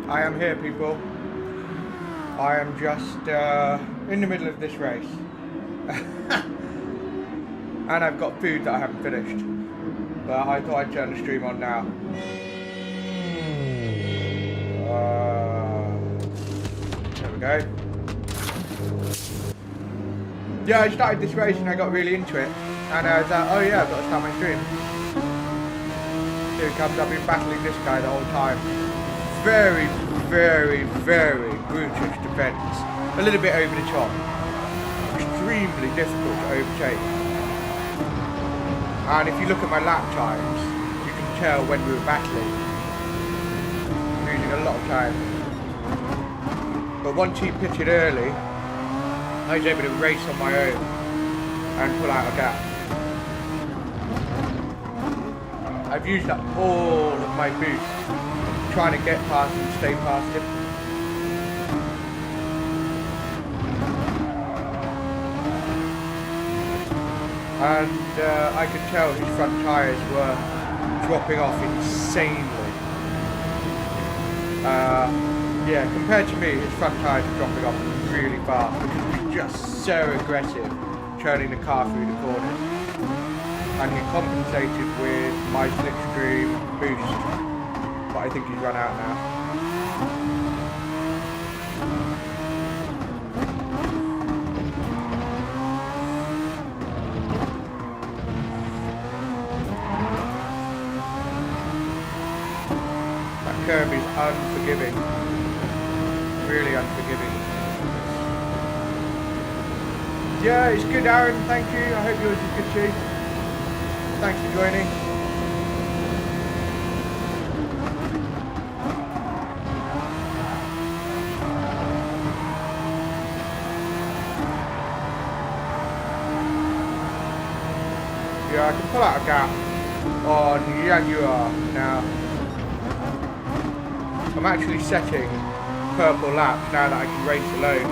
I am here, people. I am just in the middle of this race. And I've got food that I haven't finished. But I thought I'd turn the stream on now. There we go. Yeah, I started this race and I got really into it. And I was like, oh yeah, I've got to start my stream. Here it comes, I've been battling this guy the whole time. Very, very, very brutish defense. A little bit over the top. Extremely difficult to overtake. And if you look at my lap times, you can tell when we were battling. I'm losing a lot of time. But once he pitted early, I was able to race on my own and pull out a gap. I've used up all of my boost trying to get past him, stay past him. And I could tell his front tyres were dropping off insanely. Yeah, compared to me, his front tyres were dropping off really fast because he was just so aggressive turning the car through the corners. And he compensated with my slipstream boost, but I think he's run out now. That curb is unforgiving, really unforgiving. Yeah, it's good, Aaron, thank you. I hope yours is good too. Thanks for joining. Yeah, I can pull out a gap on Jaguar now. I'm actually setting purple laps now that I can race alone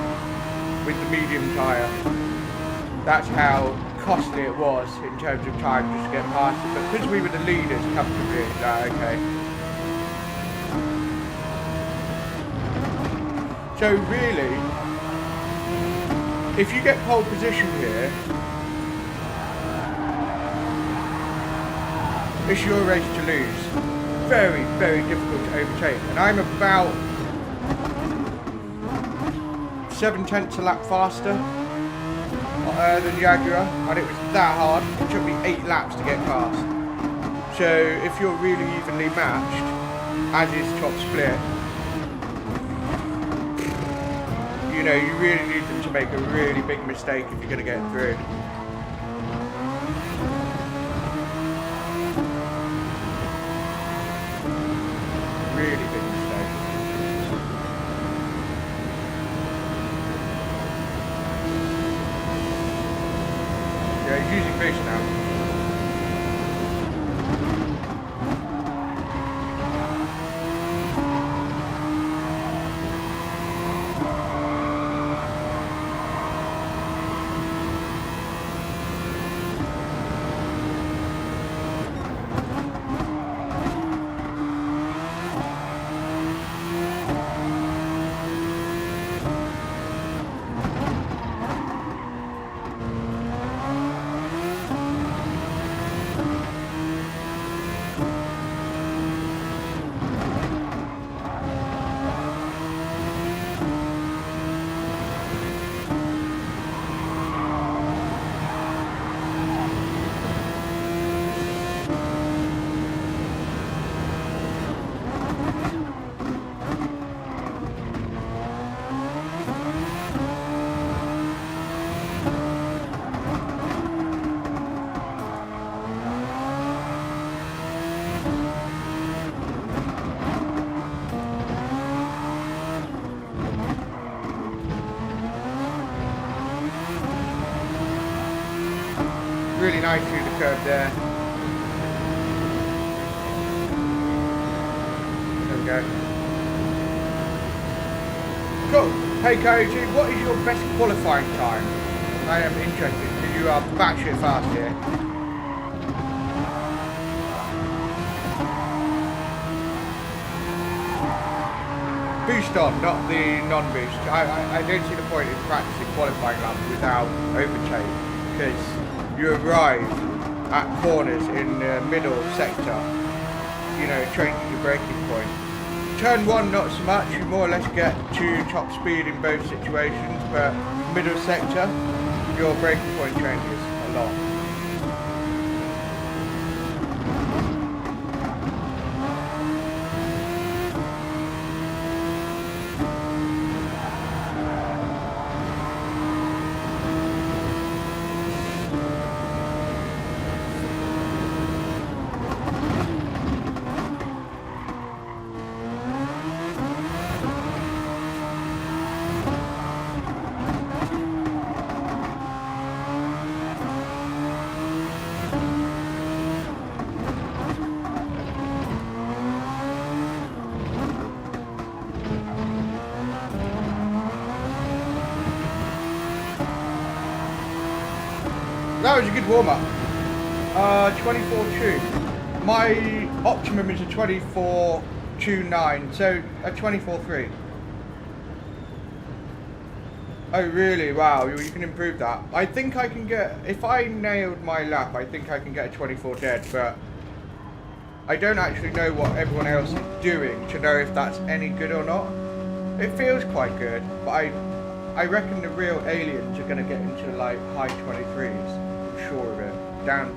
with the medium tyre. That's how costly it was in terms of time just to get past it, but because we were the leaders comfortably, okay. So really, if you get pole position here, it's your race to lose. Very, very difficult to overtake, and I'm about 7/10 a lap faster than Jaguar, and it was that hard. It took me 8 laps to get past. So if you're really evenly matched, as is top split, you know, you really need them to make a really big mistake if you're going to get through. Really big mistake. He's using boost now. Really nice through the curve there. There we go. Cool. Hey Koji, what is your best qualifying time? I am interested because you are batshit fast here. boost on, not the non-boost. I don't see the point in practicing qualifying laps without overtake, because you arrive at corners in the middle sector, you know, changing your braking point. Turn 1 not so much, you more or less get to top speed in both situations, but middle sector, your braking point changes a lot. That was a good warm-up. 24.2. My optimum is a 24.29, so a 24.3. Oh really? Wow, you can improve that. I think I can get, if I nailed my lap, I think I can get a 24 dead, but I don't actually know what everyone else is doing to know if that's any good or not. It feels quite good, but I reckon the real aliens are going to get into like high 23s. Sure of it.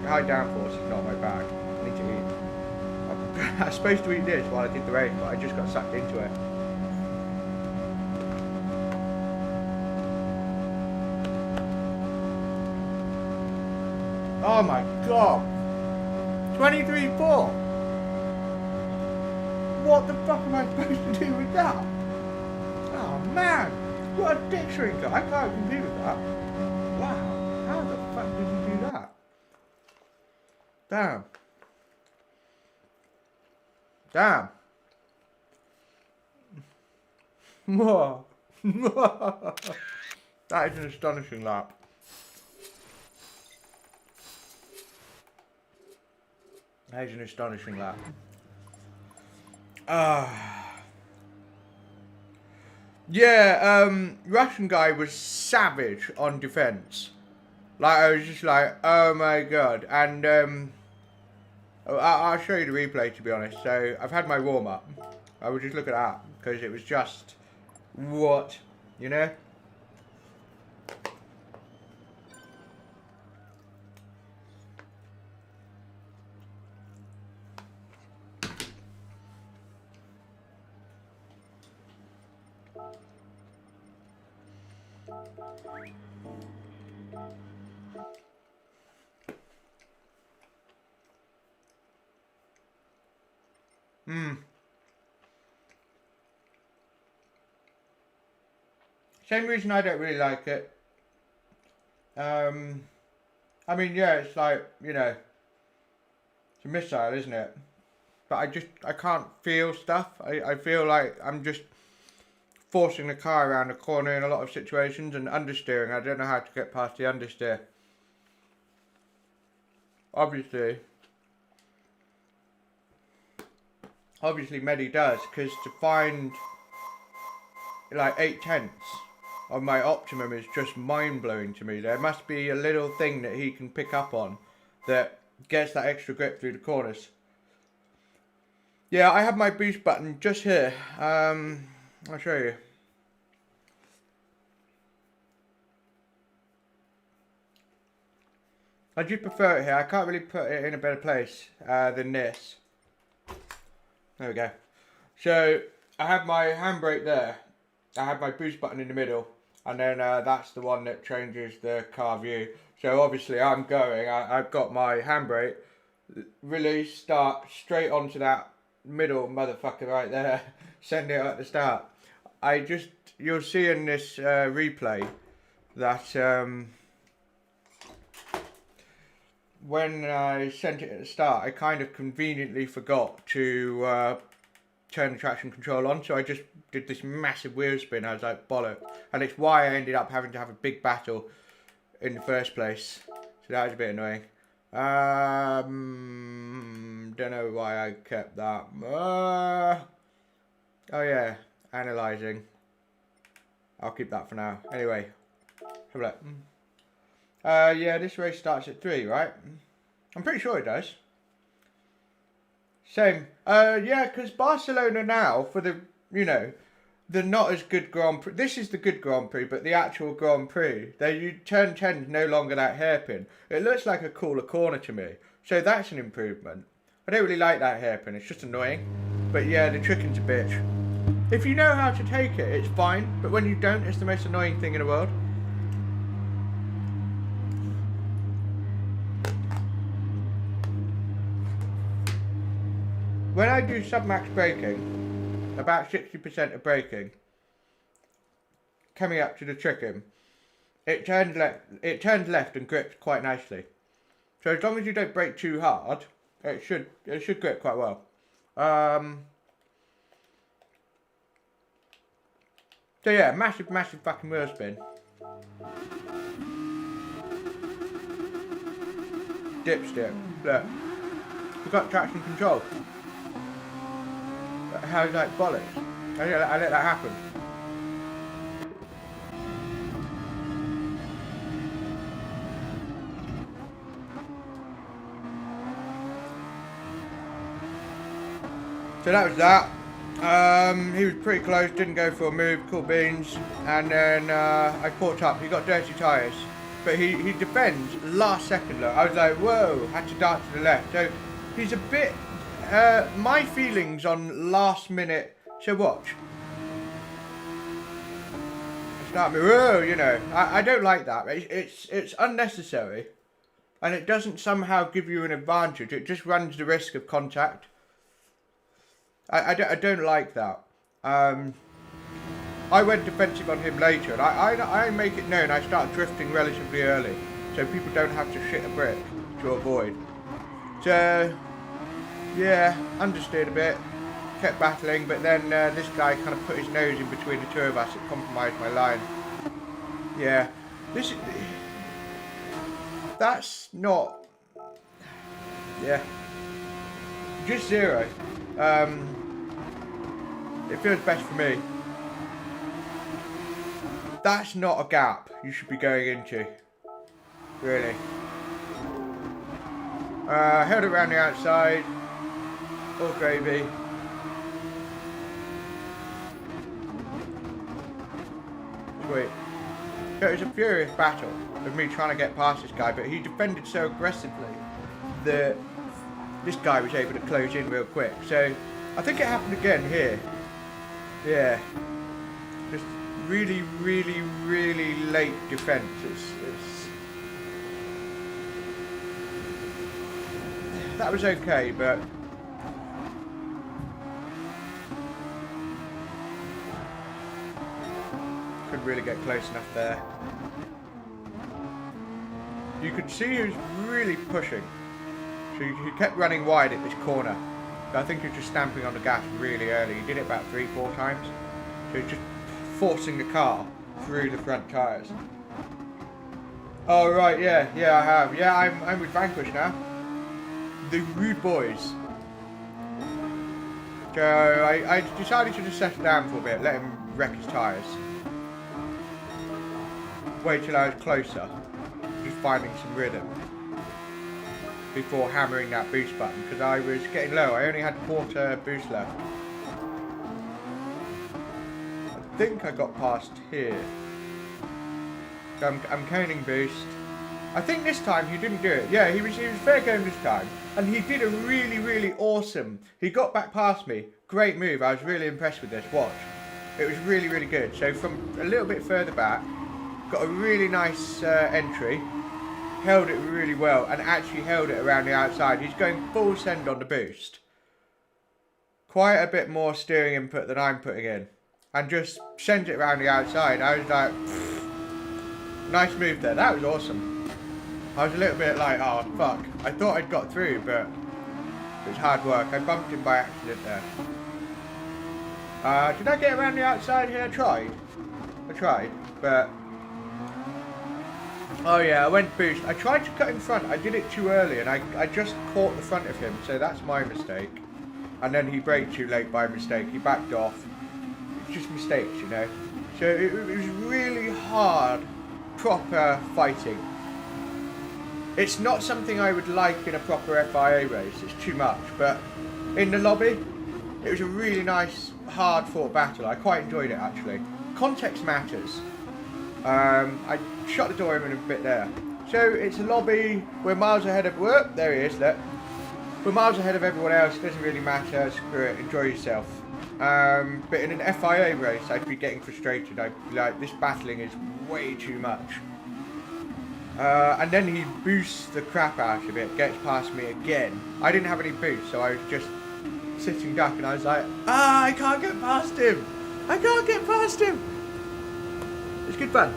High downforce is not my bag. I need to eat. I was supposed to eat this while I did the race, but I just got sucked into it. Oh my god! 23.4! What the fuck am I supposed to do with that? Oh man! What a dick shrinker! I can't compete with that. Wow! How the fuck did you do that? Damn. Damn. That is an astonishing lap. That is an astonishing lap. Yeah, Russian guy was savage on defense. Like, I was just like, oh my god. And, I'll show you the replay, to be honest. So, I've had my warm-up. I will just look at that, because it was just, what, you know? Same reason I don't really like it. I mean, yeah, it's like, you know, it's a missile, isn't it? But I can't feel stuff. I feel like I'm just forcing the car around the corner in a lot of situations, and understeering. I don't know how to get past the understeer. Obviously Medi does, because to find like 8/10 of my optimum is just mind-blowing to me. There must be a little thing that he can pick up on that gets that extra grip through the corners. Yeah, I have my boost button just here. I'll show you. I do prefer it here. I can't really put it in a better place than this. There we go. So, I have my handbrake there. I have my boost button in the middle. And then that's the one that changes the car view. So obviously I'm going, I've got my handbrake, release, start, straight onto that middle motherfucker right there. Send it at the start. You'll see in this replay that when I sent it at the start, I kind of conveniently forgot to turn the traction control on, so I just did this massive wheel spin. I was like, bollock. And it's why I ended up having to have a big battle in the first place. So that was a bit annoying. Don't know why I kept that. Oh yeah. Analysing. I'll keep that for now. Anyway, have a look. Yeah, this race starts at 3, right? I'm pretty sure it does. Same. Yeah, because Barcelona now, for the, you know, the not as good Grand Prix. This is the good Grand Prix, but the actual Grand Prix, turn 10 is no longer that hairpin. It looks like a cooler corner to me. So that's an improvement. I don't really like that hairpin, it's just annoying. But yeah, the tricking's a bitch. If you know how to take it, it's fine. But when you don't, it's the most annoying thing in the world. When I do sub-max braking, about 60% of braking, coming up to the tricking, it turns left and grips quite nicely. So as long as you don't brake too hard, it should grip quite well. So yeah, massive fucking wheel spin. Dipstick, look. We've got traction control. How's that bollocks? I let that happen. So that was that. He was pretty close, didn't go for a move, cool beans. And then I caught up, he got dirty tyres. But he defends last second though. I was like, whoa, had to dart to the left. So he's a bit, my feelings on last minute, so watch. Start me, whoa, you know, I don't like that. It's unnecessary. And it doesn't somehow give you an advantage, it just runs the risk of contact. I don't like that. I went defensive on him later, and I make it known I start drifting relatively early, so people don't have to shit a brick to avoid. So, yeah, understeered a bit, kept battling, but then this guy kind of put his nose in between the two of us, it compromised my line. Yeah, that's not, yeah, just 0. It feels best for me. That's not a gap you should be going into. Really. Held it around the outside. All gravy. Sweet. So it was a furious battle of me trying to get past this guy, but he defended so aggressively that this guy was able to close in real quick. So I think it happened again here. Yeah. Just really late defense. That was okay, but couldn't really get close enough there. You could see he was really pushing. So he kept running wide at this corner. I think he was just stamping on the gas really early. He did it about 3-4 times. So he's just forcing the car through the front tyres. Oh right, yeah, I have. Yeah, I'm with Vanquish now. The rude boys. So I decided to just settle down for a bit, let him wreck his tyres. Wait till I was closer, just finding some rhythm before hammering that boost button, because I was getting low. I only had quarter boost left. I think I got past here. So I'm coning boost. I think this time he didn't do it. Yeah, he was fair game this time. And he did a really awesome. He got back past me. Great move. I was really impressed with this. Watch. It was really good. So from a little bit further back, got a really nice entry. Held it really well and actually held it around the outside. He's going full send on the boost. Quite a bit more steering input than I'm putting in. And just sends it around the outside. I was like, pfft. Nice move there. That was awesome. I was a little bit like, oh fuck. I thought I'd got through, but it was hard work. I bumped him by accident there. Did I get around the outside here? I tried, but oh yeah, I went boost. I tried to cut in front. I did it too early and I just caught the front of him, so that's my mistake. And then he braked too late by mistake. He backed off. just mistakes, you know. So it was really hard, proper fighting. It's not something I would like in a proper FIA race, it's too much, but in the lobby, it was a really nice, hard fought battle. I quite enjoyed it actually. Context matters. I shut the door in a bit there. So it's a lobby, we're miles ahead of, whoop, there he is, look. We're miles ahead of everyone else, doesn't really matter, screw it, enjoy yourself. But in an FIA race, I'd be getting frustrated. I'd be like, this battling is way too much. And then he boosts the crap out of it, gets past me again. I didn't have any boost, so I was just sitting duck, and I was like, I can't get past him. I can't get past him. It's good fun.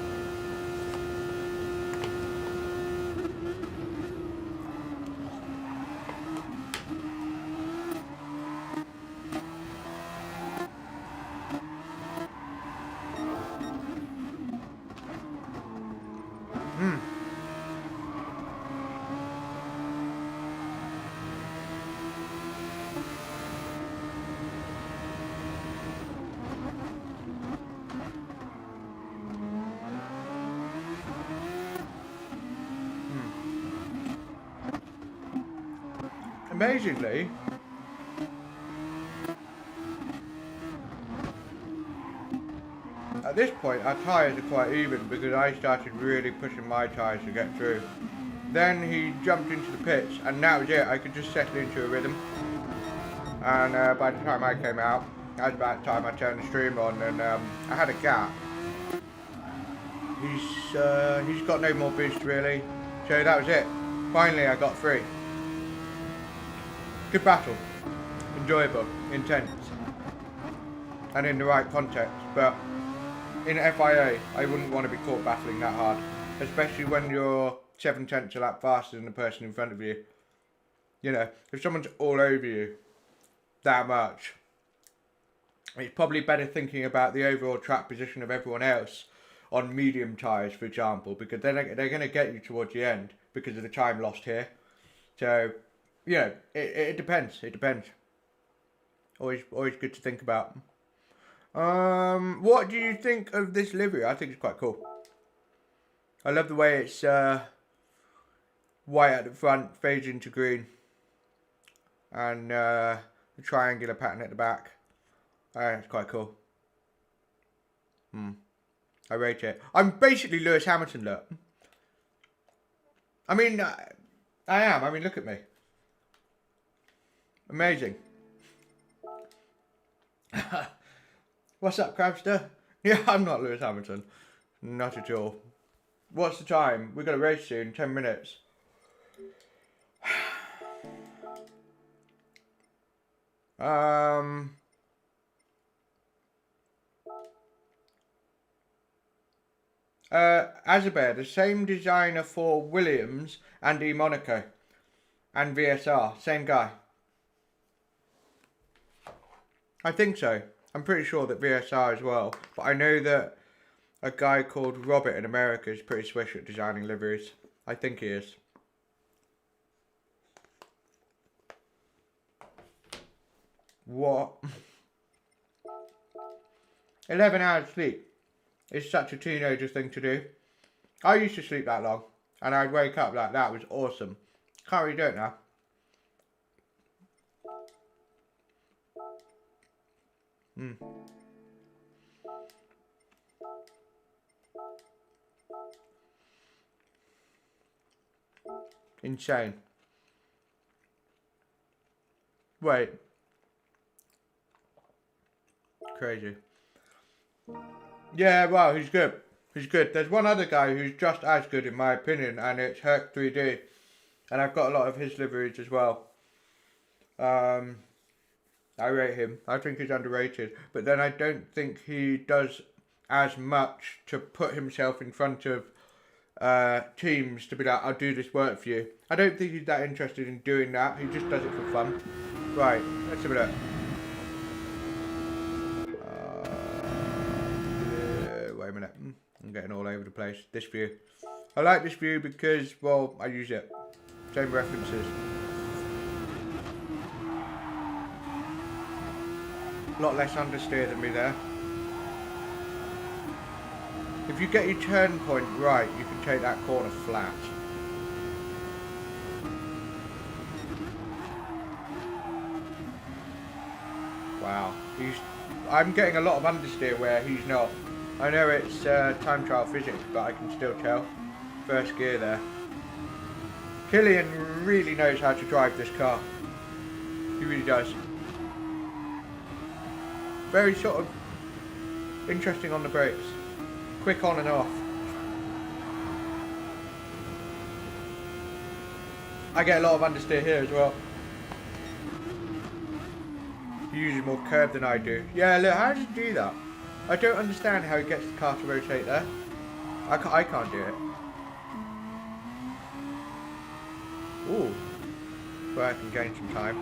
Amazingly, at this point our tyres are quite even because I started really pushing my tyres to get through. Then he jumped into the pits and that was it. I could just settle into a rhythm. And by the time I came out, that was about the time I turned the stream on, and I had a gap. He's got no more boost really, so that was it. Finally I got free. Good battle, enjoyable, intense, and in the right context, but in FIA, I wouldn't want to be caught battling that hard, especially when you're 7/10 a lap faster than the person in front of you. You know, if someone's all over you that much, it's probably better thinking about the overall track position of everyone else on medium tyres, for example, because they're going to get you towards the end because of the time lost here. So, you know, it depends. It depends. Always good to think about. What do you think of this livery? I think it's quite cool. I love the way it's white at the front, fades into green, and the triangular pattern at the back. It's quite cool. I rate it. I'm basically Lewis Hamilton, look. I mean, I am. I mean, look at me. Amazing. What's up, Crabster? Yeah, I'm not Lewis Hamilton. Not at all. What's the time? We've got a race soon, 10 minutes. Azubair, the same designer for Williams and Monaco and VSR, same guy. I think so. I'm pretty sure that VSR as well, but I know that a guy called Robert in America is pretty swish at designing liveries. I think he is. What? 11 hours sleep is such a teenager thing to do. I used to sleep that long, and I'd wake up like that was awesome. Can't really do it now. Insane. Wait. Crazy. Yeah, well, he's good. He's good. There's one other guy who's just as good in my opinion, and it's Herc 3D. And I've got a lot of his liveries as well. I rate him. I think he's underrated. But then I don't think he does as much to put himself in front of teams to be like, I'll do this work for you. I don't think he's that interested in doing that. He just does it for fun. Right, let's have a look. Wait a minute. I'm getting all over the place. This view. I like this view because, well, I use it. Same references. A lot less understeer than me there. If you get your turn point right, you can take that corner flat. Wow. I'm getting a lot of understeer where he's not. I know it's time trial physics, but I can still tell. First gear there. Killian really knows how to drive this car. He really does. Very sort of interesting on the brakes. Quick on and off. I get a lot of understeer here as well. He uses more curve than I do. Yeah, look, how does he do that? I don't understand how he gets the car to rotate there. I can't do it. Ooh. Where I can gain some time.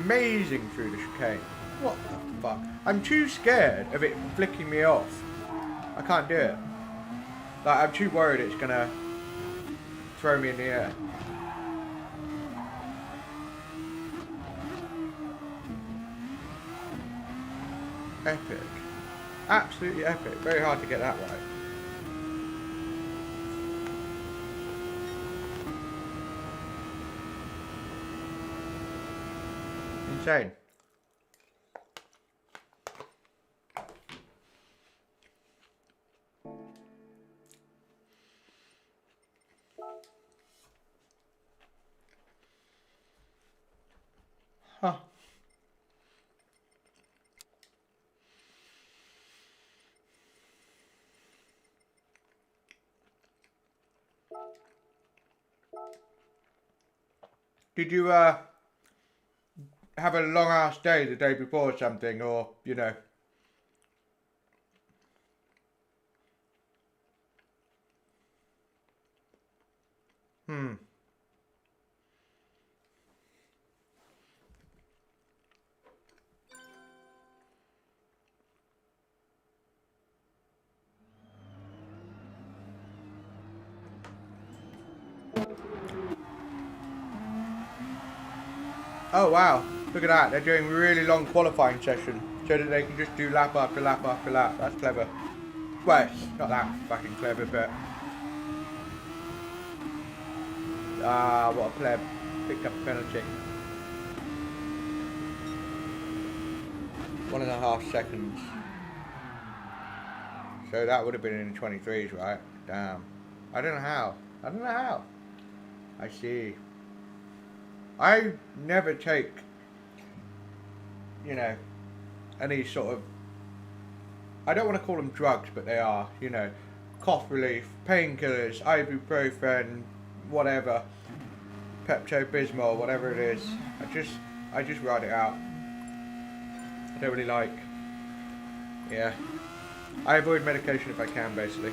Amazing through the chicane. What the fuck? I'm too scared of it flicking me off. I can't do it. Like, I'm too worried it's gonna throw me in the air. Epic. Absolutely epic. Very hard to get that right. Insane. Huh. Did you have a long ass day the day before or something, or you know? Oh wow, look at that, they're doing a really long qualifying session so that they can just do lap after lap after lap. That's clever. Well, it's not that fucking clever, but what a pleb. Picked up a penalty. 1.5 seconds. So that would have been in the 23s, right? Damn. I don't know how. I see. I never take, you know, any sort of, I don't want to call them drugs, but they are, you know, cough relief, painkillers, ibuprofen, whatever, Pepto-Bismol, whatever it is. I just ride it out. I don't really like, yeah. I avoid medication if I can, basically.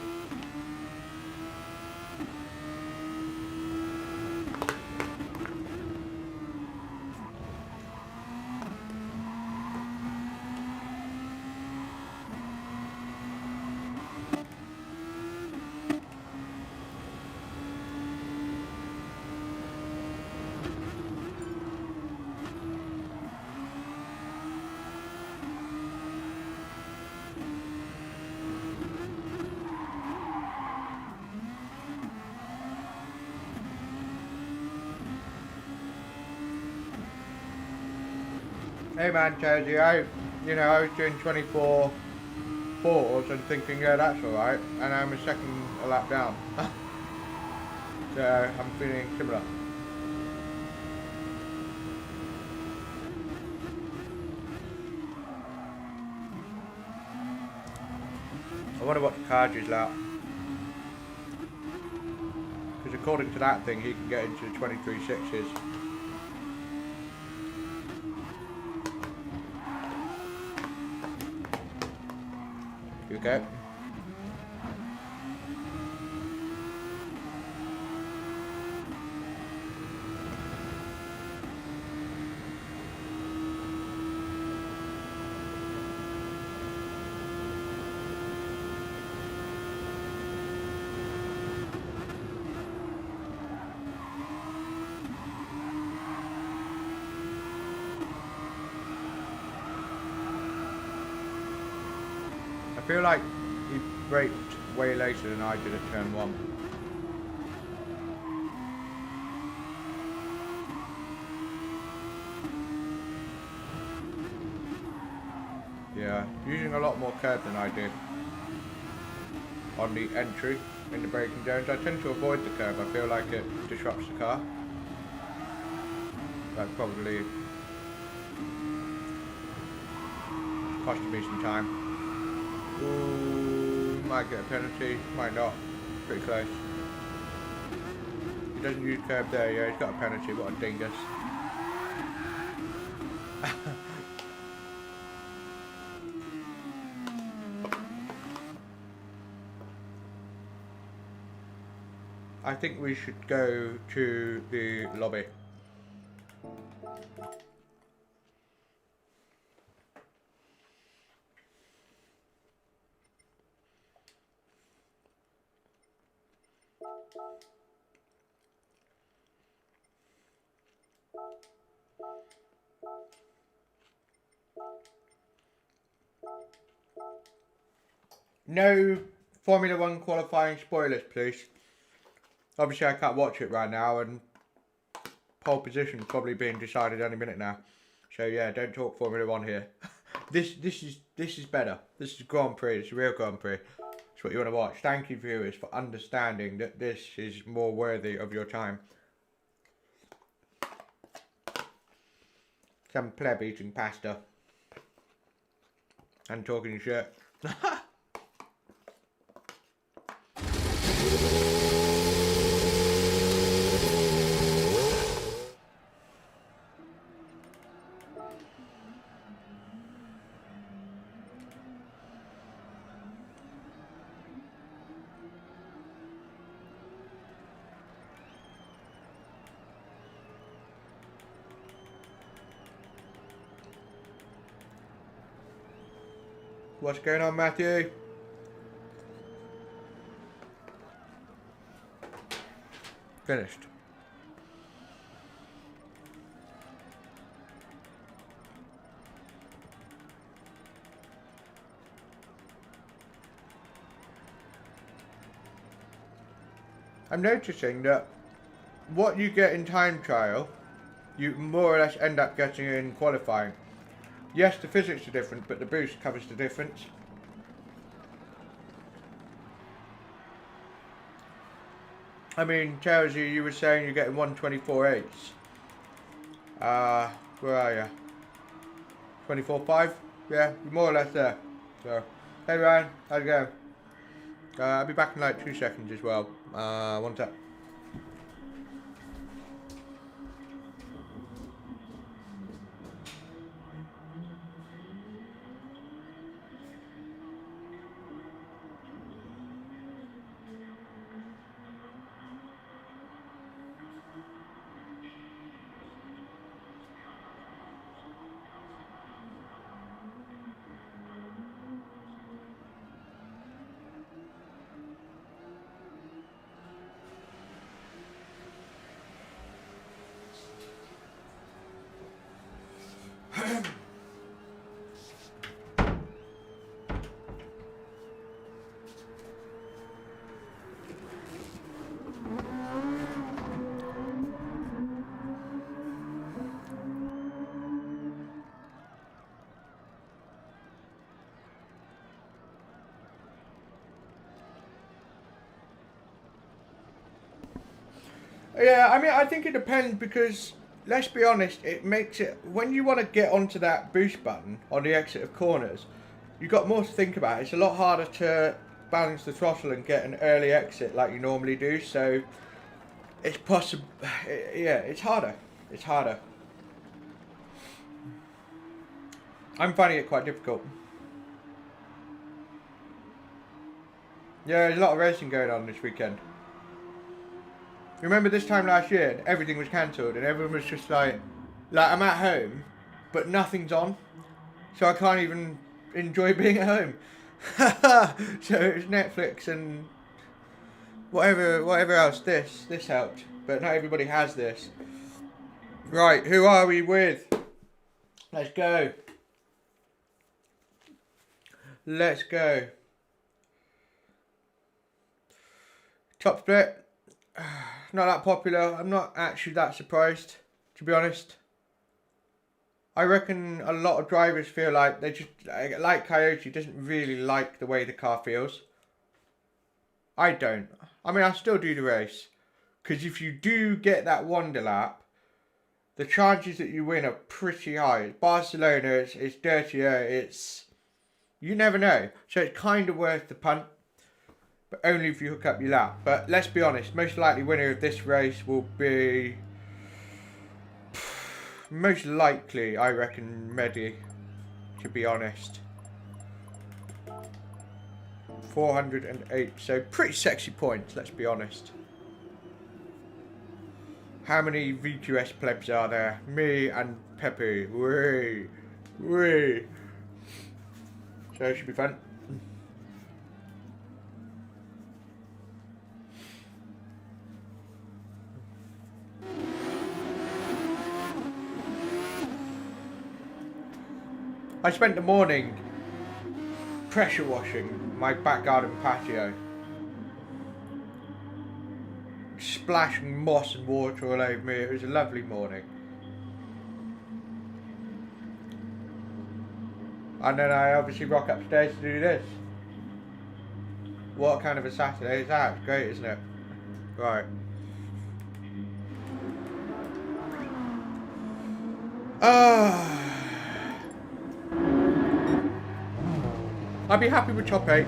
Hey man, Chelsea, I was doing 24 fours and thinking, yeah, that's alright, and I'm a lap down. So I'm feeling similar. I wonder what the card is like. Because according to that thing, he can get into the 23 sixes. Okay. feel like he braked way later than I did at turn 1. Yeah, using a lot more curb than I do on the entry in the braking zones. I tend to avoid the curb. I feel like it disrupts the car. That's probably costing me some time. Ooh, might get a penalty, might not. Pretty close. He doesn't use curb there, yeah, he's got a penalty. What a dingus. I think we should go to the lobby. No Formula 1 qualifying spoilers, please. Obviously, I can't watch it right now, and pole position probably being decided any minute now. So yeah, don't talk Formula 1 here. This is better. This is Grand Prix. It's a real Grand Prix. It's what you want to watch. Thank you, viewers, for understanding that this is more worthy of your time. Some pleb eating pasta and talking shit. What's going on, Matthew? Finished. I'm noticing that what you get in time trial, you more or less end up getting in qualifying. Yes, the physics are different, but the boost covers the difference. I mean, Chelsea, you were saying you're getting 124.8s. Where are you? 24.5? Yeah, you're more or less there. So, hey Ryan, how's it going? I'll be back in like 2 seconds as well. One sec. Yeah, I mean, I think it depends because, let's be honest, it makes it, when you want to get onto that boost button on the exit of corners, you've got more to think about. It's a lot harder to balance the throttle and get an early exit like you normally do, so it's possible, yeah, it's harder. It's harder. I'm finding it quite difficult. Yeah, there's a lot of racing going on this weekend. Remember this time last year, everything was cancelled and everyone was just like I'm at home, but nothing's on, so I can't even enjoy being at home. So it's Netflix and whatever else. This helped, but not everybody has this. Right, who are we with? Let's go. Let's go. Top split, not that popular. I'm not actually that surprised, to be honest. I reckon a lot of drivers feel like they just, like Coyote, doesn't really like the way the car feels. I don't. I mean, I still do the race. Because if you do get that wonder lap, the chances that you win are pretty high. Barcelona, it's dirtier, you never know. So it's kind of worth the punt. But only if you hook up your lap. But let's be honest, most likely winner of this race will be... most likely, I reckon, Medi, to be honest. 408, so pretty sexy points, let's be honest. How many VQS plebs are there? Me and Pepe. Whee! Whee! So it should be fun. I spent the morning pressure washing my back garden patio. Splashing moss and water all over me. It was a lovely morning. And then I obviously rock upstairs to do this. What kind of a Saturday is that? It's great, isn't it? Right. I'd be happy with top 8.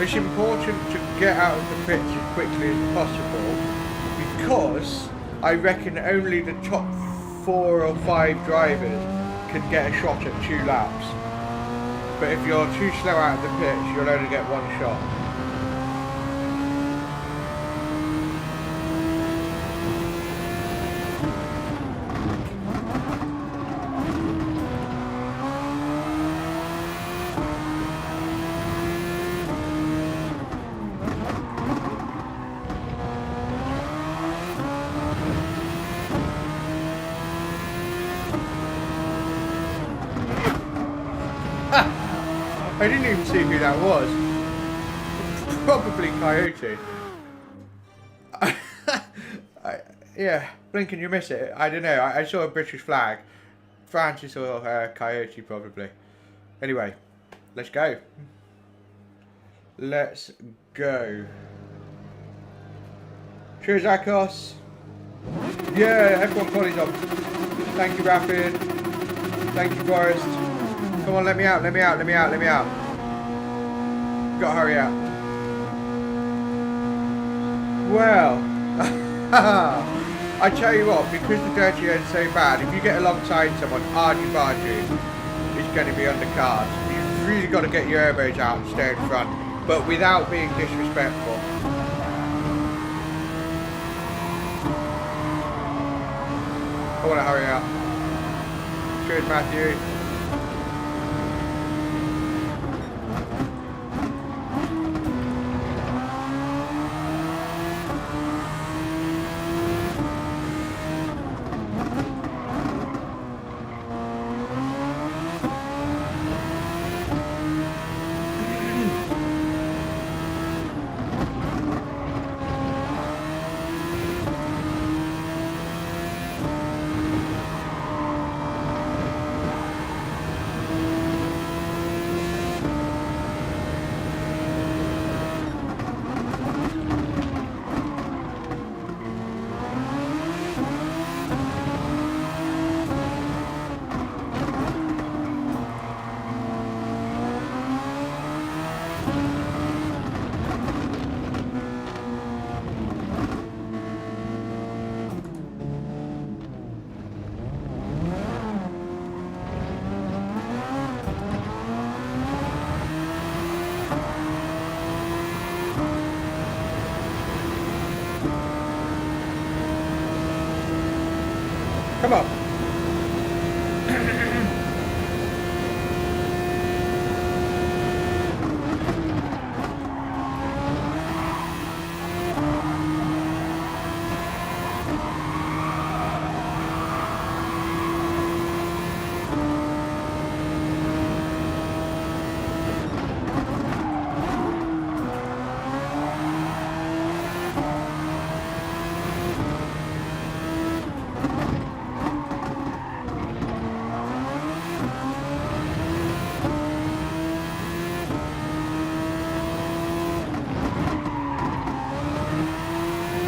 It's important to get out of the pits as quickly as possible because I reckon only the top 4 or 5 drivers can get a shot at 2 laps. But if you're too slow out of the pits, you'll only get 1 shot. I didn't even see who that was. Probably Coyote. Yeah, blink and you miss it. I don't know. I saw a British flag. Francis or Coyote probably. Anyway, let's go. Let's go. Cheers, Akos. Yeah, everyone Polly's on. Thank you, Rapid. Thank you, Forrest. Come on, let me out, let me out, let me out, let me out. Gotta hurry out. Well, I tell you what, because the dirty air is so bad, if you get alongside someone, argy-bargy, it's going to be undercard. You've really got to get your elbows out and stay in front, but without being disrespectful. I want to hurry out. Cheers, Matthew. Come on.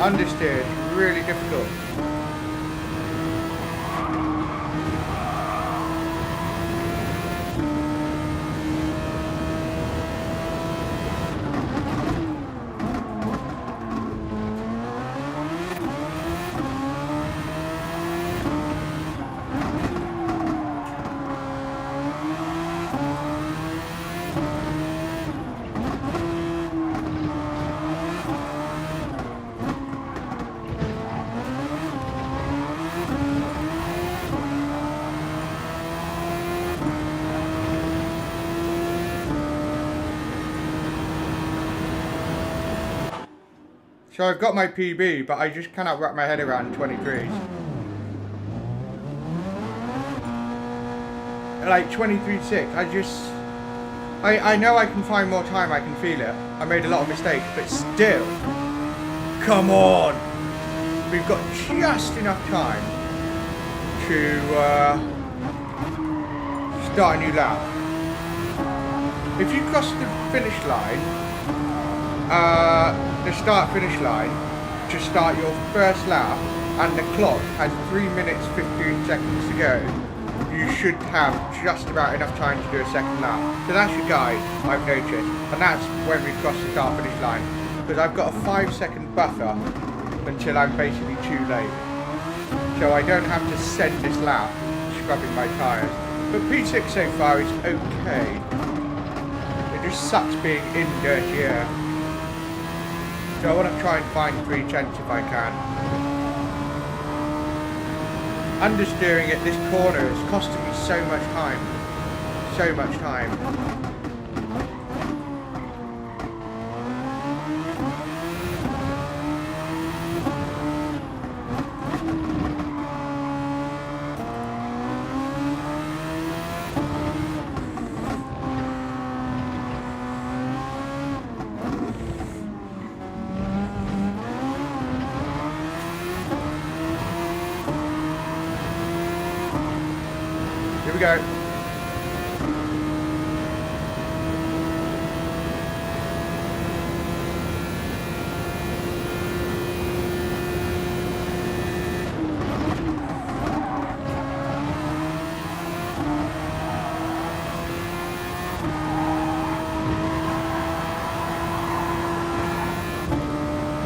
Understeered, really difficult. So I've got my PB, but I just cannot wrap my head around 23s. Like 23.6, I know I can find more time, I can feel it. I made a lot of mistakes, but still, come on! We've got just enough time to start a new lap. If you cross the finish line, the start-finish line to start your first lap, and the clock has 3 minutes 15 seconds to go, you should have just about enough time to do a second lap. So that's your guide, I've noticed, and that's when we cross the start-finish line, because I've got a 5-second buffer until I'm basically too late. So I don't have to send this lap scrubbing my tyres. But P6 so far is okay. It just sucks being in dirty air. So I want to try and find 3/10 if I can. Understeering at this corner is costing me so much time. So much time. Here we go.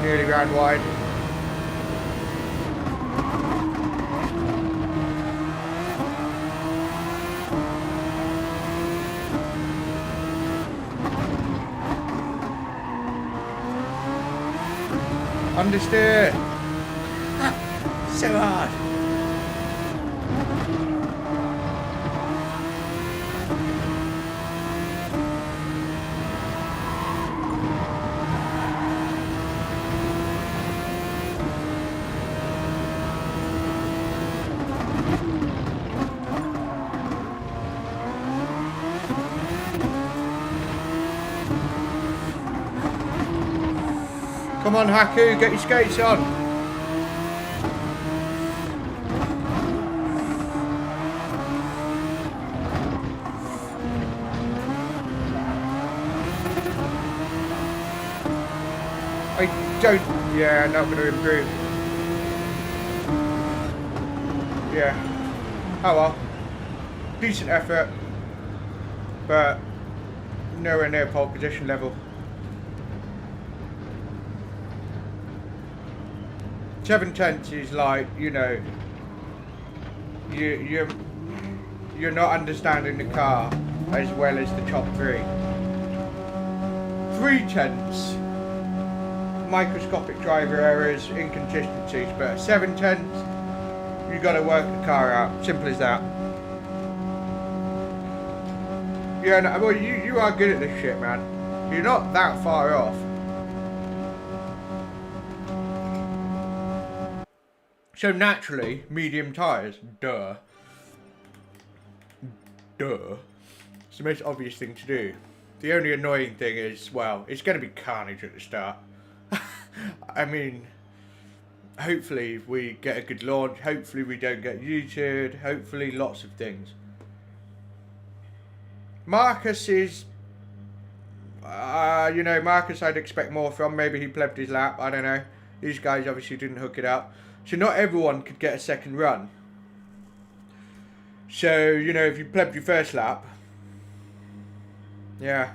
Nearly round wide. Understeer! So hard! Come on, Haku, get your skates on. I don't, yeah, not going to improve. Yeah. Oh well. Decent effort, but nowhere near pole position level. 7/10 is like, you know, you're not understanding the car as well as the top three. 3/10, microscopic driver errors, inconsistencies, but 7/10, you got to work the car out. Simple as that. Yeah, no, well, you are good at this shit, man. You're not that far off. So naturally, medium tyres, duh. It's the most obvious thing to do. The only annoying thing is, well, it's going to be carnage at the start. I mean, hopefully we get a good launch, hopefully we don't get U-turned, hopefully lots of things. Marcus is, you know, Marcus I'd expect more from. Maybe he plebbed his lap, I don't know. These guys obviously didn't hook it up. So not everyone could get a second run. So, you know, if you plebbed your first lap, yeah.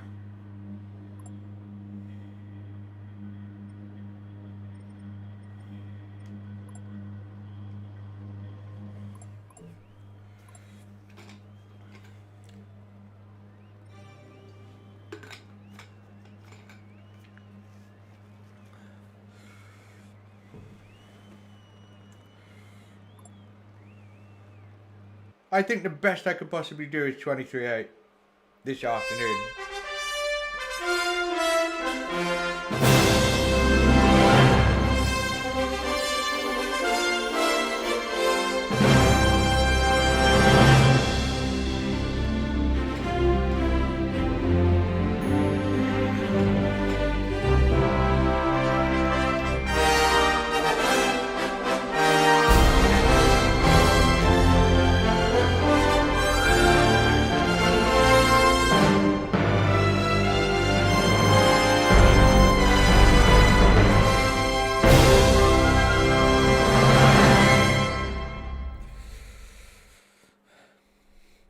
I think the best I could possibly do is 23.8 this afternoon.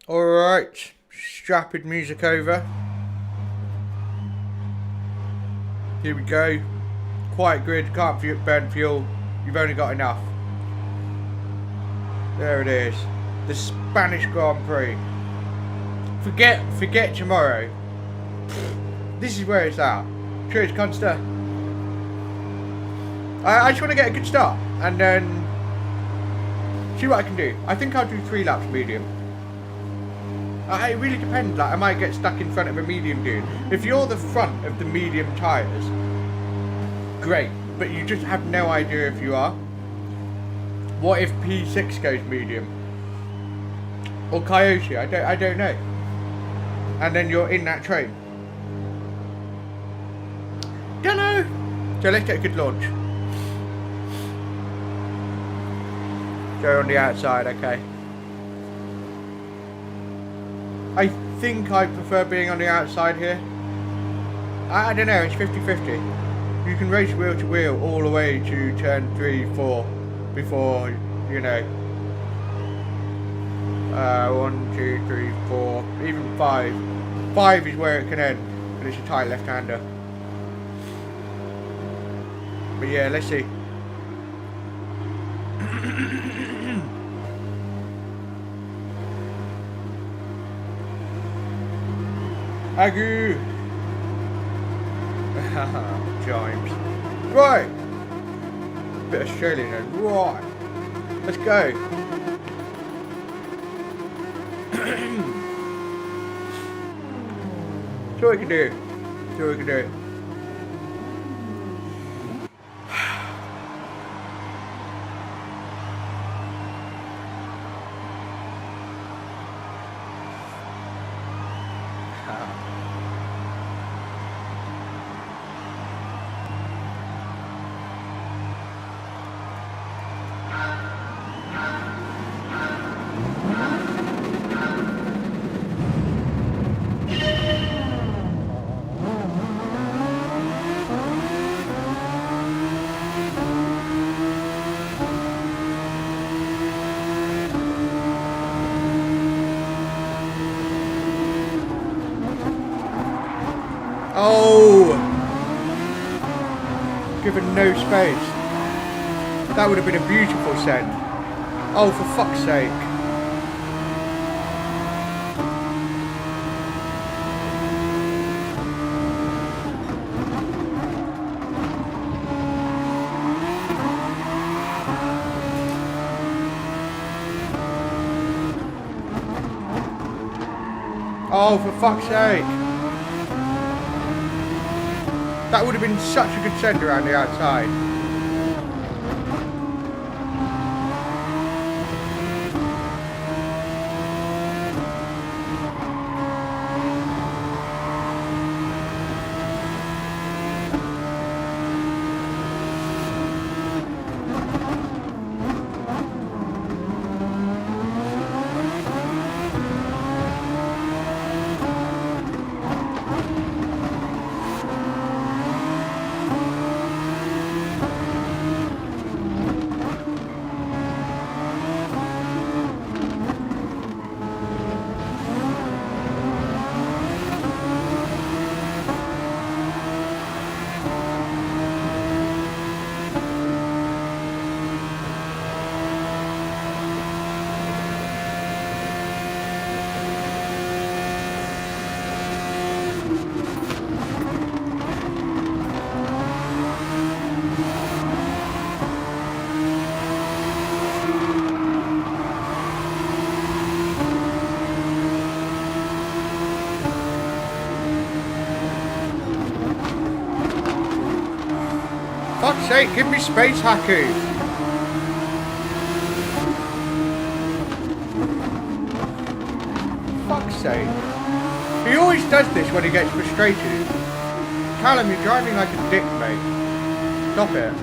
Alright, strapping music over. Here we go. Quiet grid, can't burn fuel. You've only got enough. There it is. The Spanish Grand Prix. Forget tomorrow. This is where it's at. Cheers, Conster. I just want to get a good start and then see what I can do. I think I'll do 3 laps medium. It really depends. Like, I might get stuck in front of a medium dude. If you're the front of the medium tyres, great. But you just have no idea if you are. What if P6 goes medium? Or Coyote? I don't know. And then you're in that train. Don't know. So let's get a good launch. Go on the outside, okay. I think I prefer being on the outside here. I don't know, it's 50-50. You can race wheel to wheel all the way to turn 3, 4 before, you know. 1, 2, 3, 4, even 5. 5 is where it can end, but it's a tight left-hander. But yeah, let's see. Agu! James. Right! Bit Australian then. Right! Let's go! See what we can do. See what we can do. Oh! Given no space. That would have been a beautiful send. Oh, for fuck's sake. Oh, for fuck's sake. That would have been such a good send around the outside. sake, give me space, Haku. Fuck's sake. He always does this when he gets frustrated. Callum, you're driving like a dick, mate. Stop it.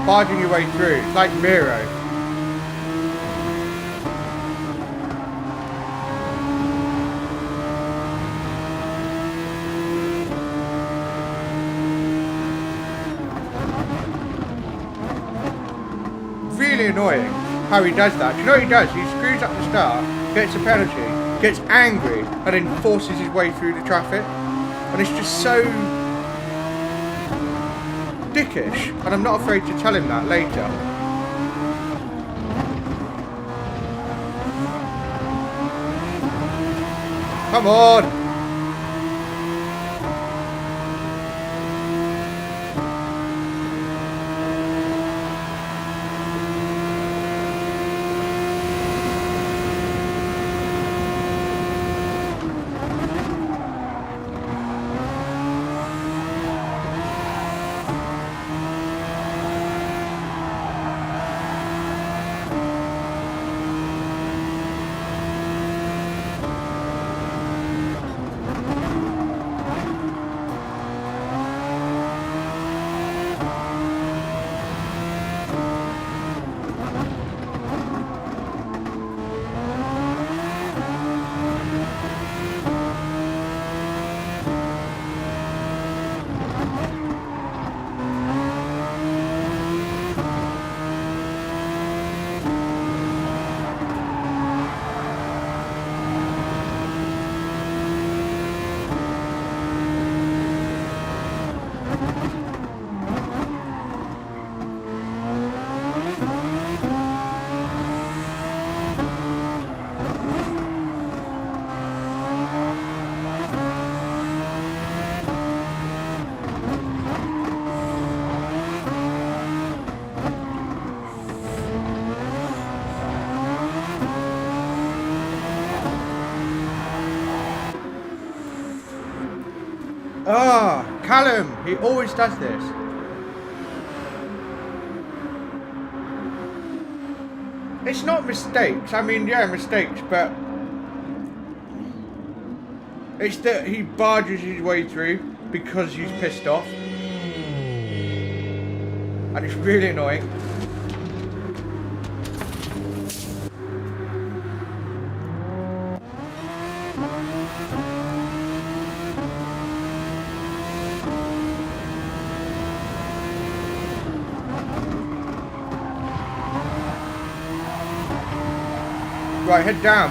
Barging your way through. It's like Miro. Really annoying how he does that. Do you know what he does? He screws up the start, gets a penalty, gets angry, and then forces his way through the traffic. And it's just so dickish, and I'm not afraid to tell him that later. Come on! Ah, Callum, he always does this. It's not mistakes. I mean, yeah, mistakes, but it's that he barges his way through because he's pissed off. And it's really annoying. Right, head down.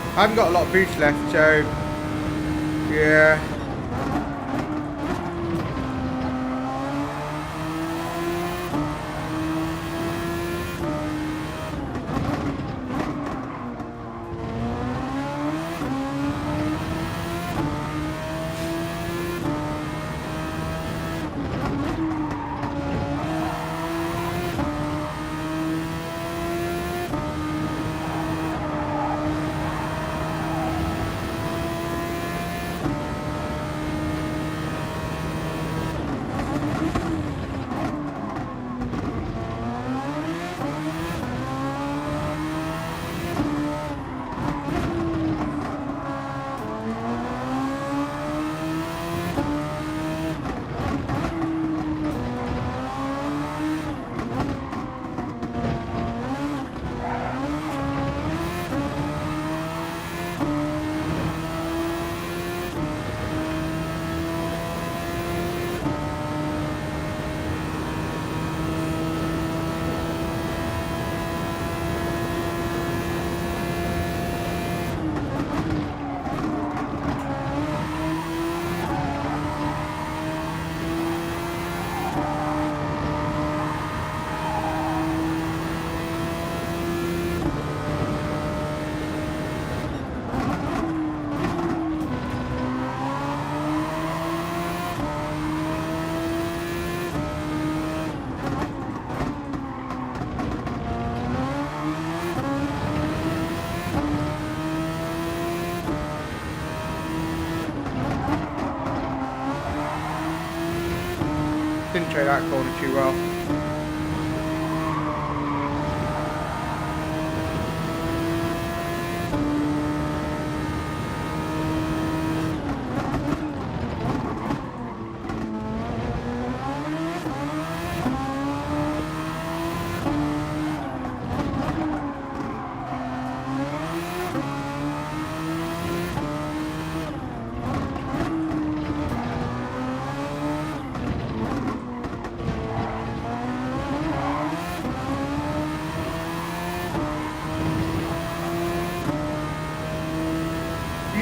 I haven't got a lot of boost left, so yeah. take that corner too well.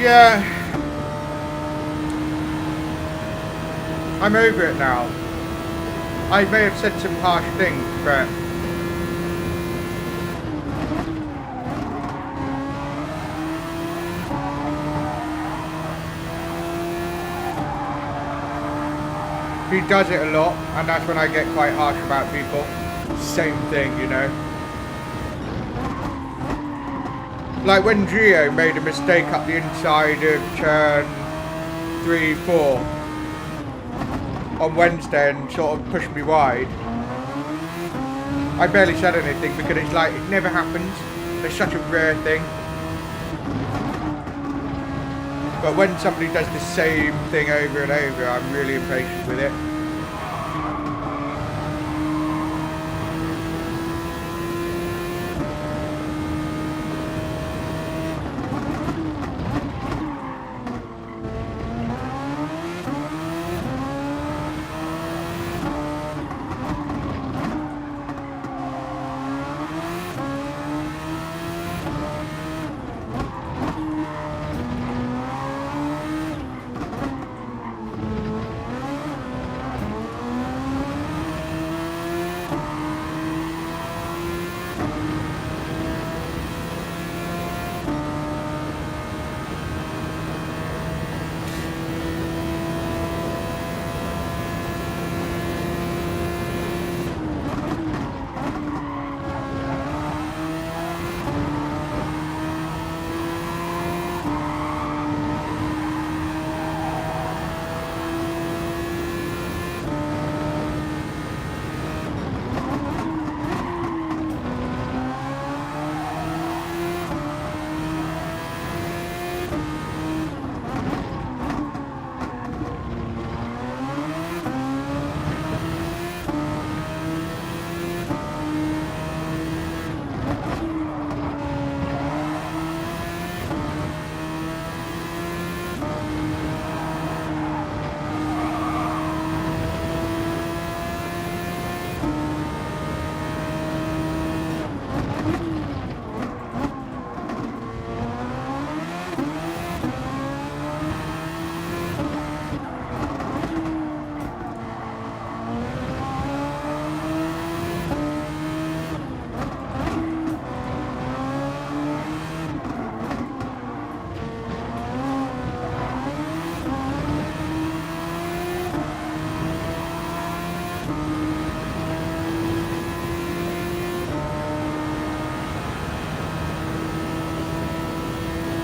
Yeah, I'm over it now. I may have said some harsh things, but he does it a lot, and that's when I get quite harsh about people. Same thing, you know. Like when Gio made a mistake up the inside of turn 3, 4 on Wednesday and sort of pushed me wide. I barely said anything because it's like, it never happens. It's such a rare thing. But when somebody does the same thing over and over, I'm really impatient with it.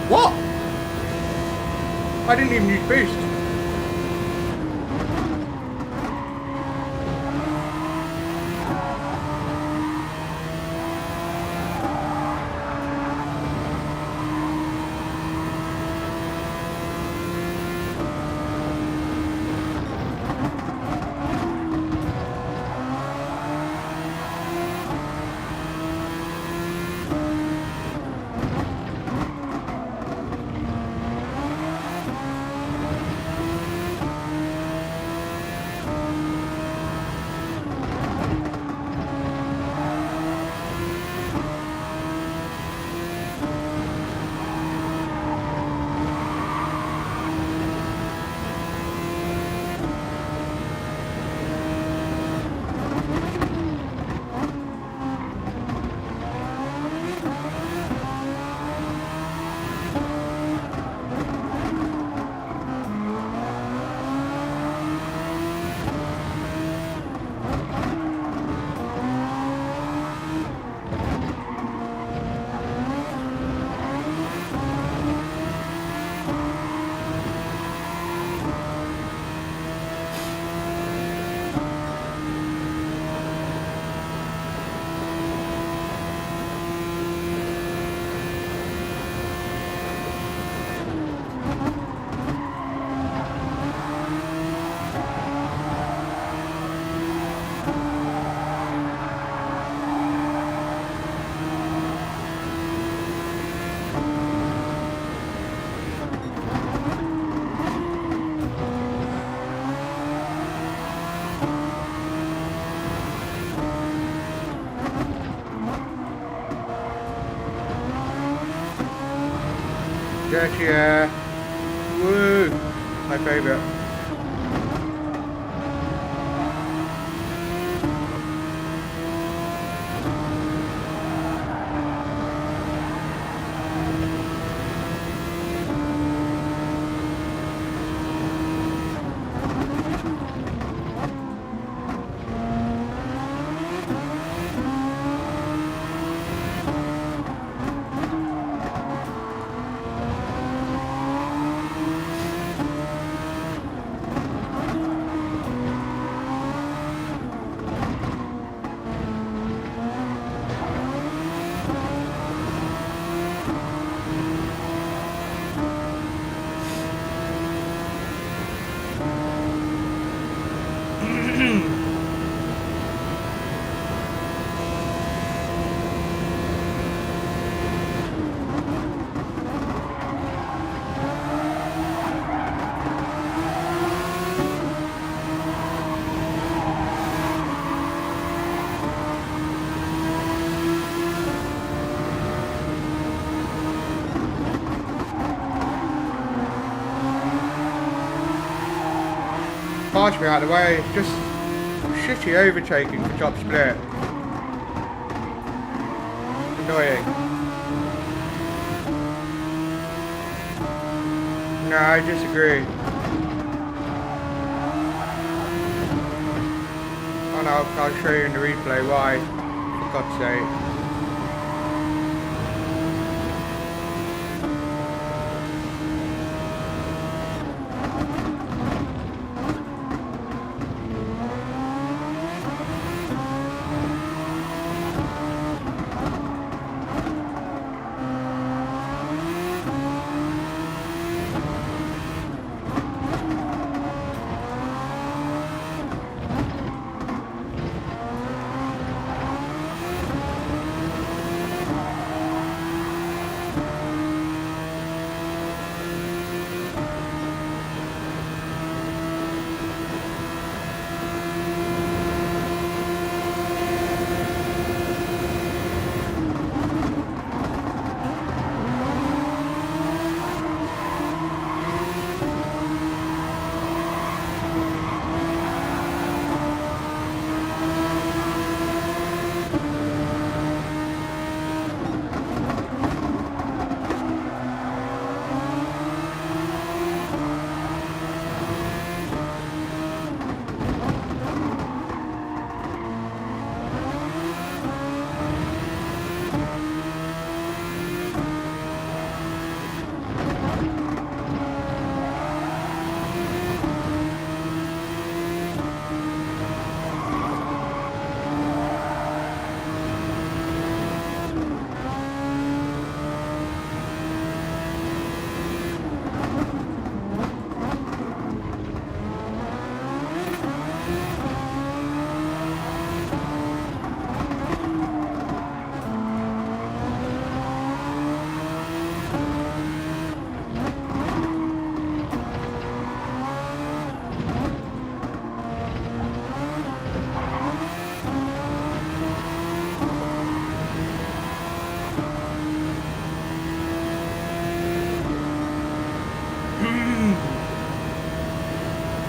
What? I didn't even use boost. Dirty air. Woo! My favourite. Pass me out of the way, just shitty overtaking for top split. Annoying. No, I disagree. Oh no, I'll show you in the replay why, for God's sake.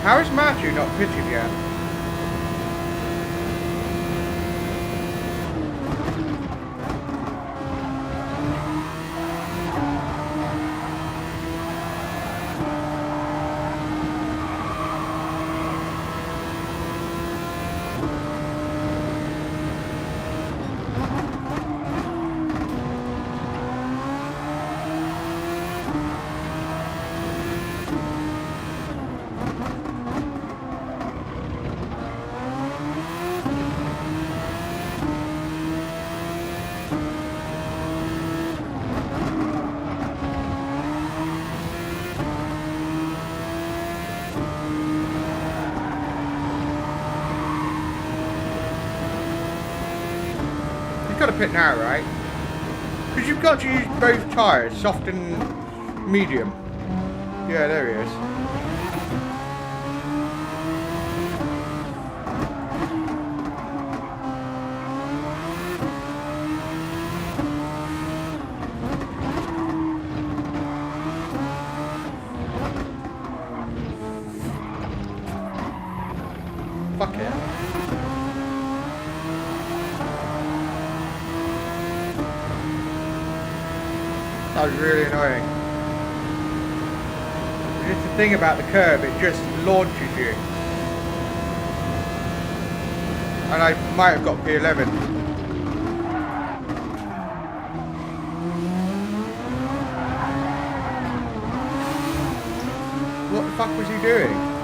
How is Matthew not pitted yet? Got to pit now, right? Because you've got to use both tyres, soft and medium. Yeah, there he is. That was really annoying. Just the thing about the curb, it just launches you. And I might have got P11. What the fuck was he doing?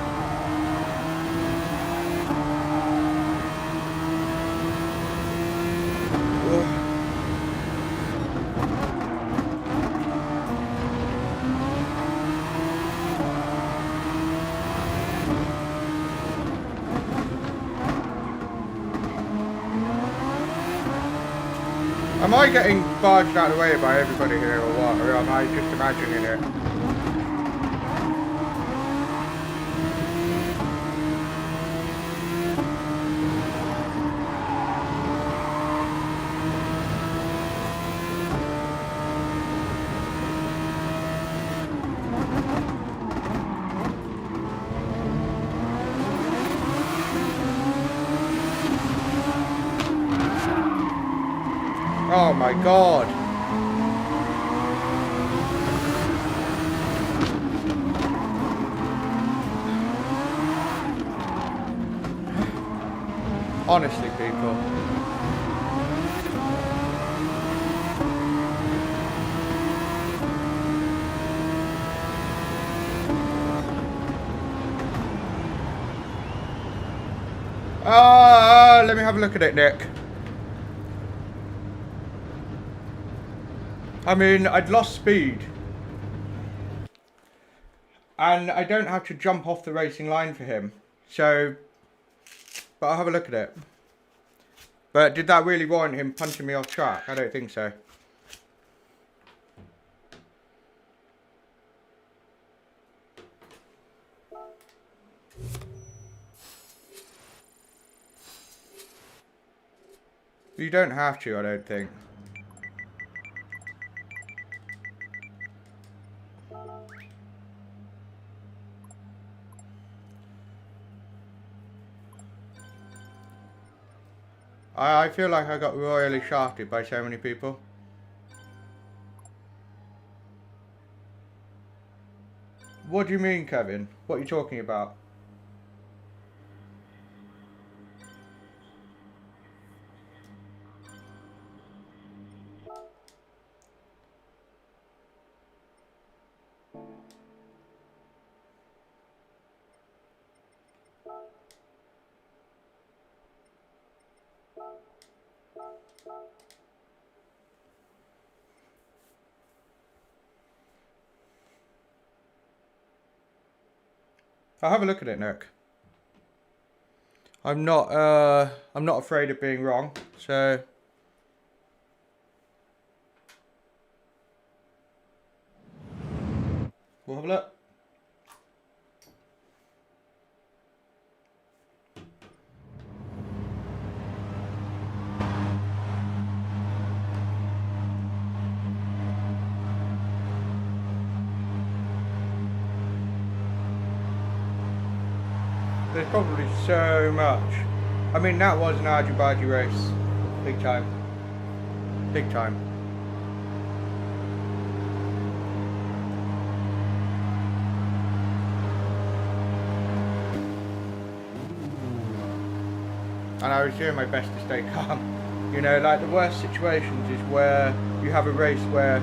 Am I getting barged out of the way by everybody here or what? Or am I just imagining it? Oh my god. Honestly, people. Let me have a look at it, Nick. I mean, I'd lost speed. And I don't have to jump off the racing line for him. So, but I'll have a look at it. But did that really warrant him punching me off track? I don't think so. You don't have to, I don't think. I feel like I got royally shafted by so many people. What do you mean, Kevin? What are you talking about? I'll have a look at it, Nick. I'm not afraid of being wrong, so we'll have a look. There's probably so much. I mean, that was an argy-bargy race. Big time. Big time. And I was doing my best to stay calm. You know, like the worst situations is where you have a race where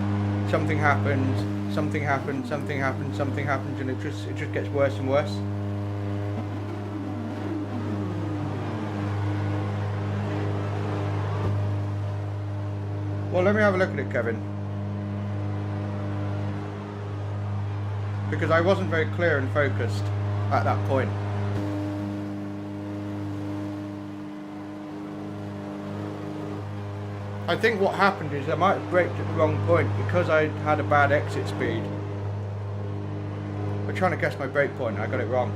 something happens, something happens, something happens, something happens, and it just gets worse and worse. Well, let me have a look at it, Kevin. Because I wasn't very clear and focused at that point. I think what happened is I might have braked at the wrong point because I had a bad exit speed. I'm trying to guess my brake point, I got it wrong.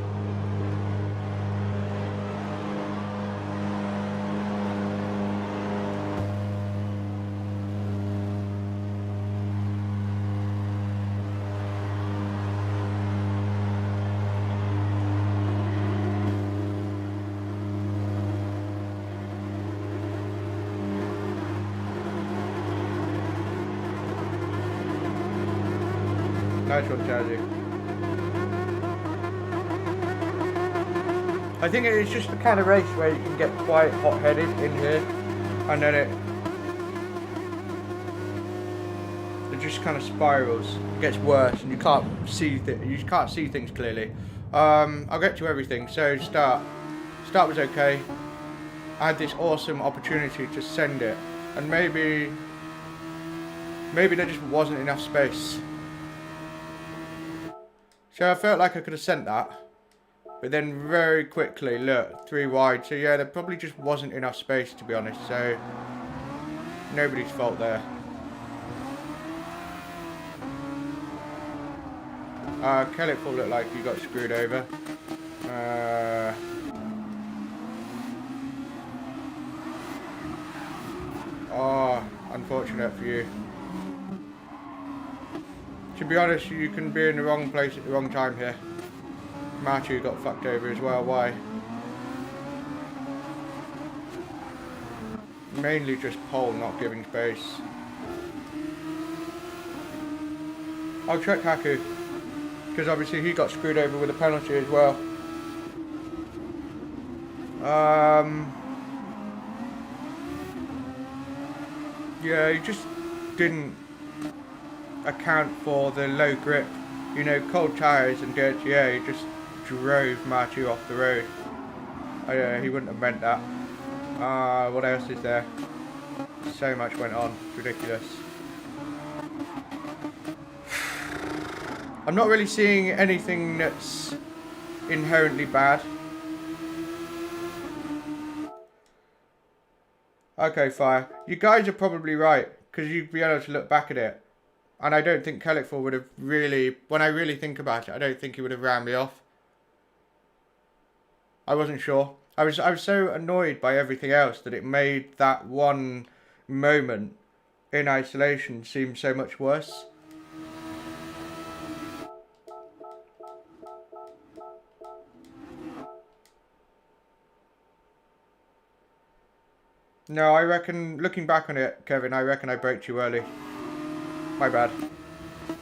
Nice one, Jazzy. I think it's just the kind of race where you can get quite hot-headed in here, and then it just kind of spirals. It gets worse, and you can't see things clearly. I'll get to everything. So start was okay. I had this awesome opportunity to send it, and maybe there just wasn't enough space. So I felt like I could have sent that, but then very quickly, look, 3 wide. So yeah, there probably just wasn't enough space, to be honest. So nobody's fault there. Kellic looked like you got screwed over. Oh, unfortunate for you. To be honest, you can be in the wrong place at the wrong time here. Martu got fucked over as well. Why? Mainly just pole not giving space. I'll check Haku, because obviously he got screwed over with a penalty as well. Yeah, he just didn't account for the low grip. You know, cold tyres and dirty air, he just drove Martu off the road. He wouldn't have meant that. What else is there? So much went on. It's ridiculous. I'm not really seeing anything that's inherently bad. Okay, Fire. You guys are probably right, because you'd be able to look back at it. And I don't think Kellic would have really, when I really think about it, I don't think he would have ran me off. I wasn't sure. I was so annoyed by everything else that it made that one moment in isolation seem so much worse. No, I reckon, looking back on it, Kevin, I reckon I braked you early. My bad.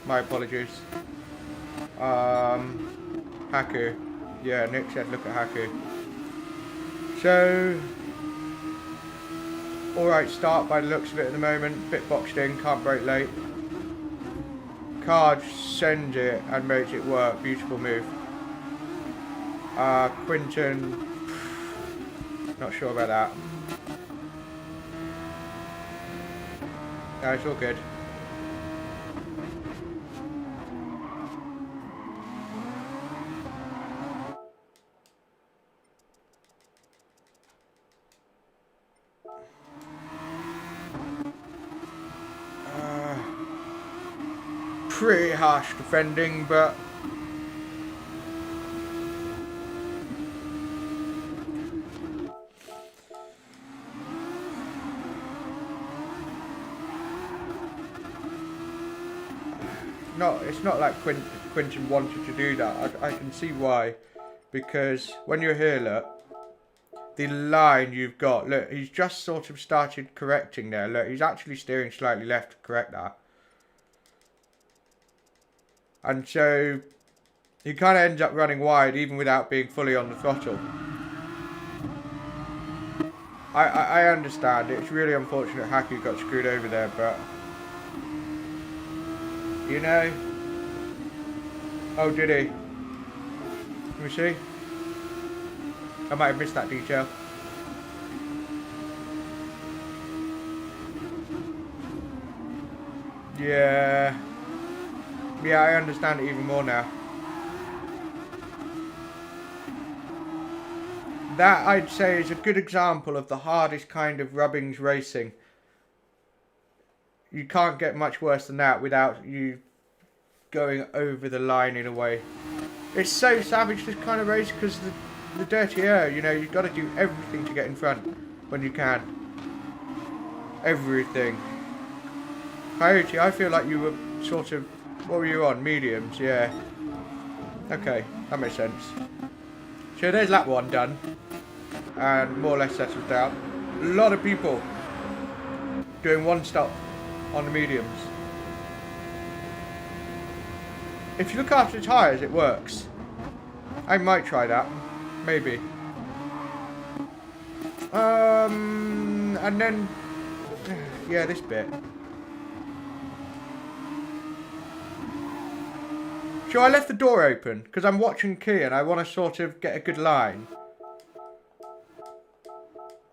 My apologies. Haku. Yeah, Nick said look at Haku. So, alright start by the looks of it at the moment. Bit boxed in, can't brake late. Card sends it and makes it work. Beautiful move. Quinton, not sure about that. No, it's all good. Pretty harsh defending, but it's not like Quinton wanted to do that. I can see why, because when you're here, look, the line you've got, look, he's just sort of started correcting there. Look, he's actually steering slightly left to correct that. And so he kind of ends up running wide even without being fully on the throttle. I understand. It's really unfortunate Haku got screwed over there, but you know. Oh, did he? Let me see. I might have missed that detail. Yeah. Yeah, I understand it even more now. That, I'd say, is a good example of the hardest kind of rubbings racing. You can't get much worse than that without you going over the line in a way. It's so savage, this kind of race, because the dirty air, you know, you've got to do everything to get in front when you can. Everything. Coyote, I feel like you were sort of, what were you on? Mediums, yeah. Okay, that makes sense. So there's that one done. And more or less settled down. A lot of people doing one stop on the mediums. If you look after the tyres, it works. I might try that. Maybe. And then... yeah, this bit. So I left the door open, because I'm watching Key and I want to sort of get a good line.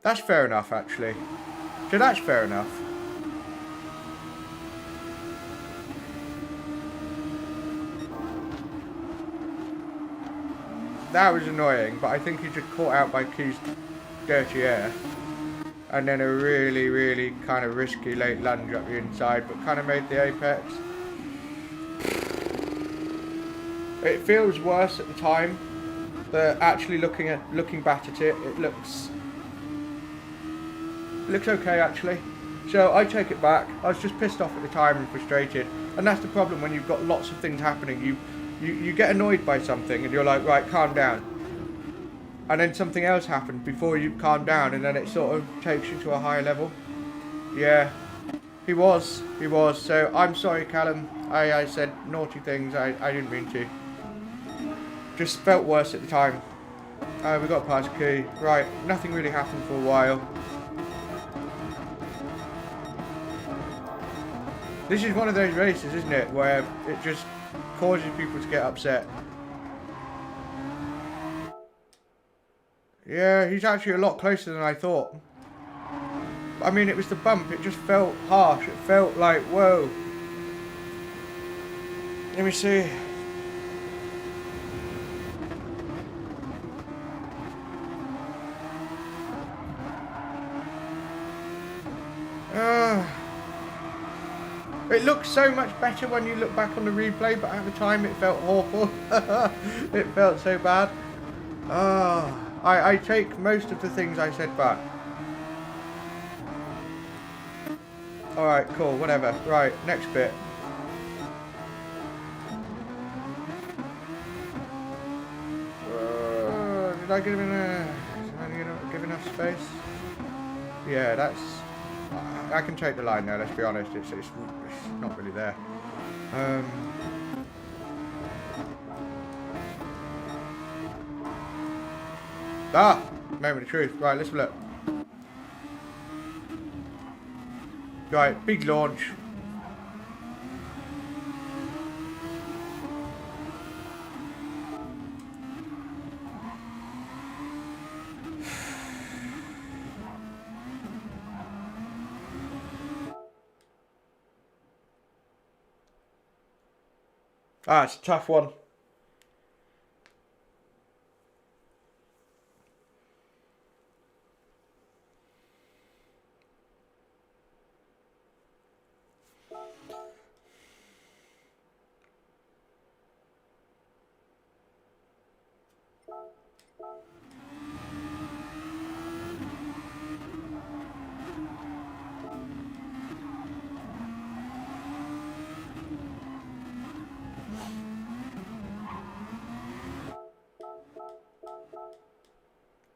That's fair enough, actually. So that's fair enough. That was annoying, but I think he just caught out by Key's dirty air. And then a really, really kind of risky late lunge up the inside, but kind of made the apex. It feels worse at the time, but actually looking back at it, it looks okay actually. So I take it back. I was just pissed off at the time and frustrated, and that's the problem when you've got lots of things happening. You get annoyed by something and you're like, right, calm down. And then something else happened before you calm down, and then it sort of takes you to a higher level. Yeah, he was. So I'm sorry, Callum. I said naughty things. I didn't mean to. Just felt worse at the time. We got past Key. Right, nothing really happened for a while. This is one of those races, isn't it, where it just causes people to get upset. Yeah, he's actually a lot closer than I thought. I mean, it was the bump. It just felt harsh. It felt like, whoa. Let me see. It looks so much better when you look back on the replay, but at the time it felt awful. It felt so bad. I take most of the things I said back. Alright, cool, whatever. Right, next bit. Did I give enough space? Yeah, that's... I can take the line now, let's be honest. It's not really there. Moment of truth. Right, let's look. Right, big launch. It's a tough one.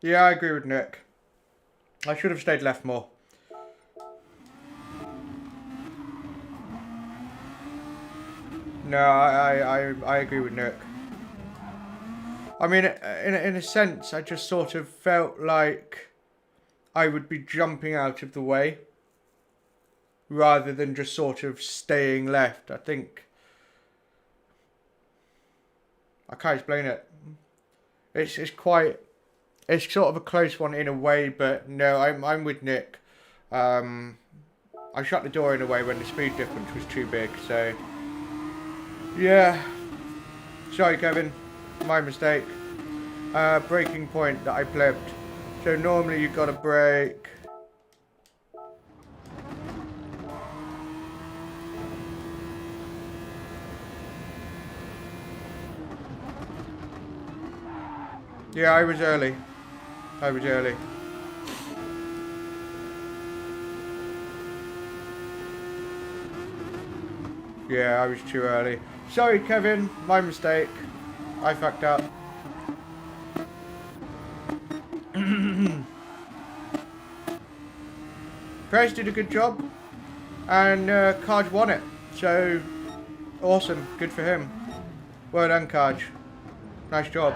Yeah, I agree with Nick. I should have stayed left more. No, I agree with Nick. I mean, in a sense, I just sort of felt like I would be jumping out of the way rather than just sort of staying left. I think... I can't explain it. It's quite... It's sort of a close one in a way, but no, I'm with Nick. I shut the door in a way when the speed difference was too big, so... Yeah. Sorry, Kevin. My mistake. Braking point that I blebbed. So normally you've got to brake. Yeah, I was early. Yeah, I was too early. Sorry, Kevin. My mistake. I fucked up. Price did a good job. And Kaj won it. So, awesome. Good for him. Well done, Kaj. Nice job.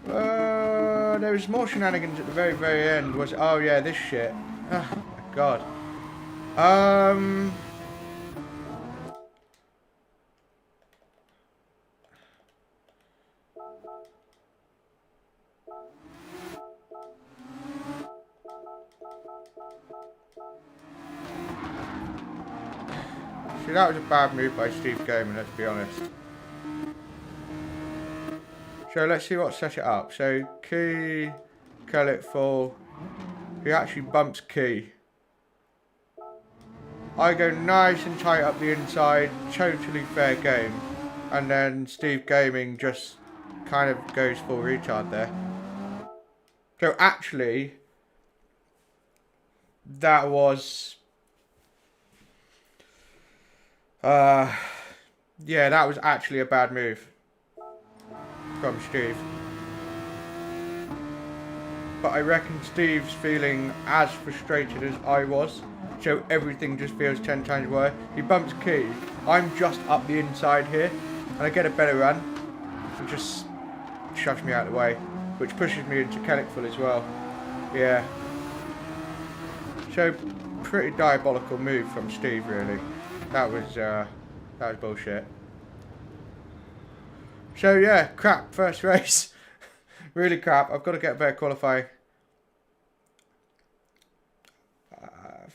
There was more shenanigans at the very, very end. Was it? Oh yeah, this shit. Oh my god. See, that was a bad move by Steve Gaming, let's be honest. So let's see what set it up. So key, curl it full. He actually bumps key. I go nice and tight up the inside, totally fair game. And then Steve Gaming just kind of goes full retard there. So actually, that was... yeah, that was actually a bad move from Steve. But I reckon Steve's feeling as frustrated as I was, so everything just feels 10 times worse. He bumps key, I'm just up the inside here, and I get a better run. It just shoves me out of the way, which pushes me into Kellickful as well. Yeah. So, pretty diabolical move from Steve, really. That was bullshit. So yeah, crap first race. Really crap. I've got to get a better qualifying.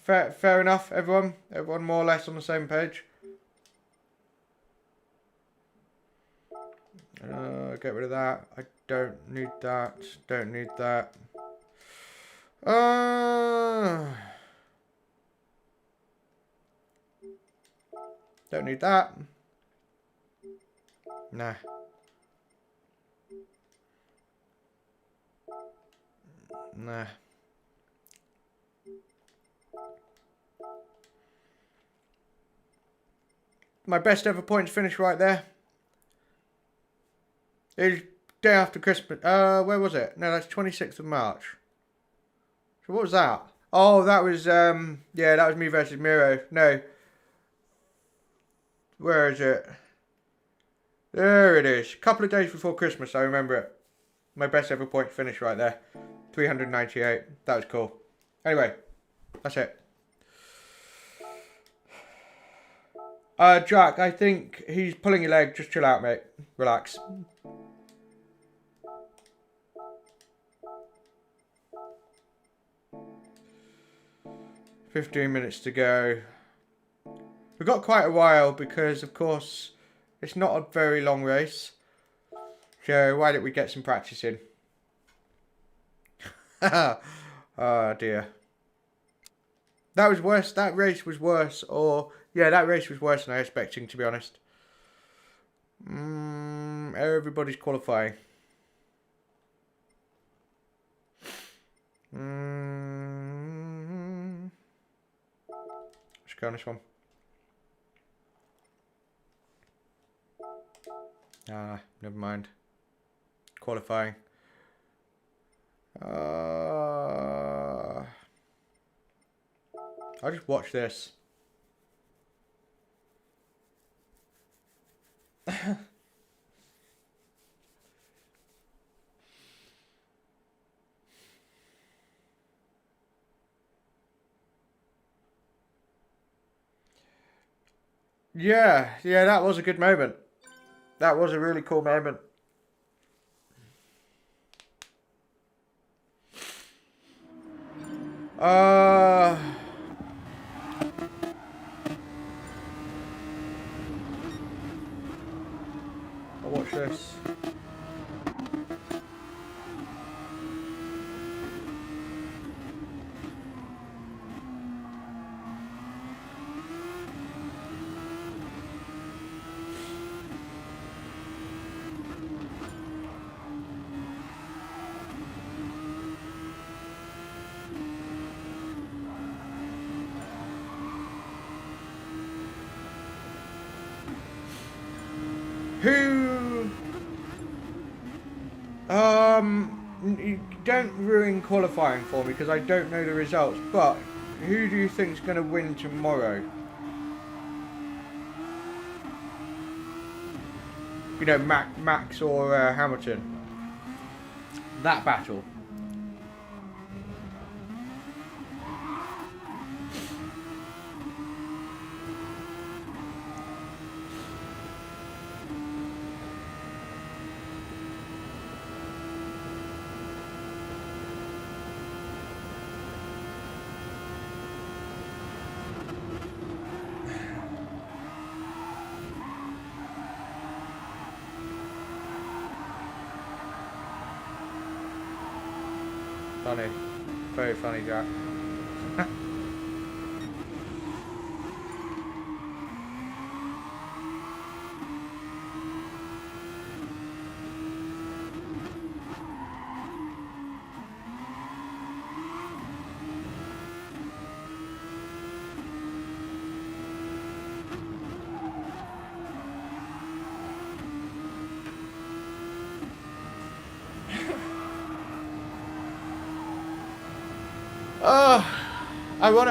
Fair enough, everyone. Everyone more or less on the same page. Get rid of that. I don't need that. Don't need that. Don't need that. Nah. Nah. My best ever points finish right there. It's day after Christmas. Where was it? No, that's 26th of March. So what was that? Oh, that was, yeah, that was me versus Miro. No. Where is it? There it is. A couple of days before Christmas, I remember it. My best ever point finish right there. 398. That was cool. Anyway, that's it. Jack, I think he's pulling your leg. Just chill out, mate. Relax. $15 to go. We've got quite a while because, of course, it's not a very long race. So why don't we get some practice in? Oh dear. That was worse. That race was worse. Or, yeah, that race was worse than I was expecting, to be honest. Everybody's qualifying. Let's go on this one. Never mind. Qualifying. I'll just watch this. Yeah, that was a good moment. That was a really cool moment. I'll watch this. Don't ruin qualifying for me because I don't know the results, but who do you think is going to win tomorrow? you know, Max or Hamilton. That battle. Funny. Very funny, Jack.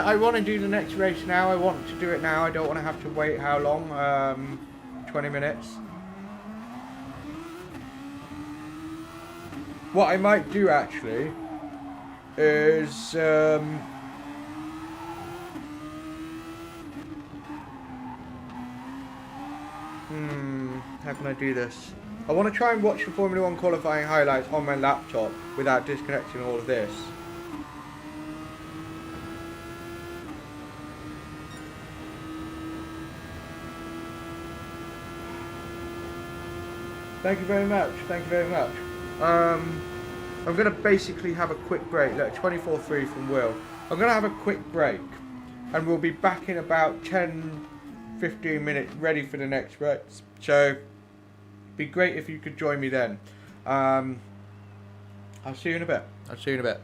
I want to do the next race now. I want to do it now. I don't want to have to wait how long? 20 minutes. What I might do actually is how can I do this? I want to try and watch the Formula 1 qualifying highlights on my laptop without disconnecting all of this. Thank you very much. Thank you very much. I'm going to basically have a quick break. Look, 24-3 from Will. I'm going to have a quick break. And we'll be back in about 10-15 minutes ready for the next race. So, it'd be great if you could join me then. I'll see you in a bit. I'll see you in a bit.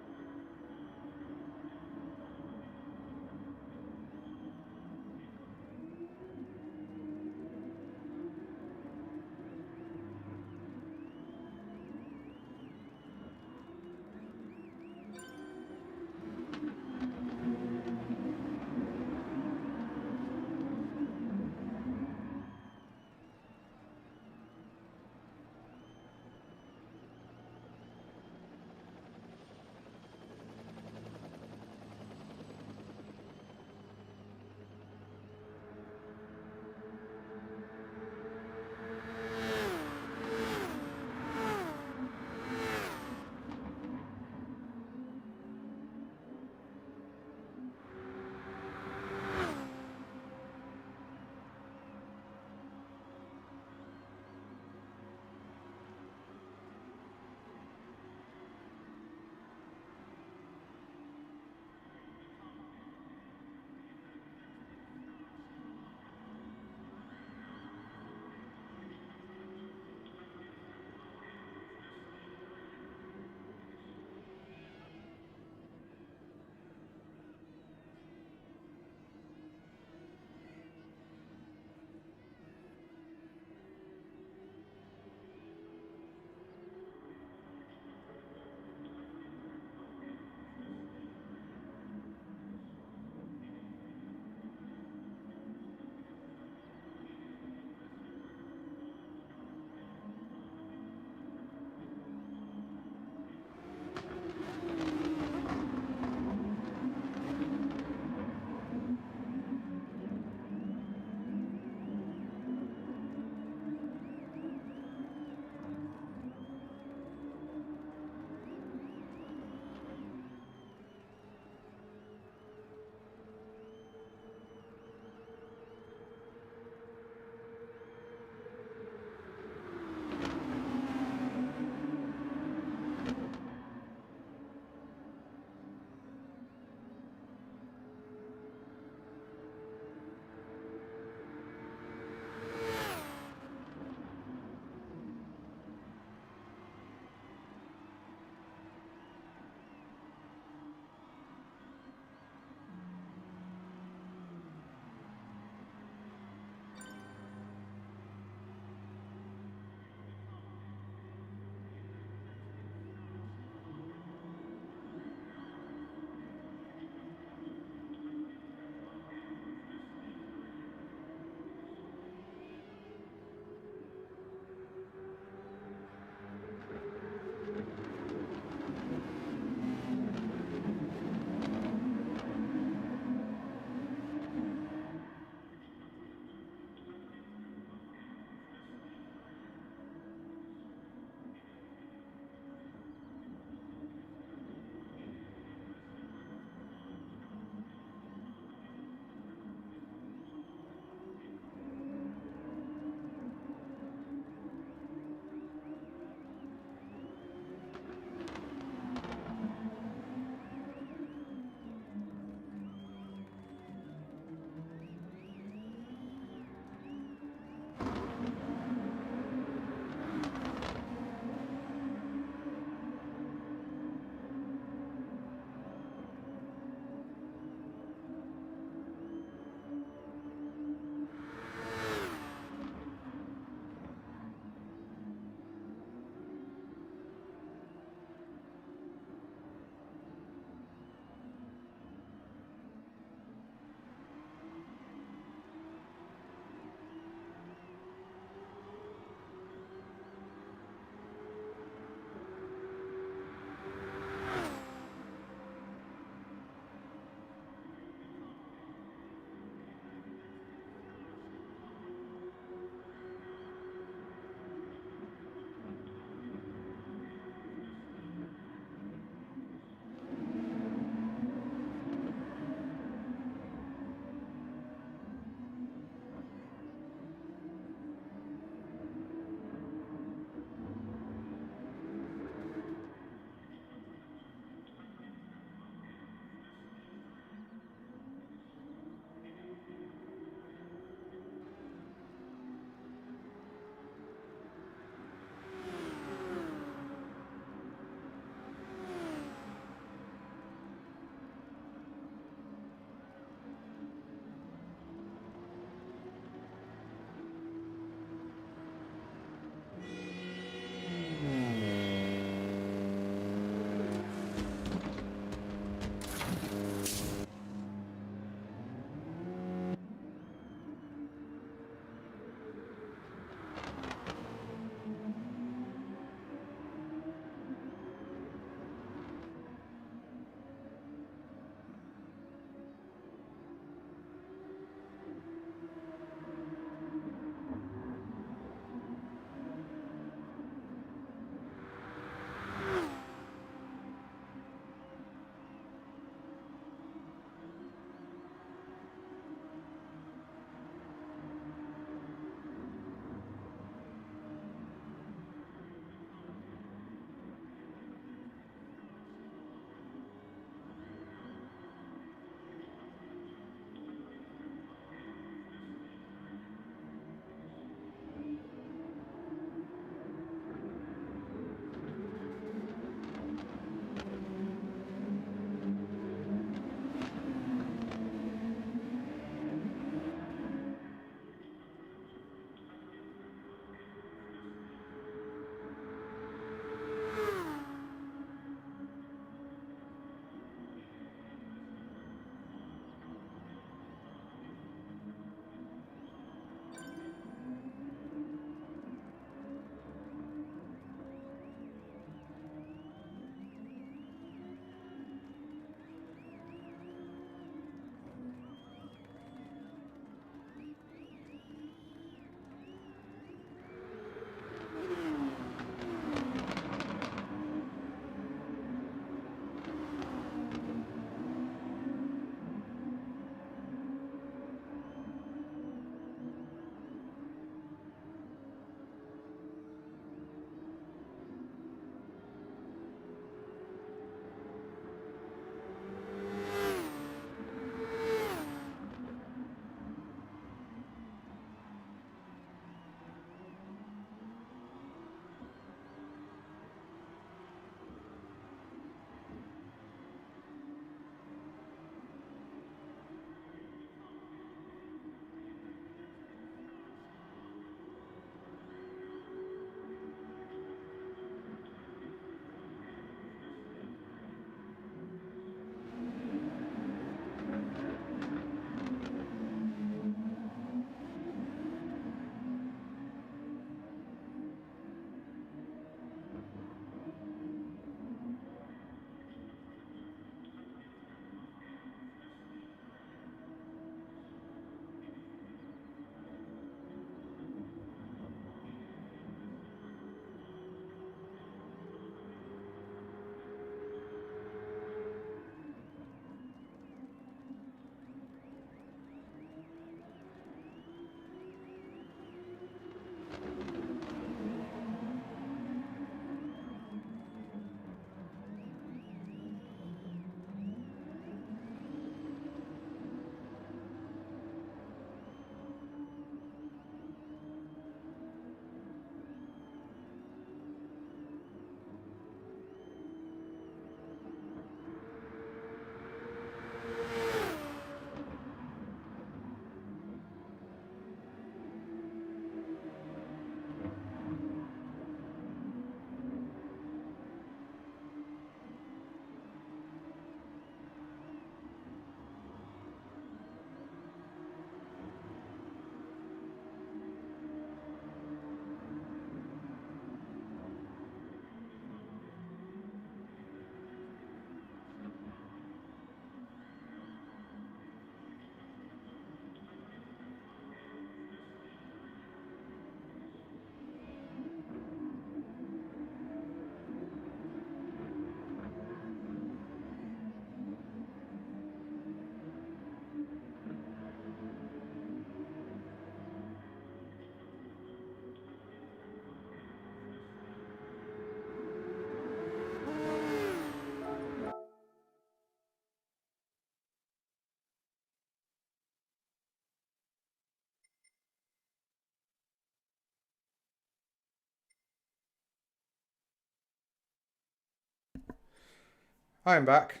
I am back.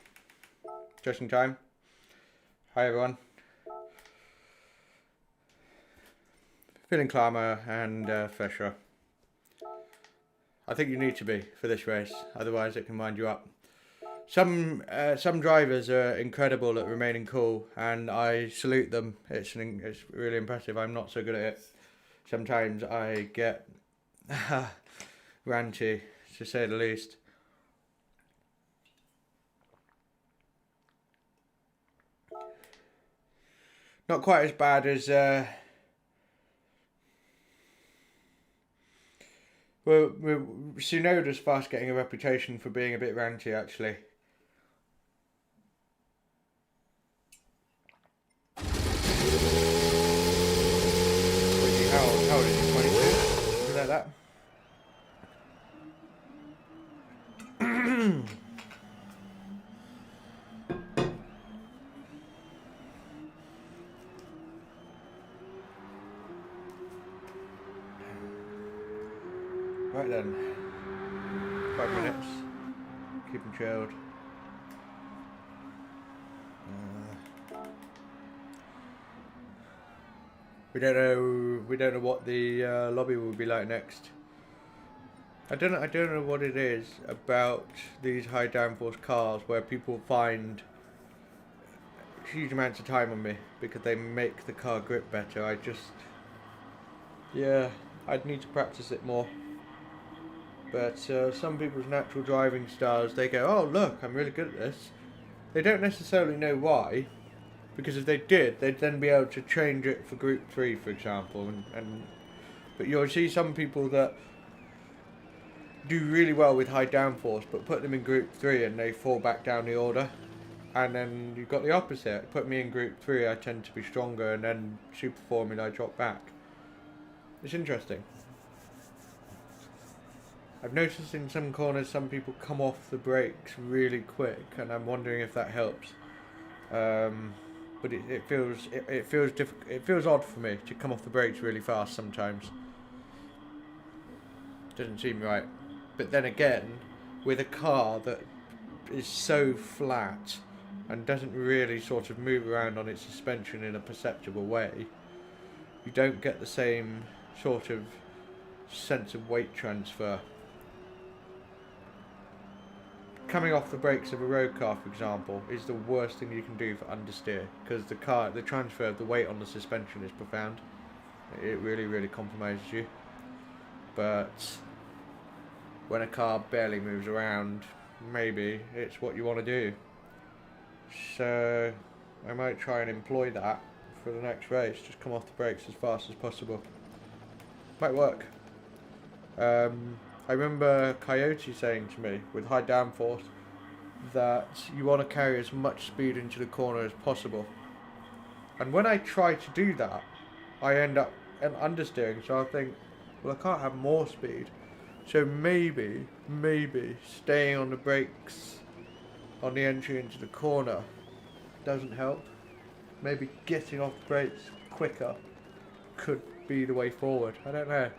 Just in time. Hi everyone. Feeling calmer and fresher. I think you need to be for this race, otherwise it can wind you up. Some drivers are incredible at remaining cool, and I salute them. It's really impressive. I'm not so good at it. Sometimes I get ranty, to say the least. Not quite as bad as well, Tsunoda's fast getting a reputation for being a bit ranty, actually. How old is he? 22? Something like that. Right then, 5 minutes, keep them chilled. We don't know what the lobby will be like next. I don't know what it is about these high downforce cars where people find huge amounts of time on me because they make the car grip better. Yeah, I'd need to practice it more. But some people's natural driving styles, they go, oh look, I'm really good at this. They don't necessarily know why, because if they did, they'd then be able to change it for Group 3, for example. But you'll see some people that do really well with high downforce, but put them in Group 3 and they fall back down the order. And then you've got the opposite. Put me in Group 3, I tend to be stronger, and then Super Formula, I drop back. It's interesting. I've noticed in some corners some people come off the brakes really quick, and I'm wondering if that helps. But it feels odd for me to come off the brakes really fast sometimes. Doesn't seem right. But then again, with a car that is so flat and doesn't really sort of move around on its suspension in a perceptible way, you don't get the same sort of sense of weight transfer. Coming off the brakes of a road car, for example, is the worst thing you can do for understeer, because the transfer of the weight on the suspension is profound. It really compromises you. But when a car barely moves around, maybe it's what you want to do. So I might try and employ that for the next race. Just come off the brakes as fast as possible. Might work. I remember Coyote saying to me, with high downforce, that you want to carry as much speed into the corner as possible. And when I try to do that, I end up understeering, so I think, well, I can't have more speed. So maybe staying on the brakes on the entry into the corner doesn't help. Maybe getting off the brakes quicker could be the way forward. I don't know.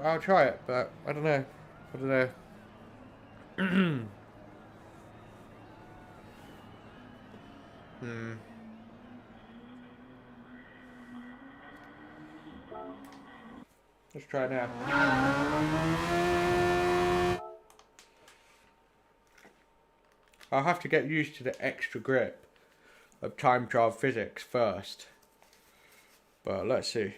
I'll try it, but I don't know. Let's try now. I'll have to get used to the extra grip of time trial physics first. But let's see.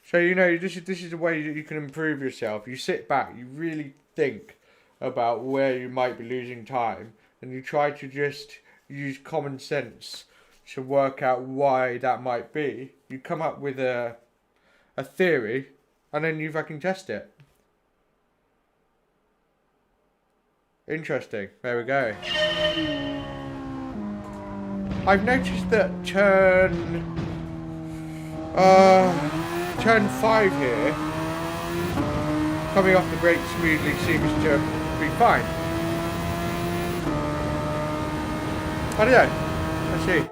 So, you know, this is a way that you can improve yourself. You sit back, you really think about where you might be losing time, and you try to just use common sense to work out why that might be. You come up with a theory, and then you fucking test it. Interesting. There we go. I've noticed that turn 5 here, coming off the brake smoothly seems to be fine. I don't know. Let's see.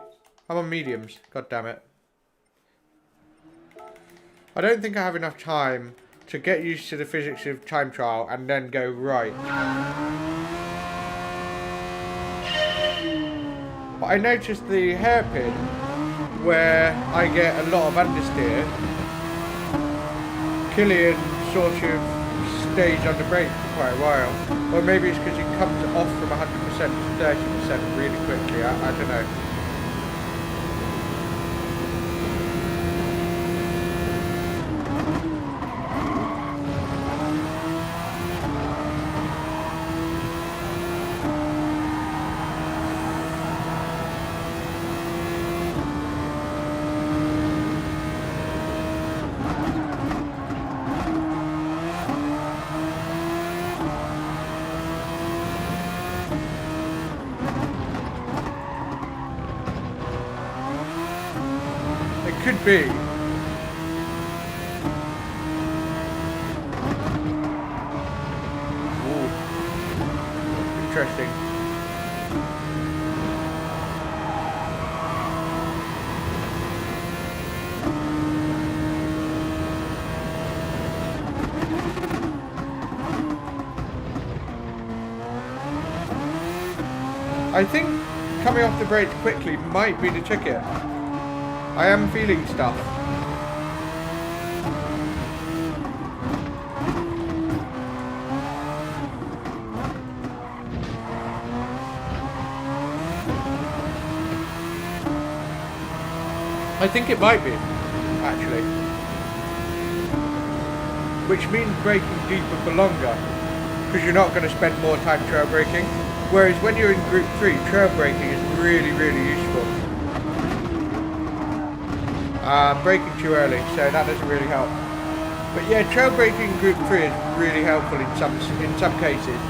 I'm on mediums. God damn it. I don't think I have enough time to get used to the physics of time trial and then go right. But I noticed the hairpin where I get a lot of understeer, Killian sort of stays on the brake for quite a while. Or maybe it's because he comes off from 100% to 30% really quickly, I don't know. Could be. Ooh. Interesting. I think coming off the brakes quickly might be the ticket. I am feeling stuff. I think it might be, actually. Which means braking deeper for longer, because you're not going to spend more time trail braking. Whereas when you're in Group 3, trail braking is really, really useful. Braking too early, so that doesn't really help. But yeah, trail braking in Group 3 is really helpful in some cases,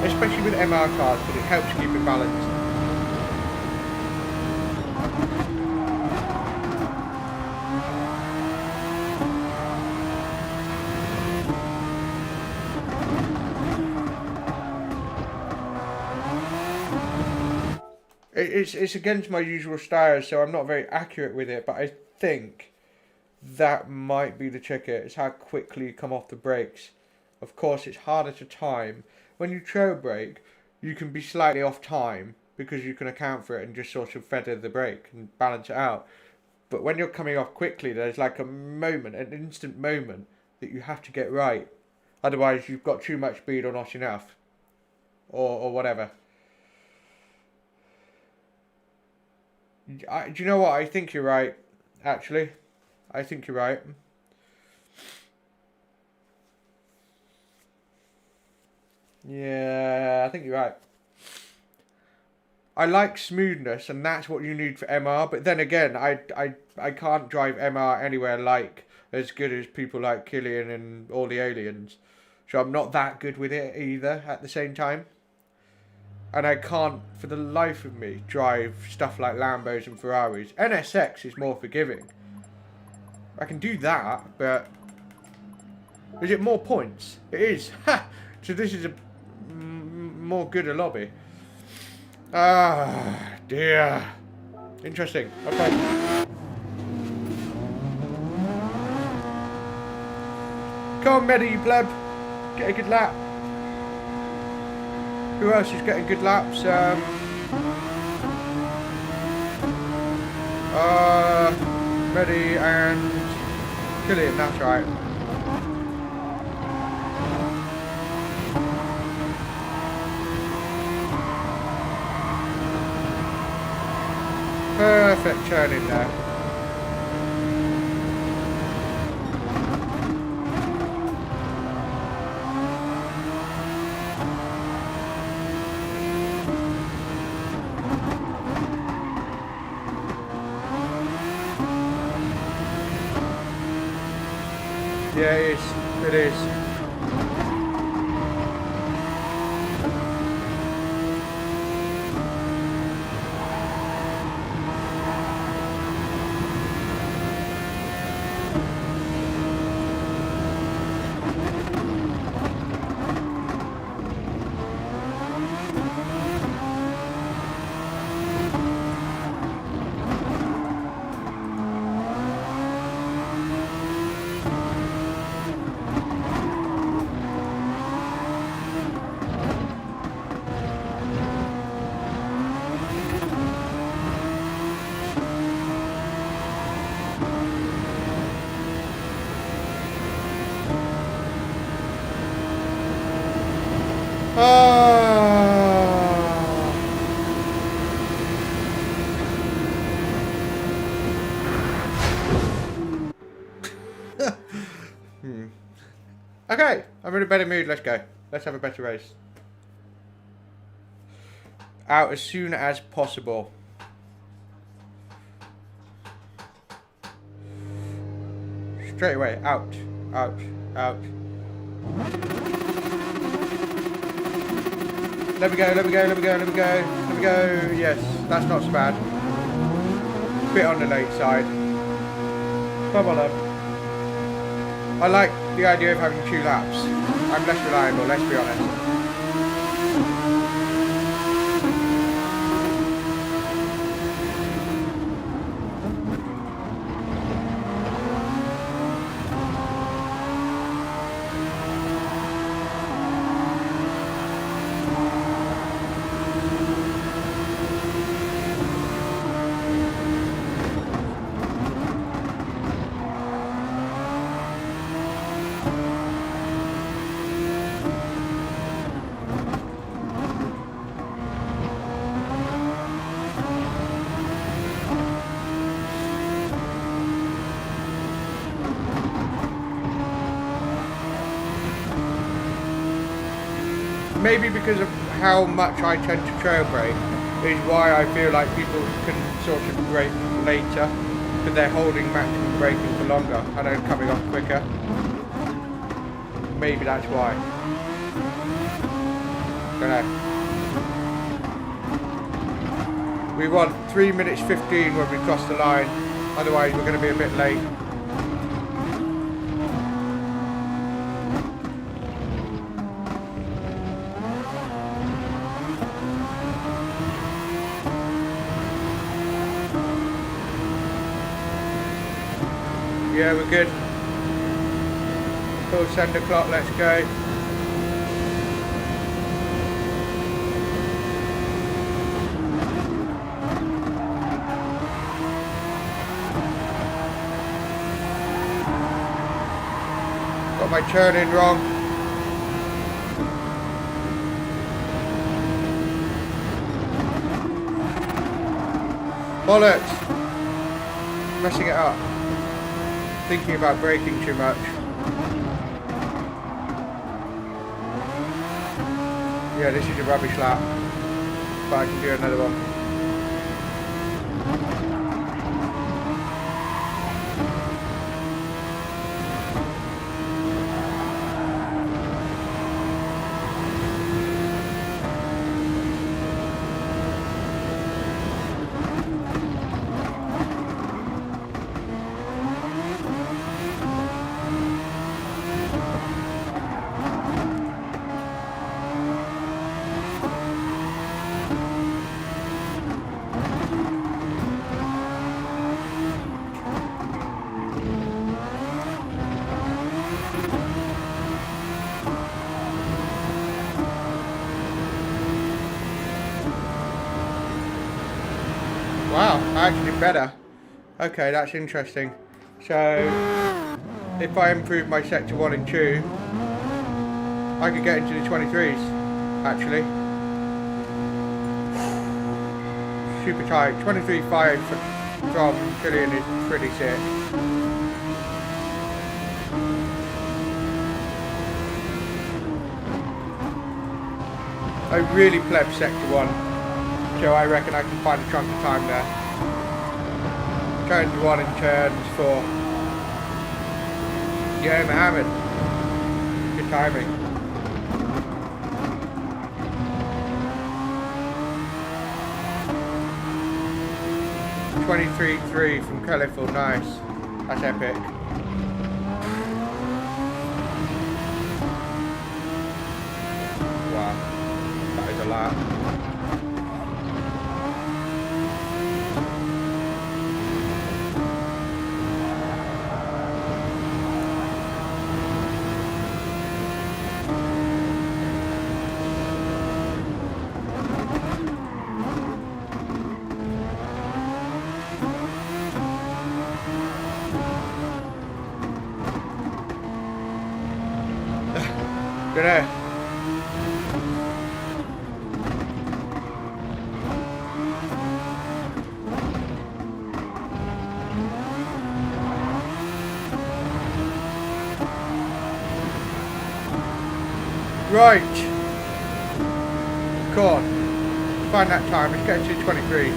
especially with MR cars, but it helps keep it balanced. It's against my usual style, so I'm not very accurate with it, but I think that might be the ticket. It's how quickly you come off the brakes. Of course, it's harder to time. When you trail brake, you can be slightly off time because you can account for it and just sort of feather the brake and balance it out. But when you're coming off quickly, there's like a moment, an instant moment that you have to get right. Otherwise, you've got too much speed or not enough. Or whatever. Do you know what? I think you're right, actually. I think you're right. Yeah, I think you're right. I like smoothness, and that's what you need for MR. But then again, I can't drive MR anywhere like as good as people like Killian and all the aliens. So I'm not that good with it either at the same time. And I can't, for the life of me, drive stuff like Lambos and Ferraris. NSX is more forgiving. I can do that, but... Is it more points? It is. Ha! So this is a more good a lobby. Ah, dear. Interesting. Okay. Come on, Medi, you pleb. Get a good lap. Who else is getting good laps? Medi and Killian, that's right. Perfect turn in there. Yeah, it is. It is. Okay, I'm in a better mood. Let's go. Let's have a better race. Out as soon as possible. Straight away. Out. Out. Out. Let me go, let me go, let me go, let me go, let me go. Yes, that's not so bad. Bit on the late side. Come on up. I like the idea of having 2 laps. I'm less reliable, let's be honest. Maybe because of how much I tend to trail brake is why I feel like people can sort of brake later because they're holding maximum braking for longer and then coming off quicker. Maybe that's why. Don't know. We want 3 minutes 15 when we cross the line, otherwise we're going to be a bit late. Yeah, we're good. Full send the clock, let's go. Got my turning wrong. Bollocks! Messing it up. Thinking about braking too much. Yeah, this is a rubbish lap, but I can do another one. Wow, actually better. Okay, that's interesting. So, if I improve my sector 1 and 2, I could get into the 23s, actually. Super tight. 23.5 from Killian is pretty sick. I really pleb sector 1. So I reckon I can find a chunk of time there. Turns 1 and turns 4. Yeah, Mohammed. Good timing. .23.3 from California, nice. That's epic. Wow, that is a lot. Gonna Right. Come on. Find that time. Let's get to 23.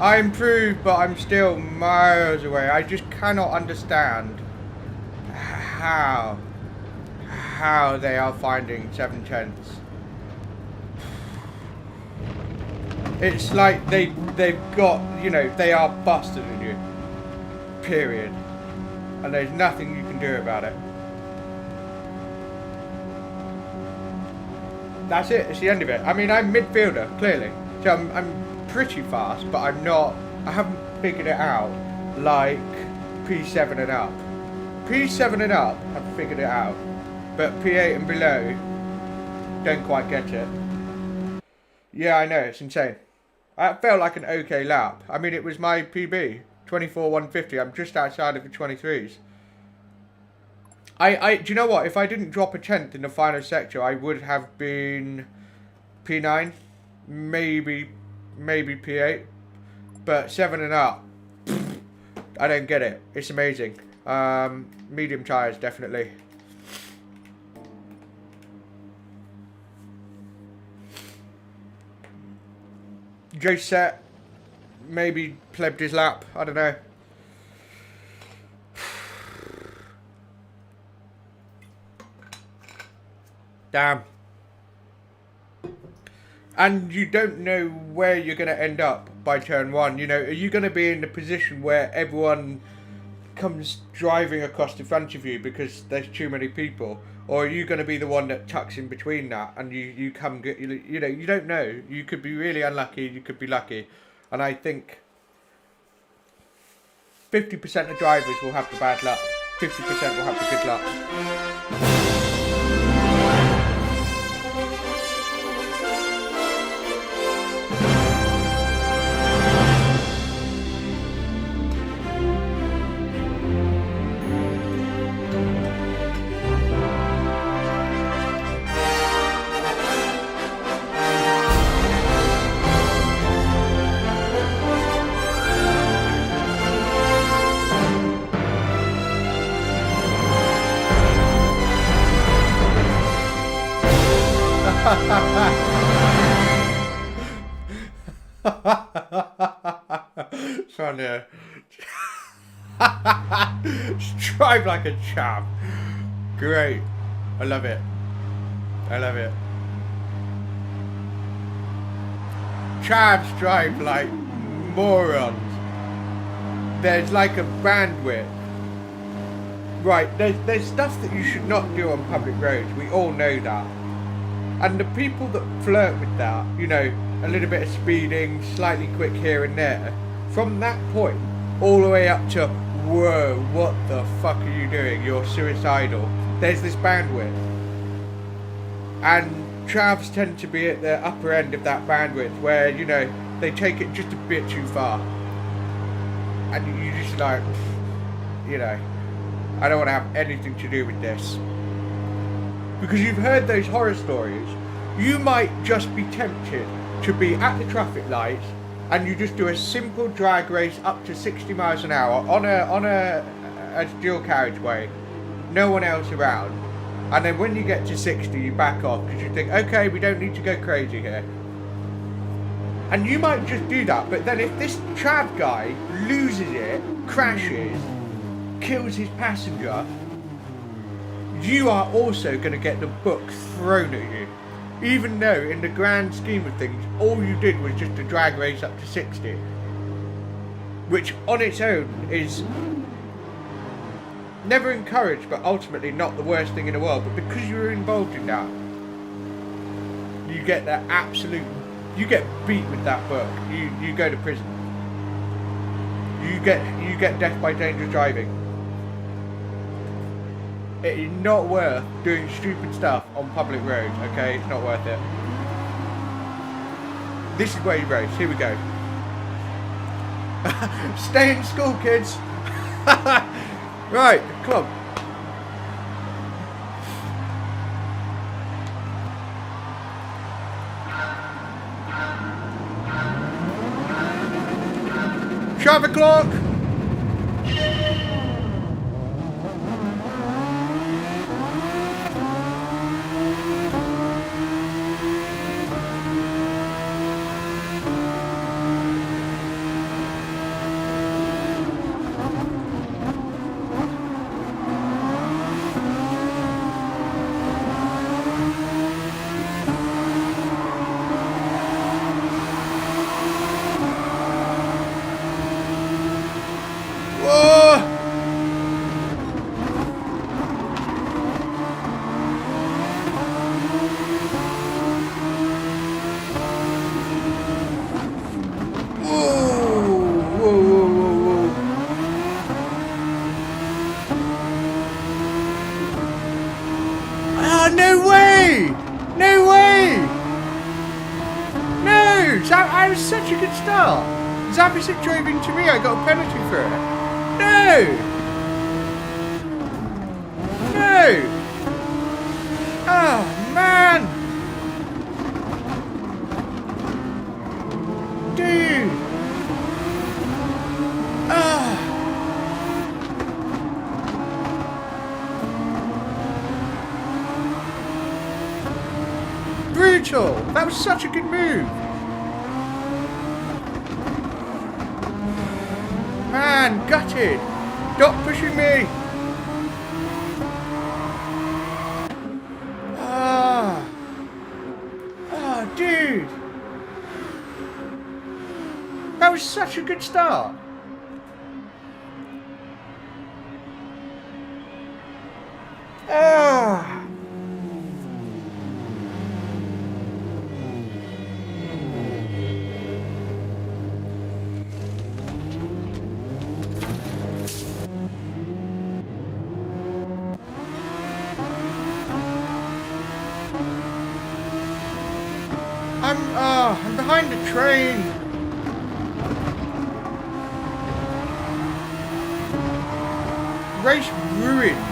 I improved, but I'm still miles away. I just cannot understand how they are finding 7/10. It's like they've got, you know, they are busted in you. Period. And there's nothing you can do about it. That's it. It's the end of it. I mean, I'm midfielder, clearly. So I'm pretty fast, but I'm not. I haven't figured it out like P7 and up. P7 and up have figured it out, but P8 and below don't quite get it. Yeah, I know, it's insane. That felt like an okay lap. I mean, it was my PB, 24.150. I'm just outside of the 23s. Do you know what? If I didn't drop a 10th in the final sector, I would have been P9, maybe P8, but 7 and up, I don't get it. It's amazing. Medium tyres, definitely. Joe set, maybe plebbed his lap, I don't know. Damn. And you don't know where you're going to end up by turn 1. You know, are you going to be in the position where everyone comes driving across the front of you because there's too many people? Or are you going to be the one that tucks in between that and you come, you know, you don't know. You could be really unlucky, you could be lucky. And I think 50% of drivers will have the bad luck. 50% will have the good luck. Trying to drive like a champ. Great. I love it. I love it. Chavs drive like morons. There's like a bandwidth. Right, there's stuff that you should not do on public roads. We all know that. And the people that flirt with that, you know, a little bit of speeding, slightly quick here and there, from that point all the way up to, whoa, what the fuck are you doing? You're suicidal. There's this bandwidth. And travs tend to be at the upper end of that bandwidth where, you know, they take it just a bit too far. And you just like, you know, I don't want to have anything to do with this. Because you've heard those horror stories. You might just be tempted to be at the traffic lights and you just do a simple drag race up to 60 miles an hour on a dual carriageway, no one else around, and then when you get to 60 you back off because you think, okay, we don't need to go crazy here. And you might just do that, but then if this Trav guy loses it, crashes, kills his passenger, you are also going to get the book thrown at you. Even though, in the grand scheme of things, all you did was just a drag race up to 60. Which, on its own, is never encouraged, but ultimately not the worst thing in the world. But because you were involved in that, you get that absolute... You get beat with that book. You go to prison. You get death by dangerous driving. It is not worth doing stupid stuff on public roads, okay? It's not worth it. This is where you race. Here we go. Stay in school, kids. Right, club. Traffic clock. That was such a good start. Zapisek drove into me, I got a penalty for it. No! No! Oh, man! Dude! Ah! Brutal! That was such a good move. Man, gutted! Stop pushing me! Ah! Ah, dude! That was such a good start! Ah! I'm behind the train. Race ruined.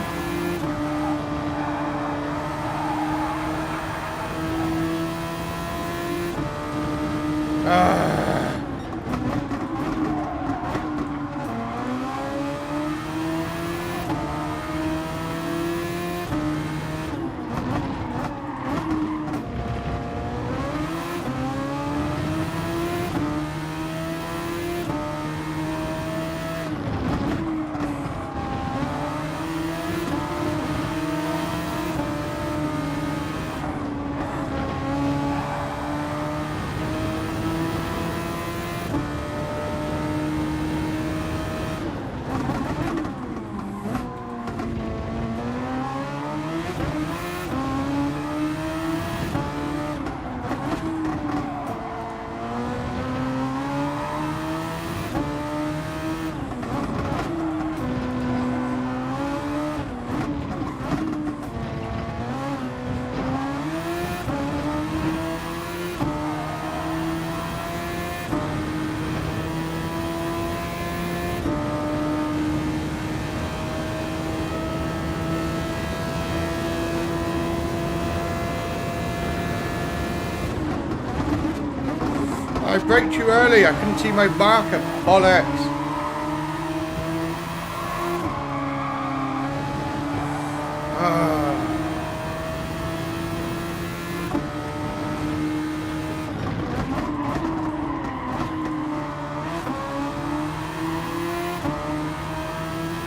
I braked you early. I couldn't see my marker. Bollocks.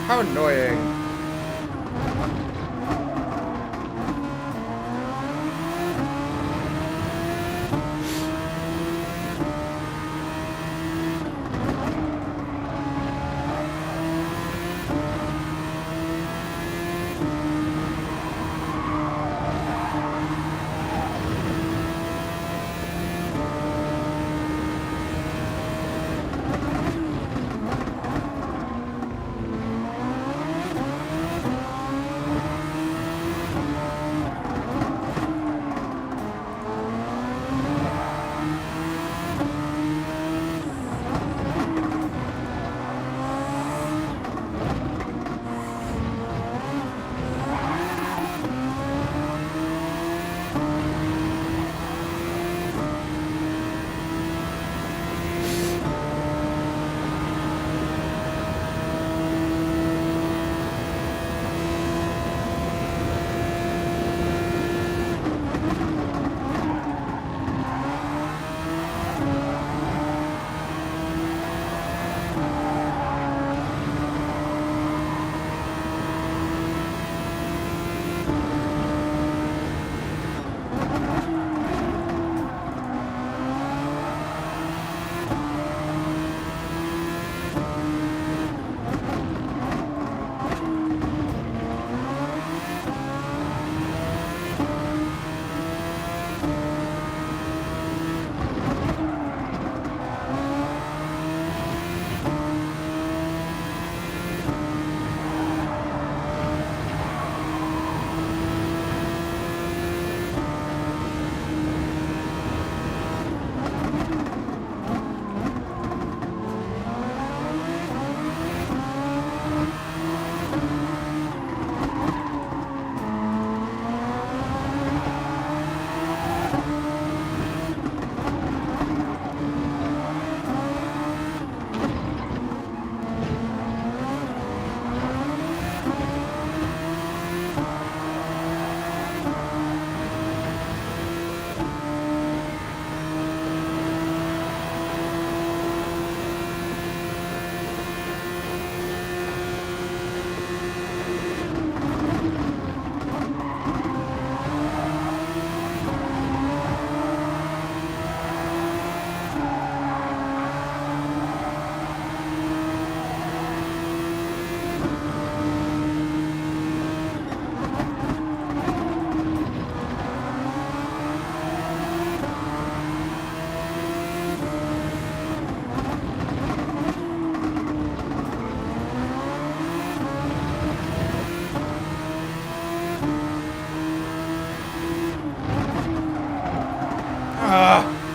How annoying.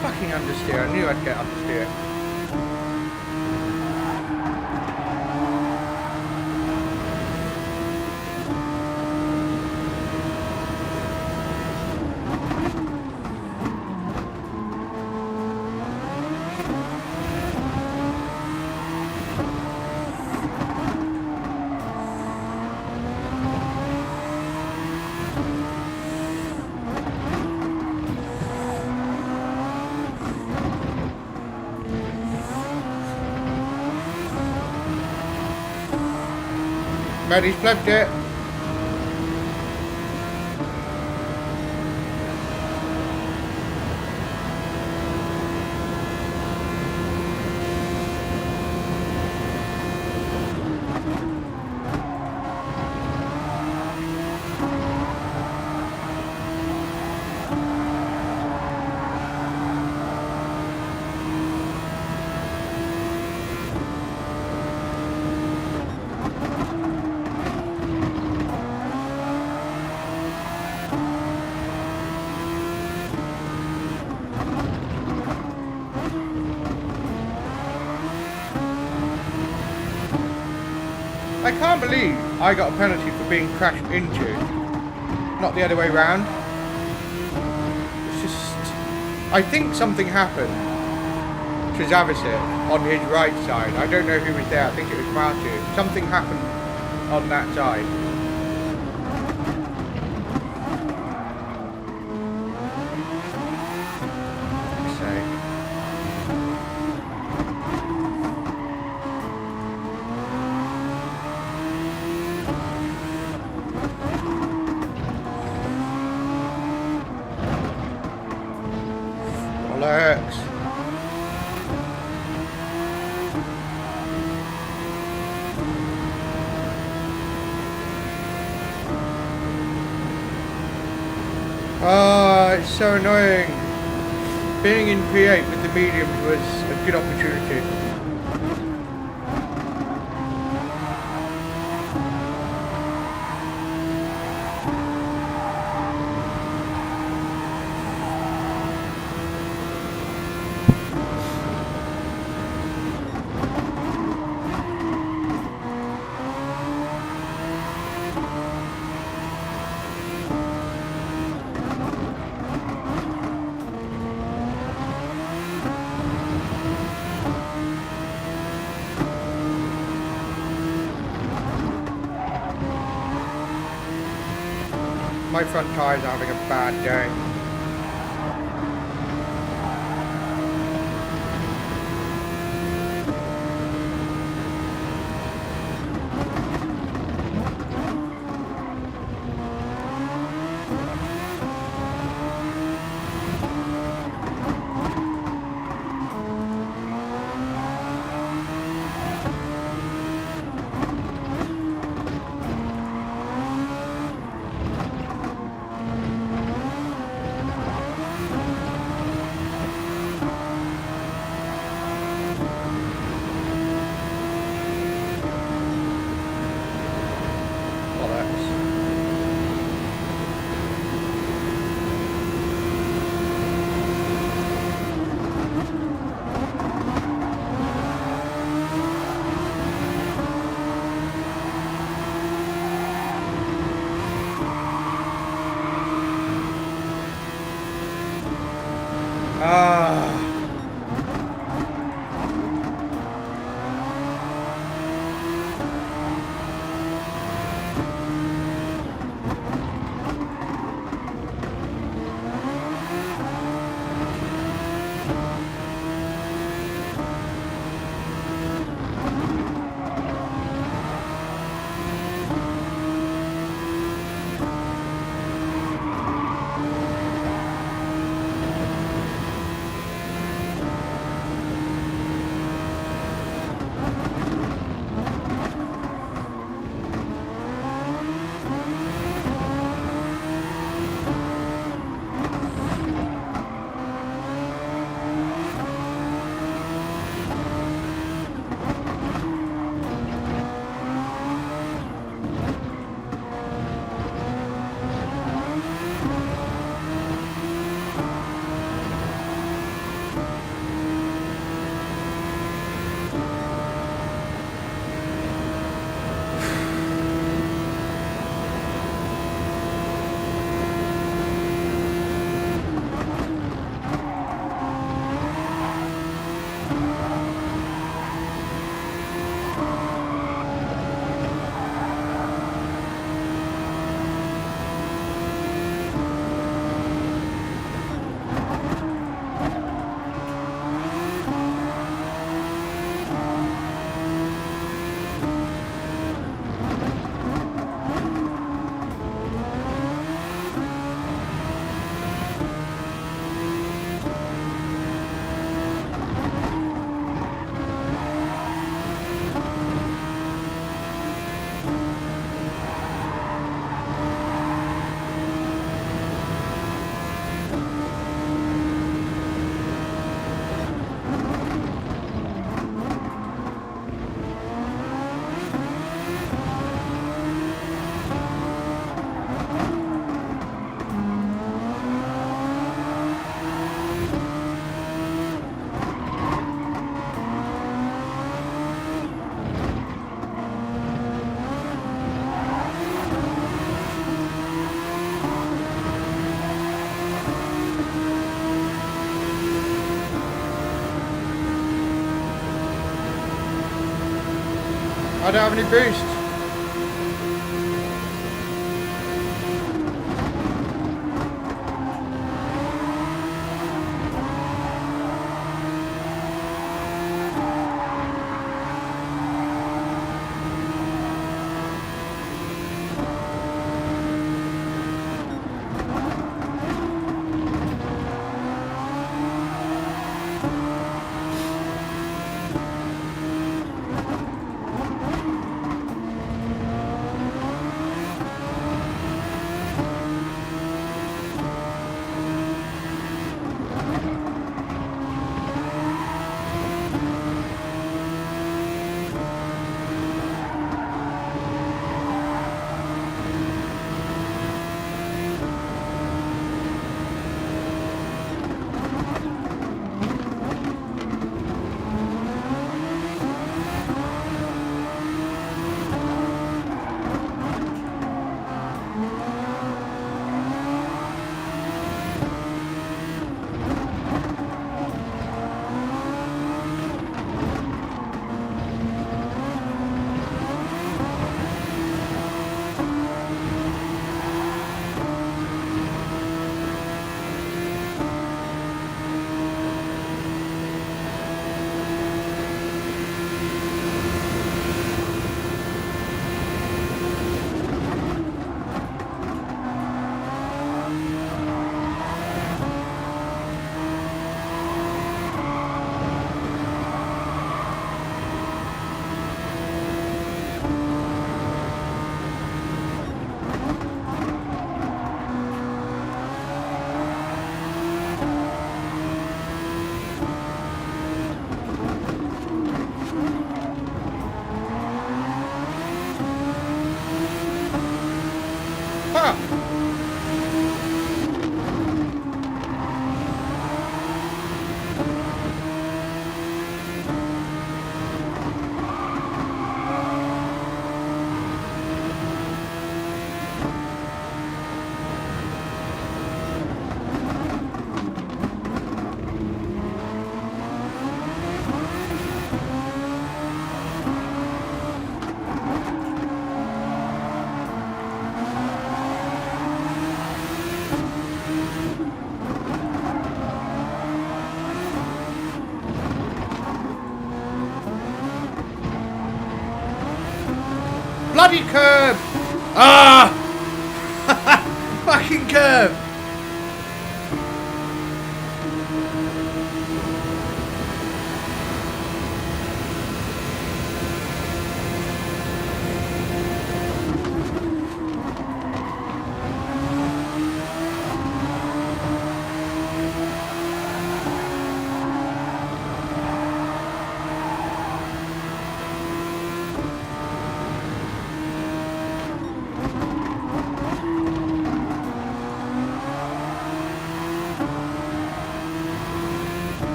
Fucking understeer. I knew I'd get understeer. Maddie's flipped it. I can't believe I got a penalty for being crashed into, not the other way round. It's just, I think something happened Trezavisit on his right side. I don't know who was there. I think it was Martin. Something happened on that side. It's so annoying. Being in P8 with the mediums was a good opportunity. My front tyres are having a bad day. I don't have any boost. Bloody curb! Ah! Fucking curb!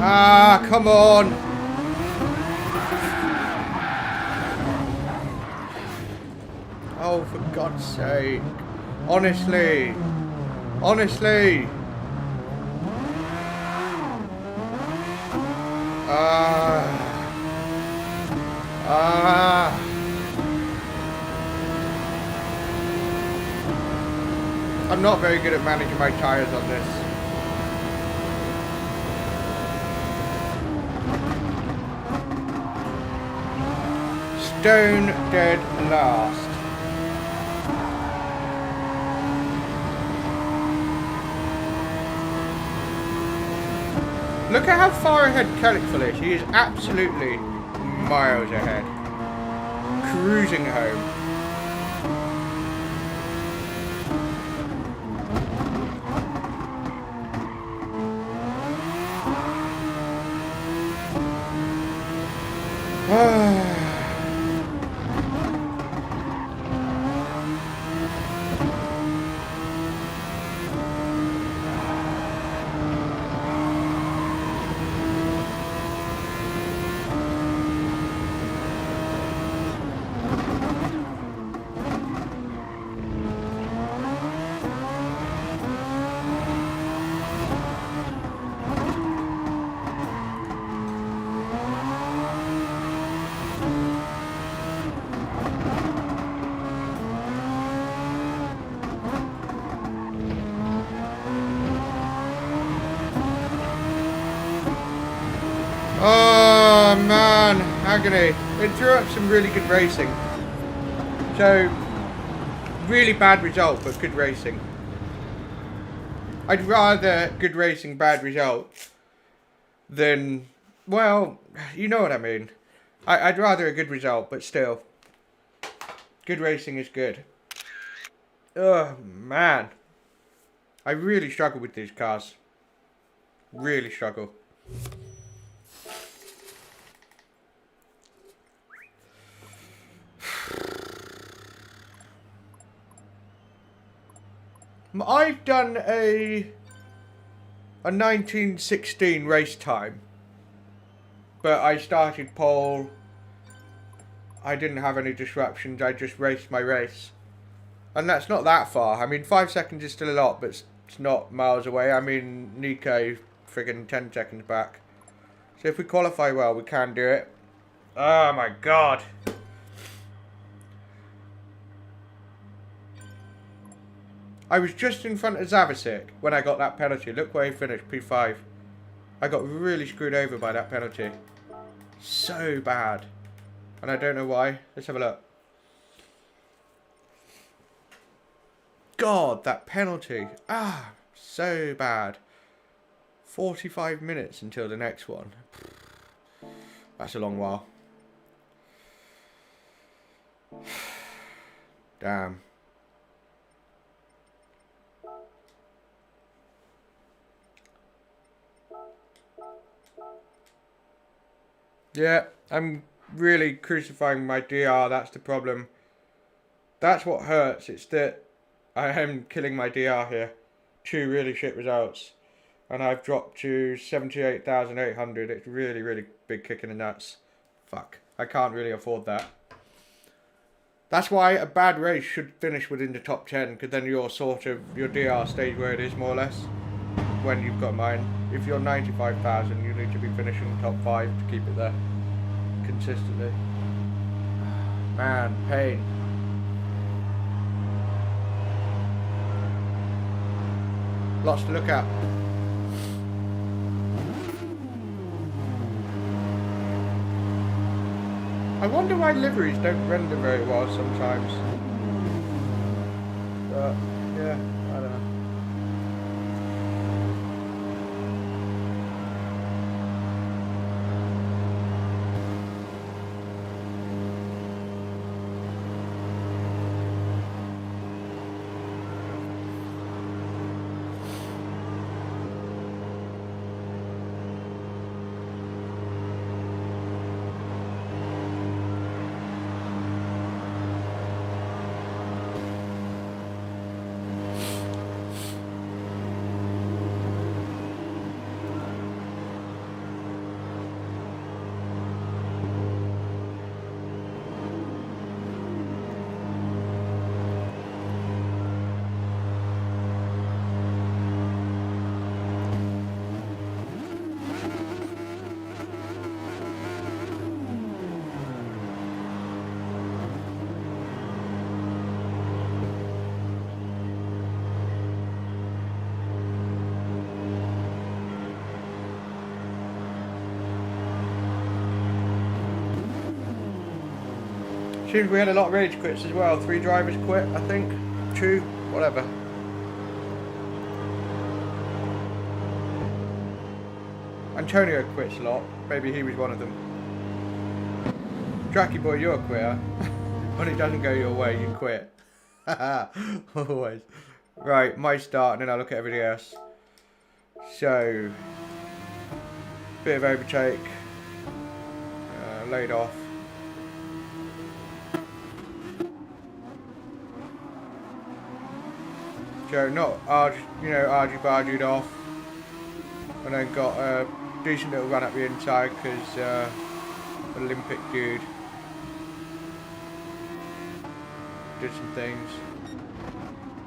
Ah, come on. Oh, for God's sake. Honestly. Honestly. I'm not very good at managing my tyres on this. Stone dead last. Look at how far ahead Kellickful is. He is absolutely miles ahead. Cruising home. Oh man, agony. It threw up some really good racing. So, really bad result, but good racing. I'd rather good racing, bad result than, well, you know what I mean. I'd rather a good result, but still. Good racing is good. Oh man. I really struggle with these cars. Really struggle. I've done a 1916 race time, but I started pole. I didn't have any disruptions. I just raced my race, and that's not that far. I mean, 5 seconds is still a lot, but it's not miles away. I mean, Nico friggin' 10 seconds back. So if we qualify well, we can do it. Oh my god. I was just in front of Zavasic when I got that penalty. Look where he finished, P5. I got really screwed over by that penalty. So bad. And I don't know why. Let's have a look. God, that penalty. Ah, so bad. 45 minutes until the next one. That's a long while. Damn. Yeah, I'm really crucifying my DR, that's the problem. That's what hurts, it's that I am killing my DR here. 2 really shit results. And I've dropped to 78,800, it's really, really big kick in the nuts. Fuck, I can't really afford that. That's why a bad race should finish within the top 10, because then your DR stays where it is more or less. When you've got mine. If you're 95,000, you need to be finishing top 5 to keep it there consistently. Man, pain. Lots to look at. I wonder why liveries don't render very well sometimes. But yeah, I don't know. Seems we had a lot of rage quits as well. 3 drivers quit, I think. 2, whatever. Antonio quits a lot. Maybe he was one of them. Tracky boy, you're a quitter. When it doesn't go your way, you quit. Always. Right, my start, and then I'll look at everything else. So, bit of overtake. Laid off. So, not argy-bargied off. And then got a decent little run up the inside because Olympic dude did some things.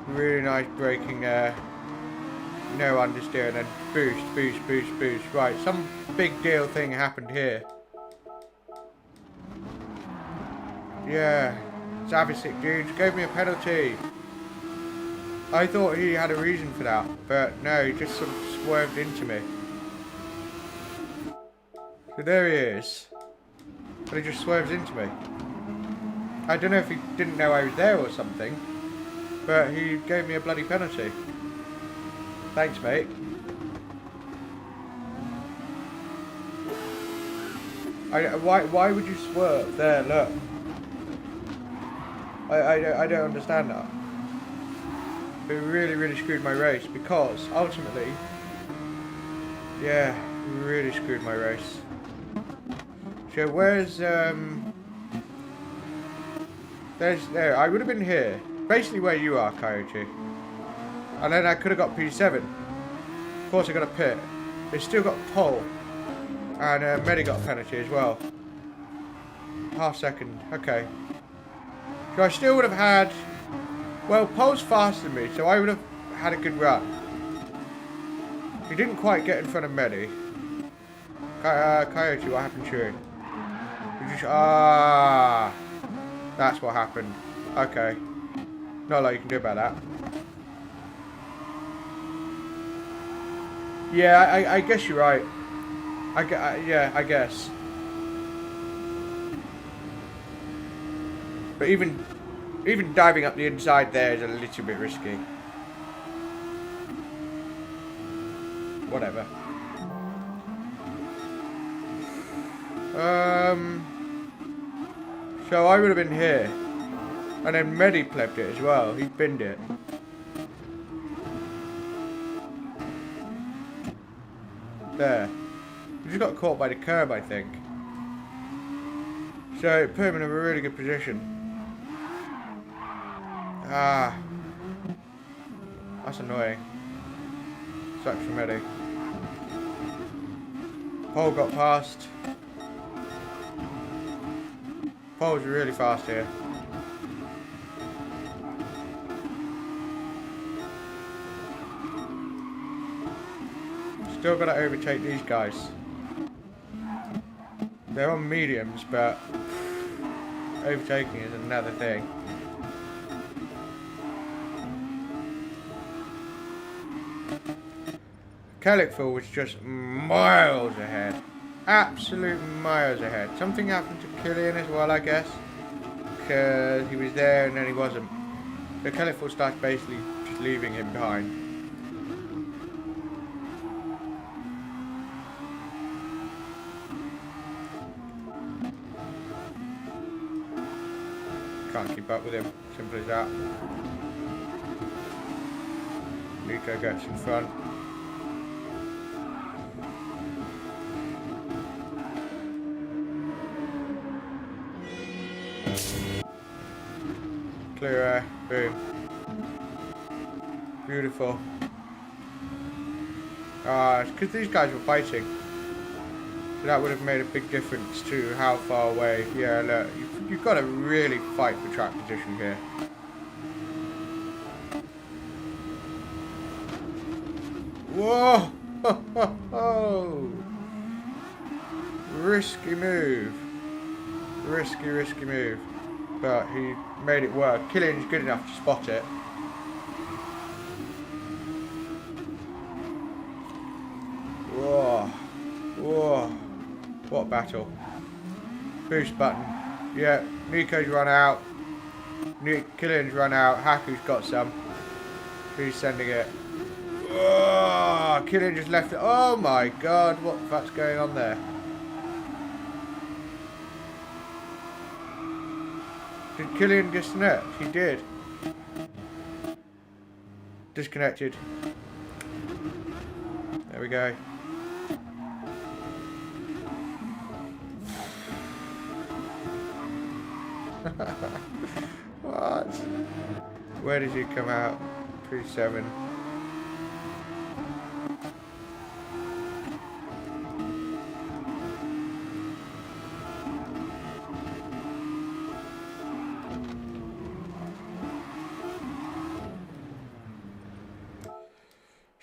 Really nice braking there. No understeer, and then boost, boost, boost, boost. Right, some big deal thing happened here. Yeah, Zavisic dude gave me a penalty. I thought he had a reason for that, but no, he just sort of swerved into me. So there he is. But he just swerves into me. I don't know if he didn't know I was there or something, but he gave me a bloody penalty. Thanks, mate. Why would you swerve? There, look. I don't understand that. It really, really screwed my race because ultimately, yeah, really screwed my race. So where's there? I would have been here, basically where you are, Coyote, and then I could have got P7. Of course, I got a pit. They still got pole, and Medi got a penalty as well. Half second. Okay. So I still would have had. Well, pole's faster than me, so I would have had a good run. He didn't quite get in front of Medi. Coyote, what happened to you? That's what happened. Okay. Not a lot you can do about that. Yeah, I guess you're right. Yeah, I guess. But even diving up the inside there is a little bit risky. Whatever. So I would have been here. And then Medi plebbed it as well. He binned it. There. He just got caught by the curb, I think. So it put him in a really good position. Ah. That's annoying. Sucks for Medi. Pole got past. Pole's really fast here. Still gotta overtake these guys. They're on mediums, but overtaking is another thing. Kellickville was just miles ahead. Absolute miles ahead. Something happened to Killian as well, I guess. Because he was there and then he wasn't. So Kellickville starts basically just leaving him behind. Can't keep up with him. Simple as that. Nico gets in front. Clear air, boom. Beautiful. It's because these guys were fighting. So that would have made a big difference to how far away. Yeah, look, you've got to really fight for track position here. Whoa! Ho, ho, ho. Risky move. Risky move. But he made it work. Killian's good enough to spot it. Whoa. Whoa. What battle. Boost button. Yeah, Nico's run out. Killian's run out. Haku's got some. Who's sending it? Whoa. Killian just left it. Oh my god, what the fuck's going on there? Did Killian disconnect? He did. Disconnected. There we go. What? Where did he come out? 3-7.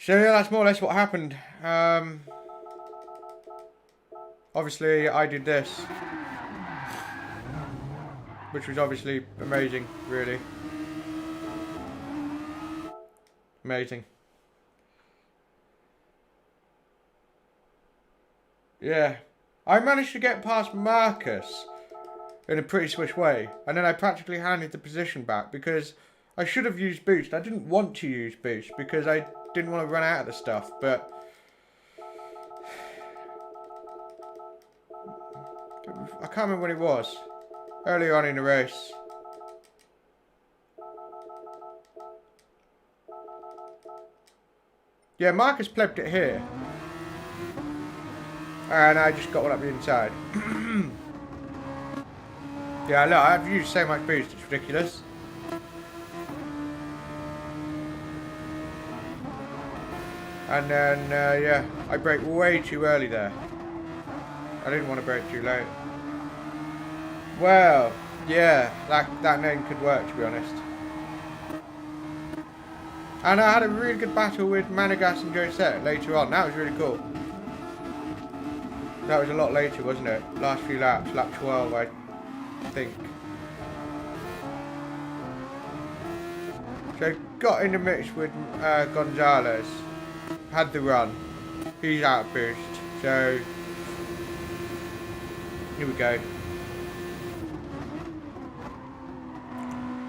So yeah, that's more or less what happened. Obviously, I did this, which was obviously amazing, really. Amazing. Yeah. I managed to get past Marcus in a pretty swish way, and then I practically handed the position back because I should have used boost. I didn't want to use boost because I didn't want to run out of the stuff, but I can't remember when it was. Earlier on in the race. Yeah, Marcus plebbed it here. And I just got one up the inside. Yeah, look, I've used so much boost, it's ridiculous. And then, yeah, I braked way too early there. I didn't want to brake too late. Well, yeah, that name could work, to be honest. And I had a really good battle with Managas and Josette later on. That was really cool. That was a lot later, wasn't it? Last few laps, lap 12, I think. So, got in the mix with Gonzalez. Had the run. He's out of boost. So, here we go.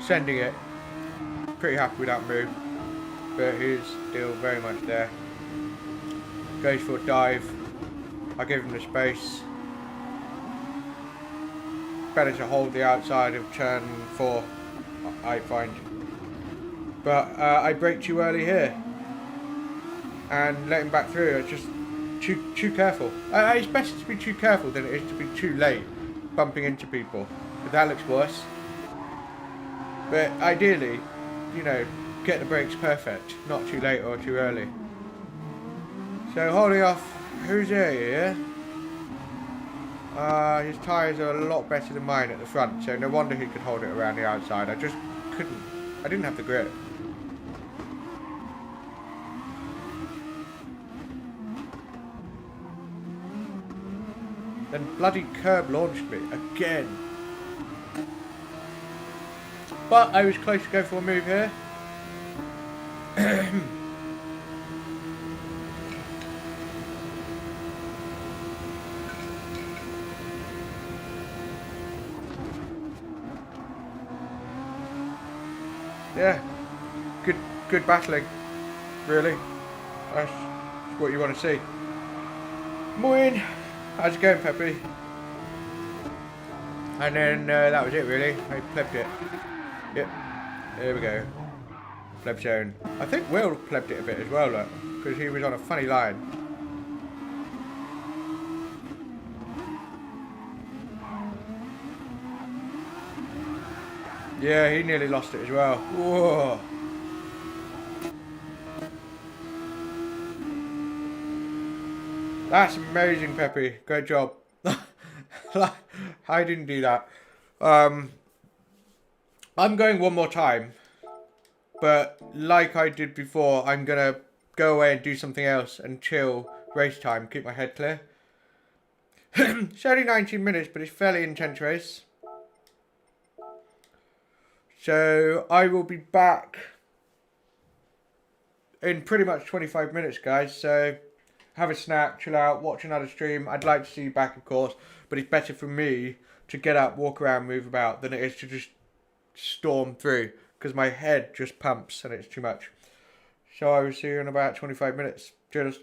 Sending it. Pretty happy with that move. But he's still very much there. Goes for a dive. I give him the space. Better to hold the outside of turn 4, I find. But I braked too early here. And let him back through. It's just too careful. It's better to be too careful than it is to be too late bumping into people. But that looks worse. But ideally, you know, get the brakes perfect, not too late or too early. So holding off, who's here? His tyres are a lot better than mine at the front, so no wonder he could hold it around the outside. I just couldn't. I didn't have the grip. Then bloody curb launched me again. But I was close to go for a move here. Yeah, good battling, really. That's what you want to see. Morning. How's it going, Peppy? And then that was it, really. I plebbed it. Yep, there we go. Pleb zone. I think Will plebbed it a bit as well, look, because he was on a funny line. Yeah, he nearly lost it as well. Whoa. That's amazing, Peppy. Great job. I didn't do that. I'm going one more time. But like I did before, I'm going to go away and do something else until race time. Keep my head clear. It's only 19 minutes, but it's a fairly intense race. So I will be back in pretty much 25 minutes, guys. So have a snack, chill out, watch another stream. I'd like to see you back, of course. But it's better for me to get up, walk around, move about than it is to just storm through. Because my head just pumps and it's too much. So I will see you in about 25 minutes. Cheers.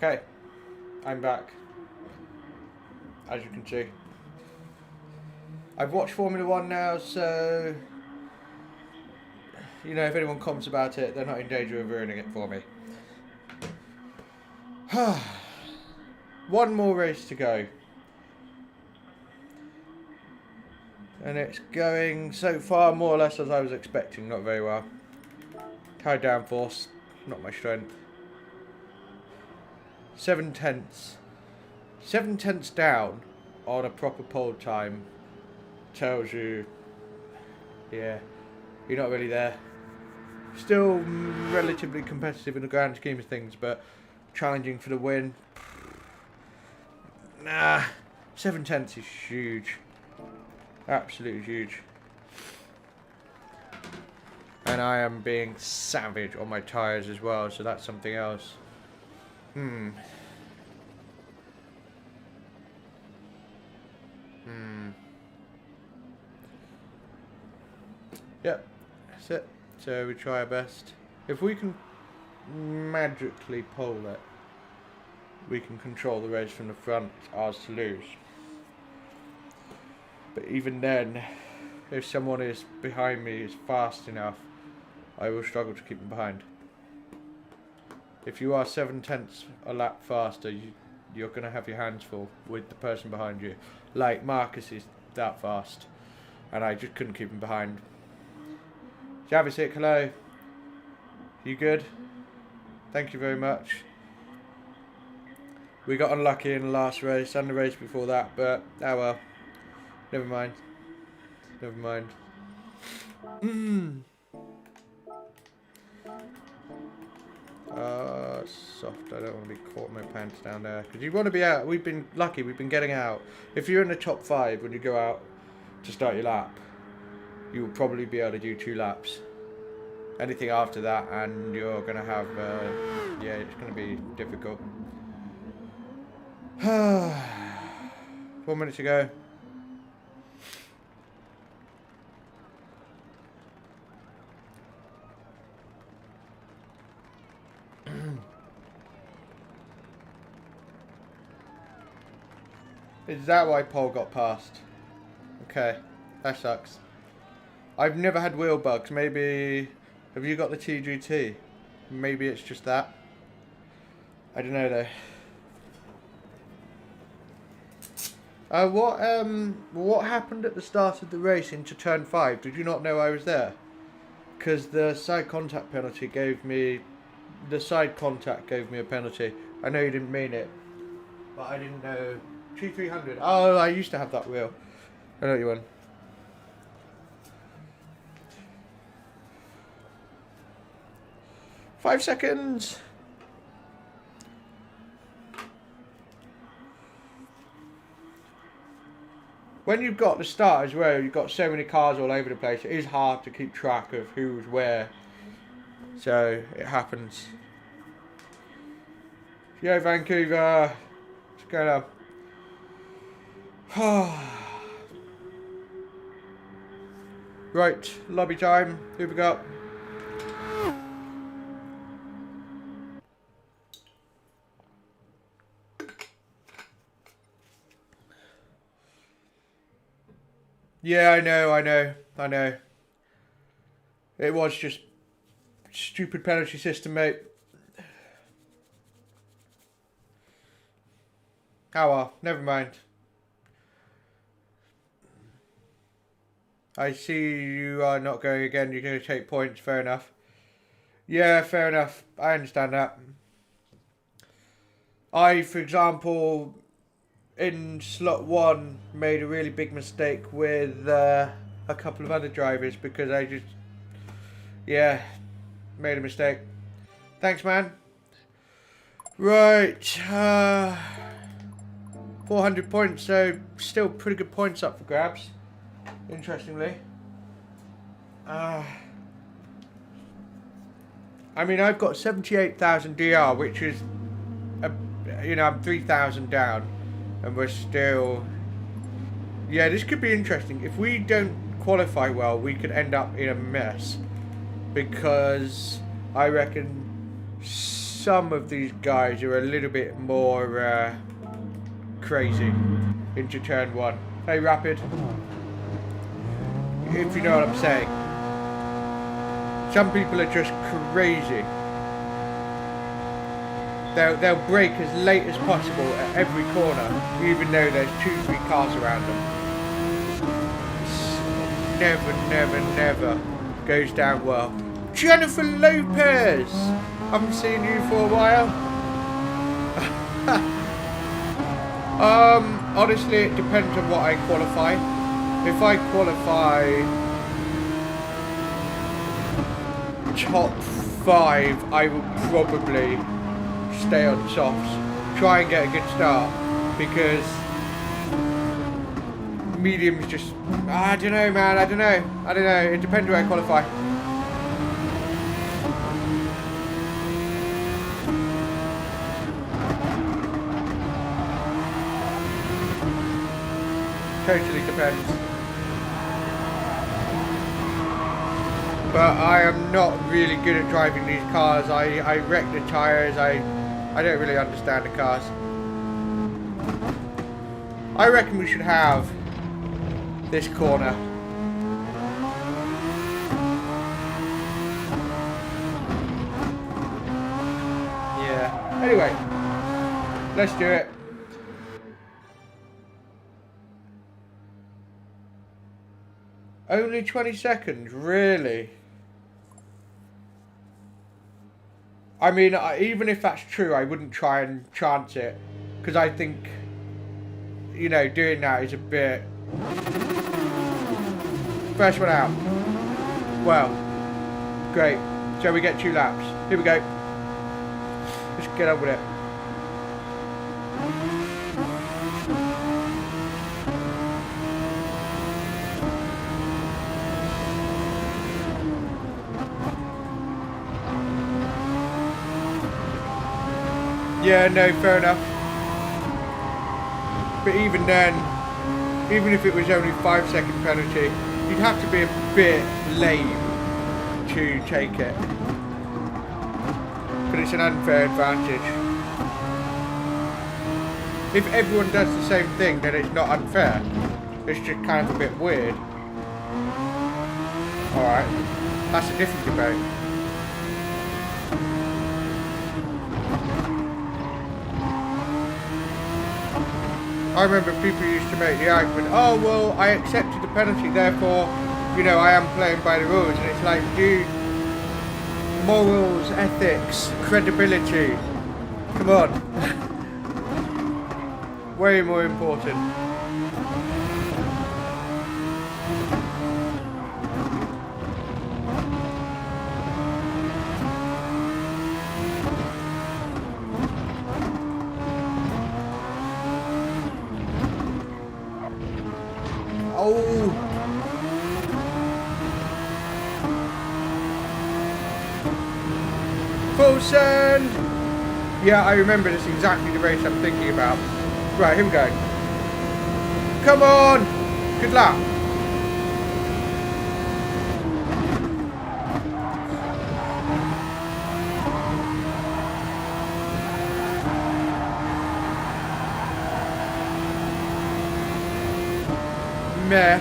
Okay, I'm back. As you can see, I've watched Formula 1 now, so you know, if anyone comments about it, they're not in danger of ruining it for me. One more race to go. And it's going so far more or less as I was expecting, not very well. High downforce, not my strength. 7 tenths. 7 tenths down on a proper pole time tells you, yeah, you're not really there. Still relatively competitive in the grand scheme of things, but challenging for the win. Nah, 7 tenths is huge. Absolutely huge. And I am being savage on my tyres as well, so that's something else. Yep, that's it. So we try our best. If we can magically pole it, we can control the race from the front, ours to lose. But even then, if someone is behind me is fast enough, I will struggle to keep them behind. If you are 7 tenths a lap faster, you're going to have your hands full with the person behind you. Like Marcus is that fast, and I just couldn't keep him behind. Javisic, hello. You good? Thank you very much. We got unlucky in the last race and the race before that, but oh well. Never mind. Never mind. Soft. I don't want to be caught in my pants down there. Because you want to be out. We've been lucky. We've been getting out. If you're in the top 5 when you go out to start your lap, you will probably be able to do 2 laps. Anything after that, and you're going to have, yeah, it's going to be difficult. 4 minutes to go. Is that why Paul got past? Okay, that sucks. I've never had wheel bugs. Maybe, have you got the TGT? Maybe it's just that. I don't know though. What happened at the start of the race into turn 5? Did you not know I was there? Because the side contact penalty gave me, a penalty. I know you didn't mean it, but I didn't know. G300. Oh, I used to have that wheel. I know what you want. Five seconds. When you've got the start as well, you've got so many cars all over the place, it is hard to keep track of who's where. So, it happens. Yo, Vancouver. What's going on? Right, lobby time. Who we got? Yeah, I know. It was just stupid penalty system, mate. Oh well, never mind. I see you are not going again. You're going to take points. Fair enough. Yeah, fair enough. I understand that. I, for example, in slot 1, made a really big mistake with a couple of other drivers because I just, yeah, made a mistake. Thanks, man. Right. 400 points, so still pretty good points up for grabs. Interestingly, I mean, I've got 78,000 DR, which is, you know, I'm 3,000 down, and we're still. Yeah, this could be interesting. If we don't qualify well, we could end up in a mess, because I reckon some of these guys are a little bit more crazy into turn 1. Hey, Rapid. If you know what I'm saying. Some people are just crazy. They'll brake as late as possible at every corner, even though there's 2-3 cars around them. Never goes down well. Jennifer Lopez! Haven't seen you for a while. Honestly, it depends on what I qualify. If I qualify top 5, I will probably stay on softs. Try and get a good start, because mediums just, I don't know, man. I don't know. It depends where I qualify. Totally depends. But I am not really good at driving these cars. I wreck the tyres. I don't really understand the cars. I reckon we should have this corner. Yeah. Anyway, let's do it. Only 20 seconds, really? I mean, even if that's true, I wouldn't try and chance it. Because I think, you know, doing that is a bit... First one out. Well, great. So we get 2 laps. Here we go. Let's get on with it. Yeah, no, fair enough. But even then, even if it was only 5-second penalty, you'd have to be a bit lame to take it. But it's an unfair advantage. If everyone does the same thing, then it's not unfair. It's just kind of a bit weird. Alright, that's a different debate. I remember people used to make the argument, oh, well, I accepted the penalty, therefore, you know, I am playing by the rules. And it's like, dude, morals, ethics, credibility, come on. Way more important. Oh! Full send! Yeah, I remember this exactly the race I'm thinking about. Right, here we go. Come on! Good luck! Meh.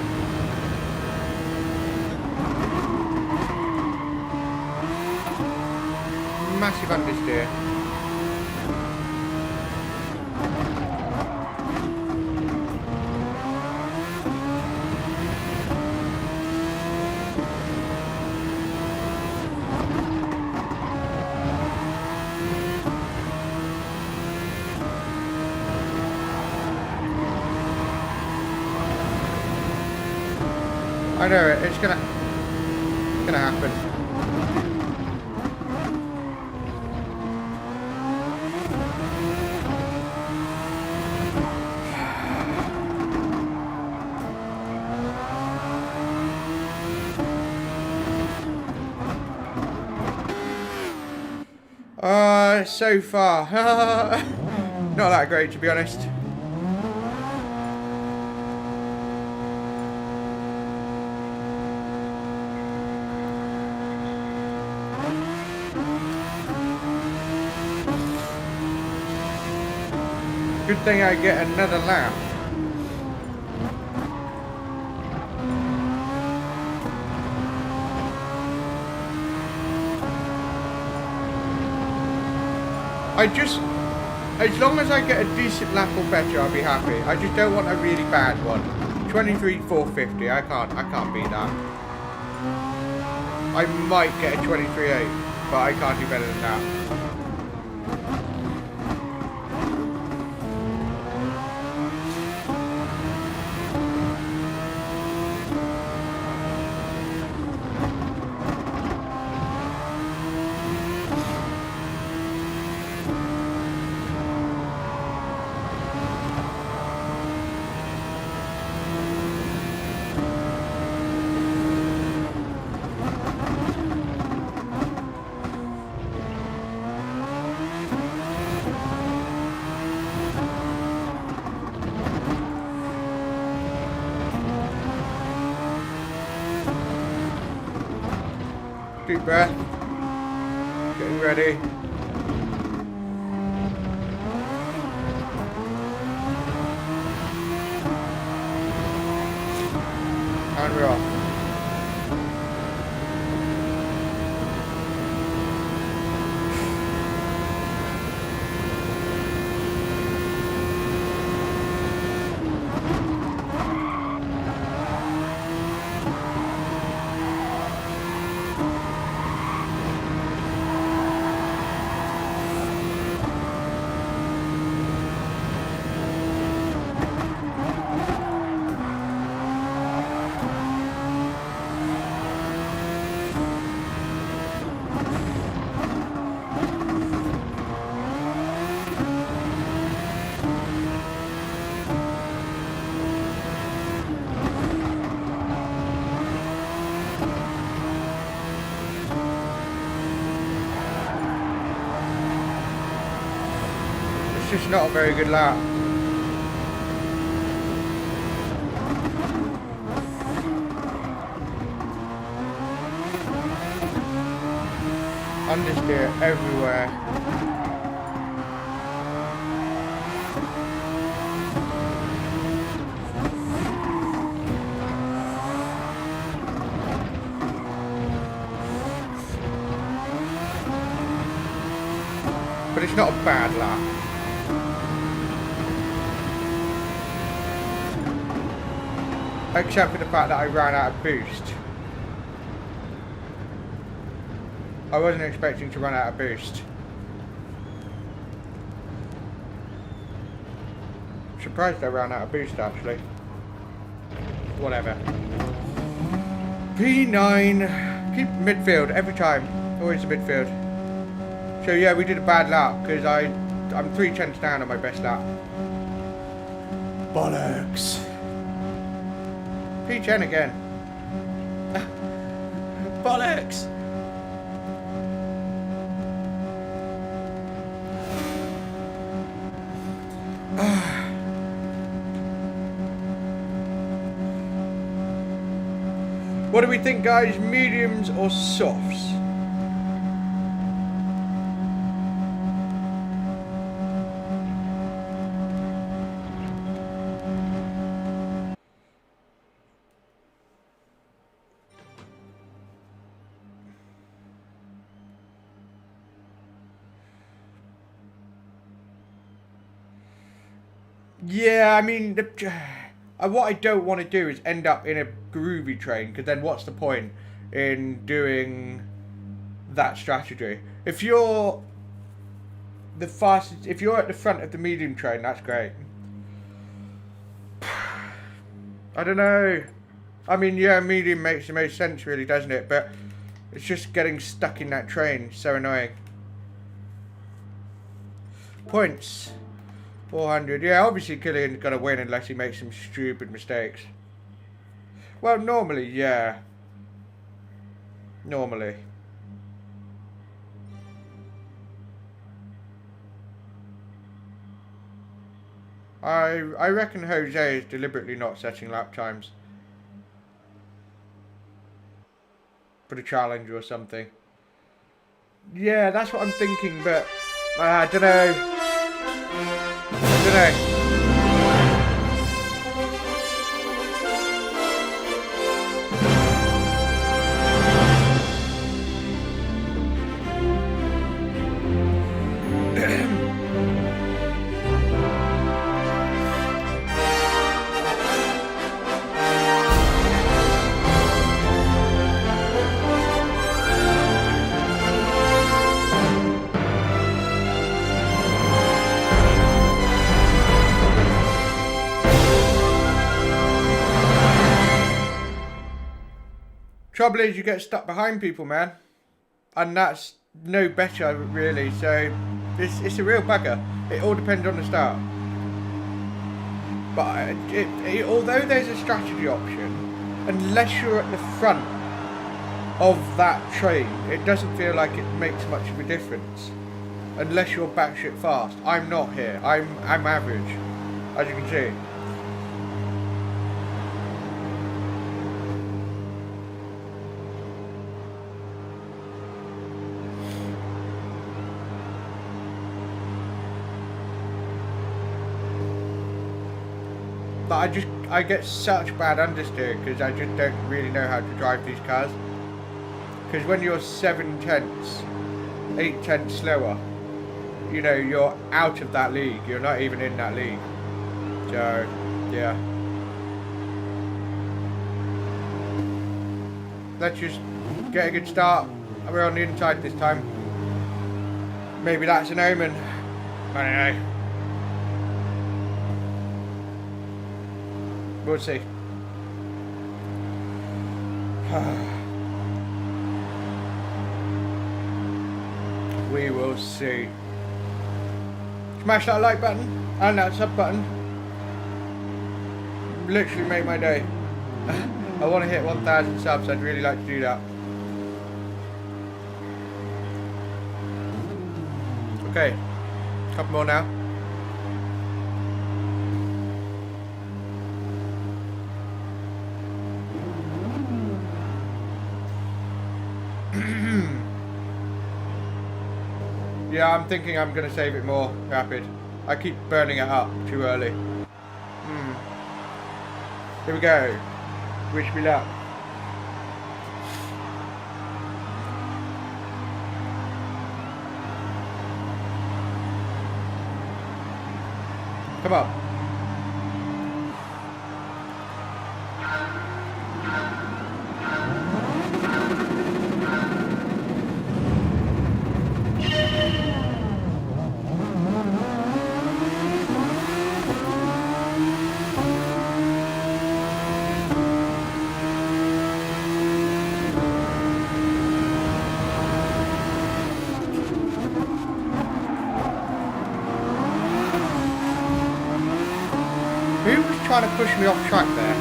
Massive understeer. I know it, it's gonna happen. So far, not that great, to be honest. Good thing I get another lap. As long as I get a decent lap or better, I'll be happy. I just don't want a really bad one. 23.450, I can't beat that. I might get a 23.8, but I can't do better than that. Deep breath. Getting ready. And we're off. It's just not a very good lap. Understeer everywhere. But it's not a bad lap. Except for the fact that I ran out of boost. I wasn't expecting to run out of boost. Surprised I ran out of boost actually. Whatever. P9. Keep midfield every time. Always the midfield. So yeah, we did a bad lap because I'm 3 tenths down on my best lap. Bollocks. P10 again. Bollocks. What do we think, guys? Mediums or softs? Yeah, I mean, what I don't want to do is end up in a groovy train, because then what's the point in doing that strategy? If you're the fastest, if you're at the front of the medium train, that's great. I don't know. I mean, yeah, medium makes the most sense, really, doesn't it? But it's just getting stuck in that train. So annoying. Points. 400. Yeah, obviously Killian's got to win unless he makes some stupid mistakes. Well, normally, yeah. Normally. I reckon Jose is deliberately not setting lap times. For the challenge or something. Yeah, that's what I'm thinking, but I don't know. I dunno. Trouble is, you get stuck behind people, man, and that's no better, really. So it's a real bugger. It all depends on the start. But although there's a strategy option, unless you're at the front of that train, it doesn't feel like it makes much of a difference. Unless you're batshit fast. I'm not here. I'm average, as you can see. But I get such bad understeer because I just don't really know how to drive these cars. Because when you're 7/10, 8/10 slower, you know, you're out of that league. You're not even in that league. So, yeah. Let's just get a good start. We're on the inside this time. Maybe that's an omen. I don't know. We'll see. We will see. Smash that like button and that sub button. Literally make my day. I want to hit 1,000 subs. I'd really like to do that. Okay, couple more now. Yeah, I'm thinking I'm going to save it more rapid. I keep burning it up too early. Here we go. Wish me luck. Come on. Trying to push me off track there.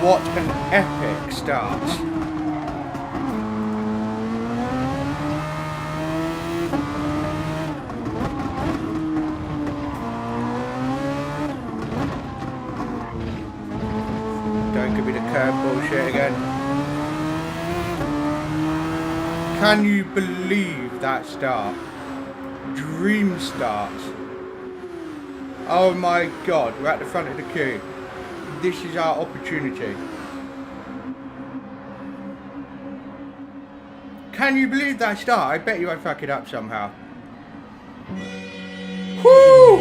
What an epic start. Don't give me the curb bullshit again. Can you believe that start? Dream start. Oh my god, we're at the front of the queue. This is our opportunity. Can you believe that start? I bet you I fuck it up somehow. Whoo!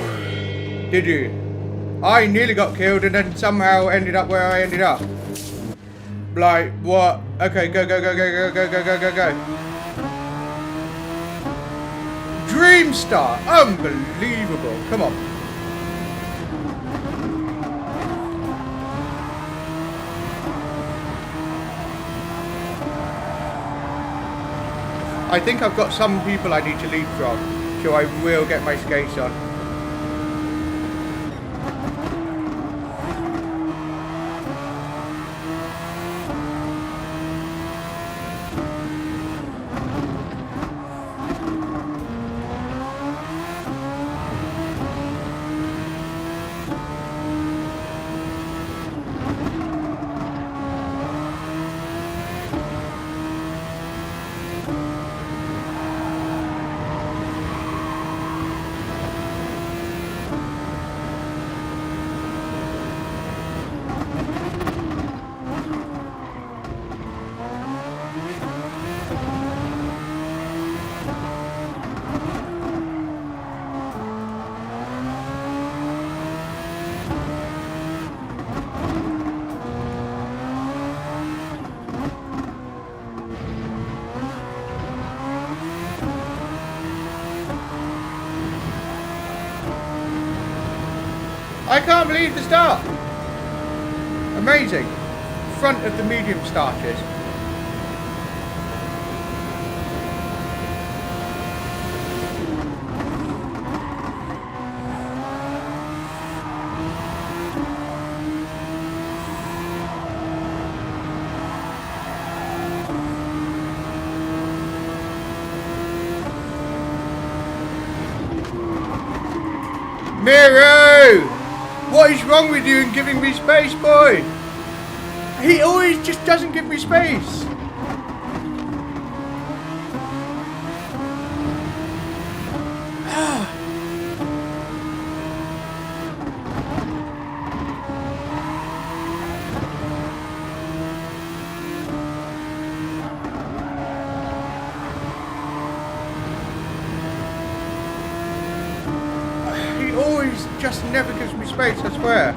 Did you? I nearly got killed and then somehow ended up where I ended up. Like, what? Okay, go, go, go, go, go, go, go, go, go, go. Dream start. Unbelievable. Come on. I think I've got some people I need to leapfrog, so I will get my skates on. I can't believe the start. Amazing. Front of the medium starters. Miro! What is wrong with you in giving me space, boy? He always just doesn't give me space. He always just never gives me space, I swear.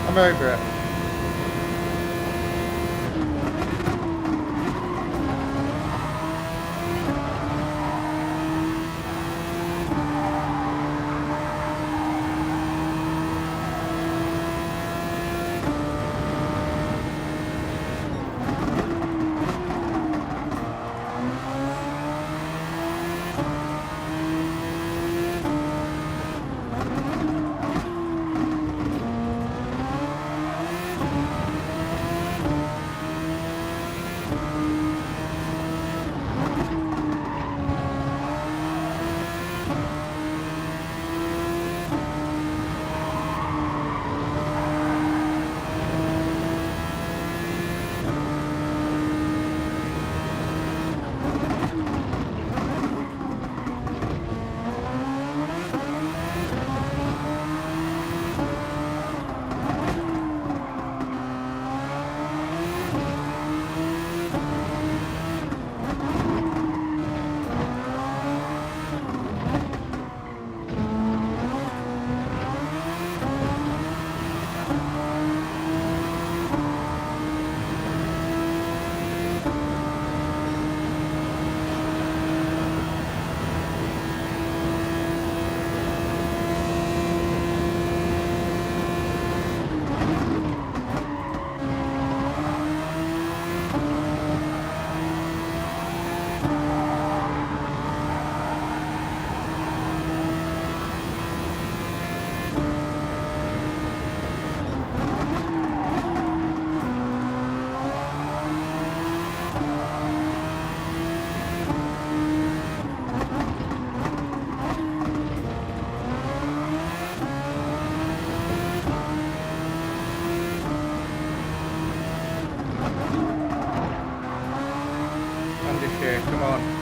I'm over it. here, come on.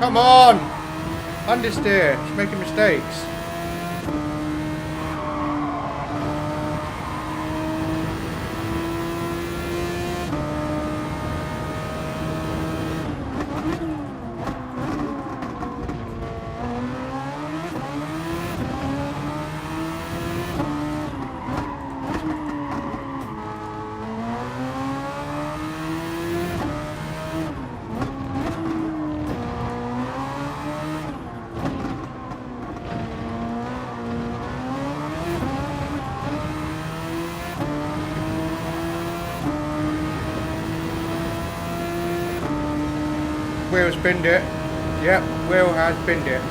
Come on! Understeer. She's making mistakes. Wheel's binned it. Yep, Wheel has binned it.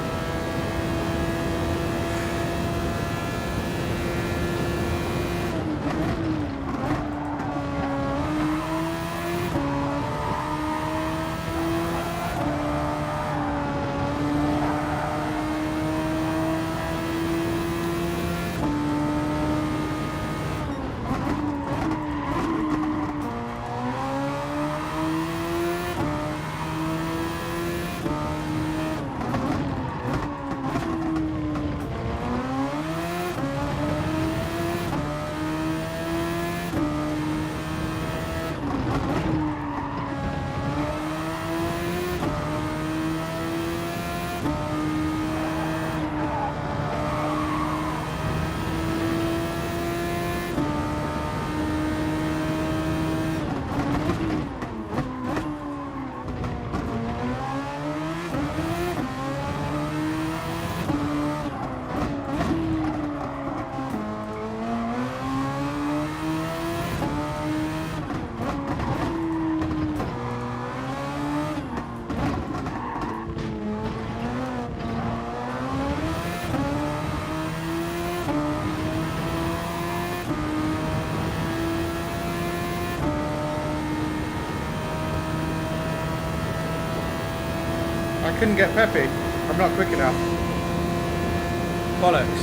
couldn't get peppy. I'm not quick enough. Bollocks.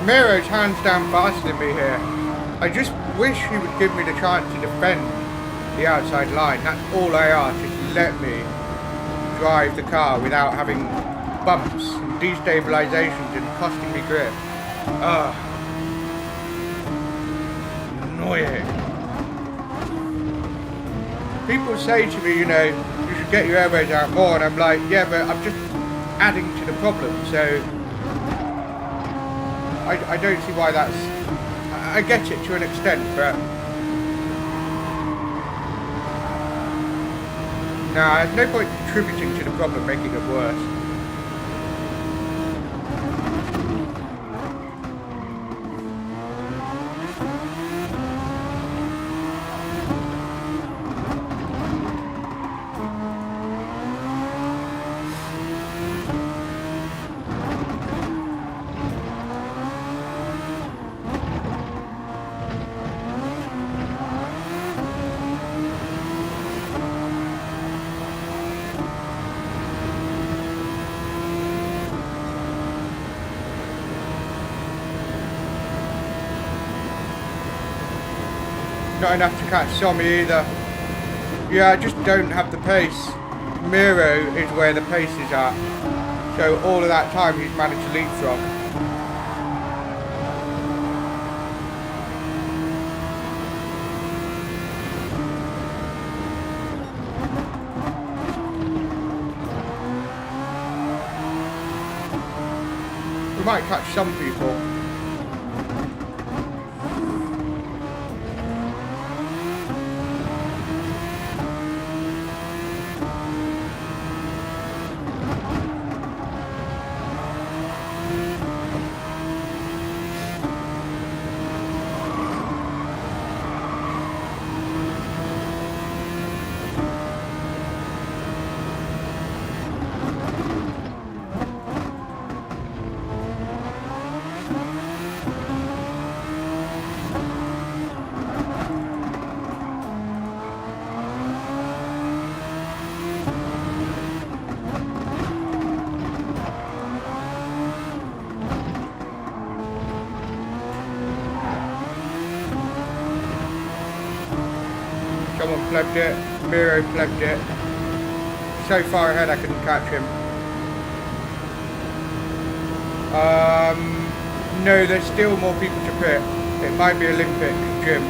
Miro's hands down faster than me here. I just wish he would give me the chance to defend the outside line. That's all I ask. Just let me drive the car without having bumps and destabilizations and costing me grip. Ugh. Annoying. People say to me, you know, you should get your elbows out more, and I'm like, yeah, but I'm just adding to the problem, so I don't see why that's... I get it to an extent, but... Nah, there's no point contributing to the problem, making it worse. Not enough to catch Somi either. Yeah, I just don't have the pace. Miro is where the pace is at. So all of that time he's managed to leapfrog. We might catch some people. Someone plugged it, Miro plugged it. So far ahead I couldn't catch him. No, there's still more people to pit. It might be Olympic Jim.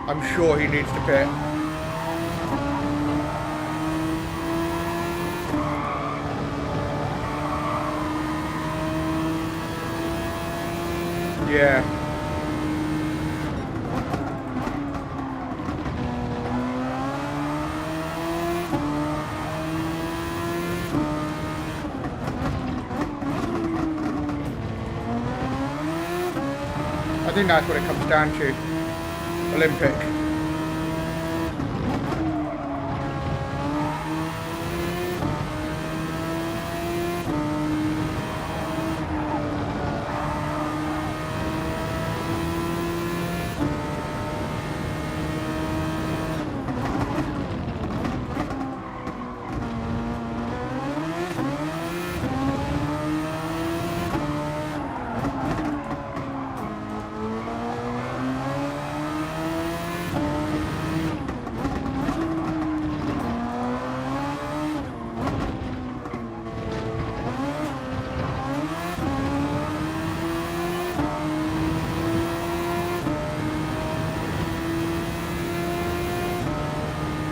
I'm sure he needs to pit. Yeah. I think that's what it comes down to. Olympic.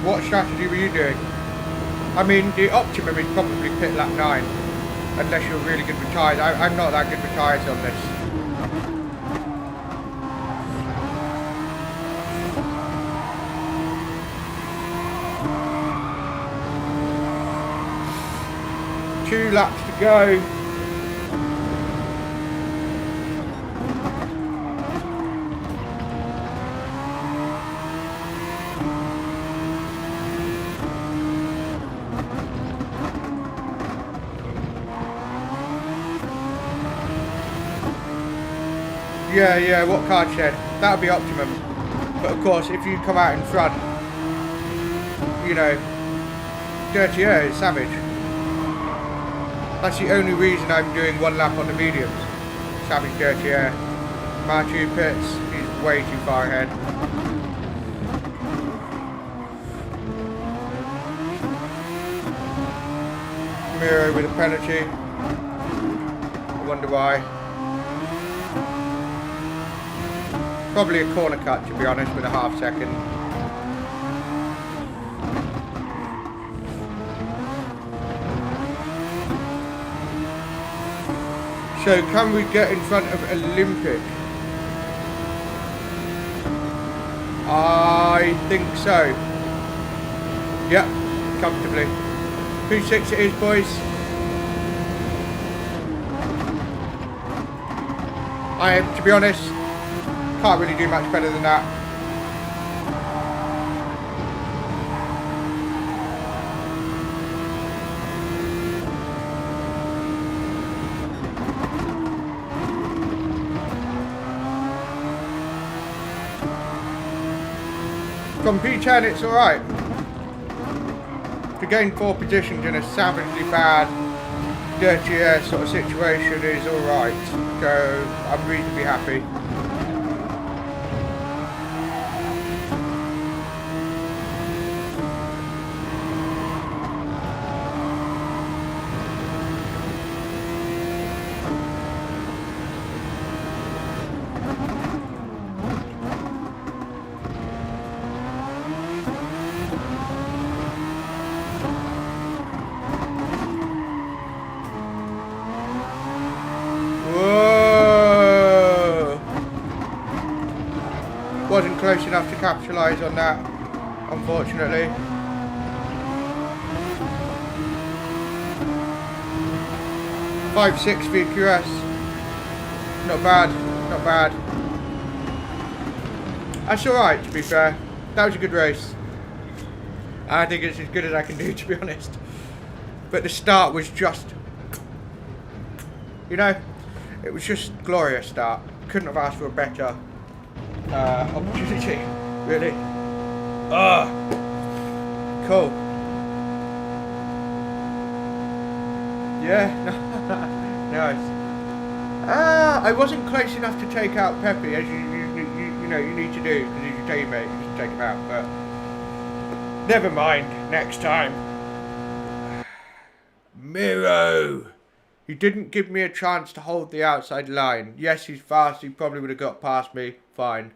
What strategy were you doing? I mean, the optimum is probably pit lap 9, unless you're really good with tyres. I'm not that good with tyres on this. Two laps to go. Yeah, what Card said. That would be optimum. But of course, if you come out in front, you know, dirty air is savage. That's the only reason I'm doing one lap on the mediums. Savage dirty air. My two pits, he's way too far ahead. Miro with a penalty. I wonder why. Probably a corner cut, to be honest, with a half second. So can we get in front of Olympic? I think so. Yep, comfortably. P6 it is, boys. To be honest, can't really do much better than that. From P10 it's alright. To gain 4 positions in a savagely bad, dirty air sort of situation is alright. So I'm reasonably happy. Wasn't close enough to capitalise on that, unfortunately. .56 VQS. Not bad, not bad. That's alright, to be fair. That was a good race. I think it's as good as I can do, to be honest. But the start was just, you know, it was just glorious start. Couldn't have asked for a better opportunity, really. Cool. Yeah, nice. I wasn't close enough to take out Pepe, as you know you need to do, because he's your teammate, you just take him out. But never mind, next time. Miro, he didn't give me a chance to hold the outside line. Yes, he's fast. He probably would have got past me. Fine.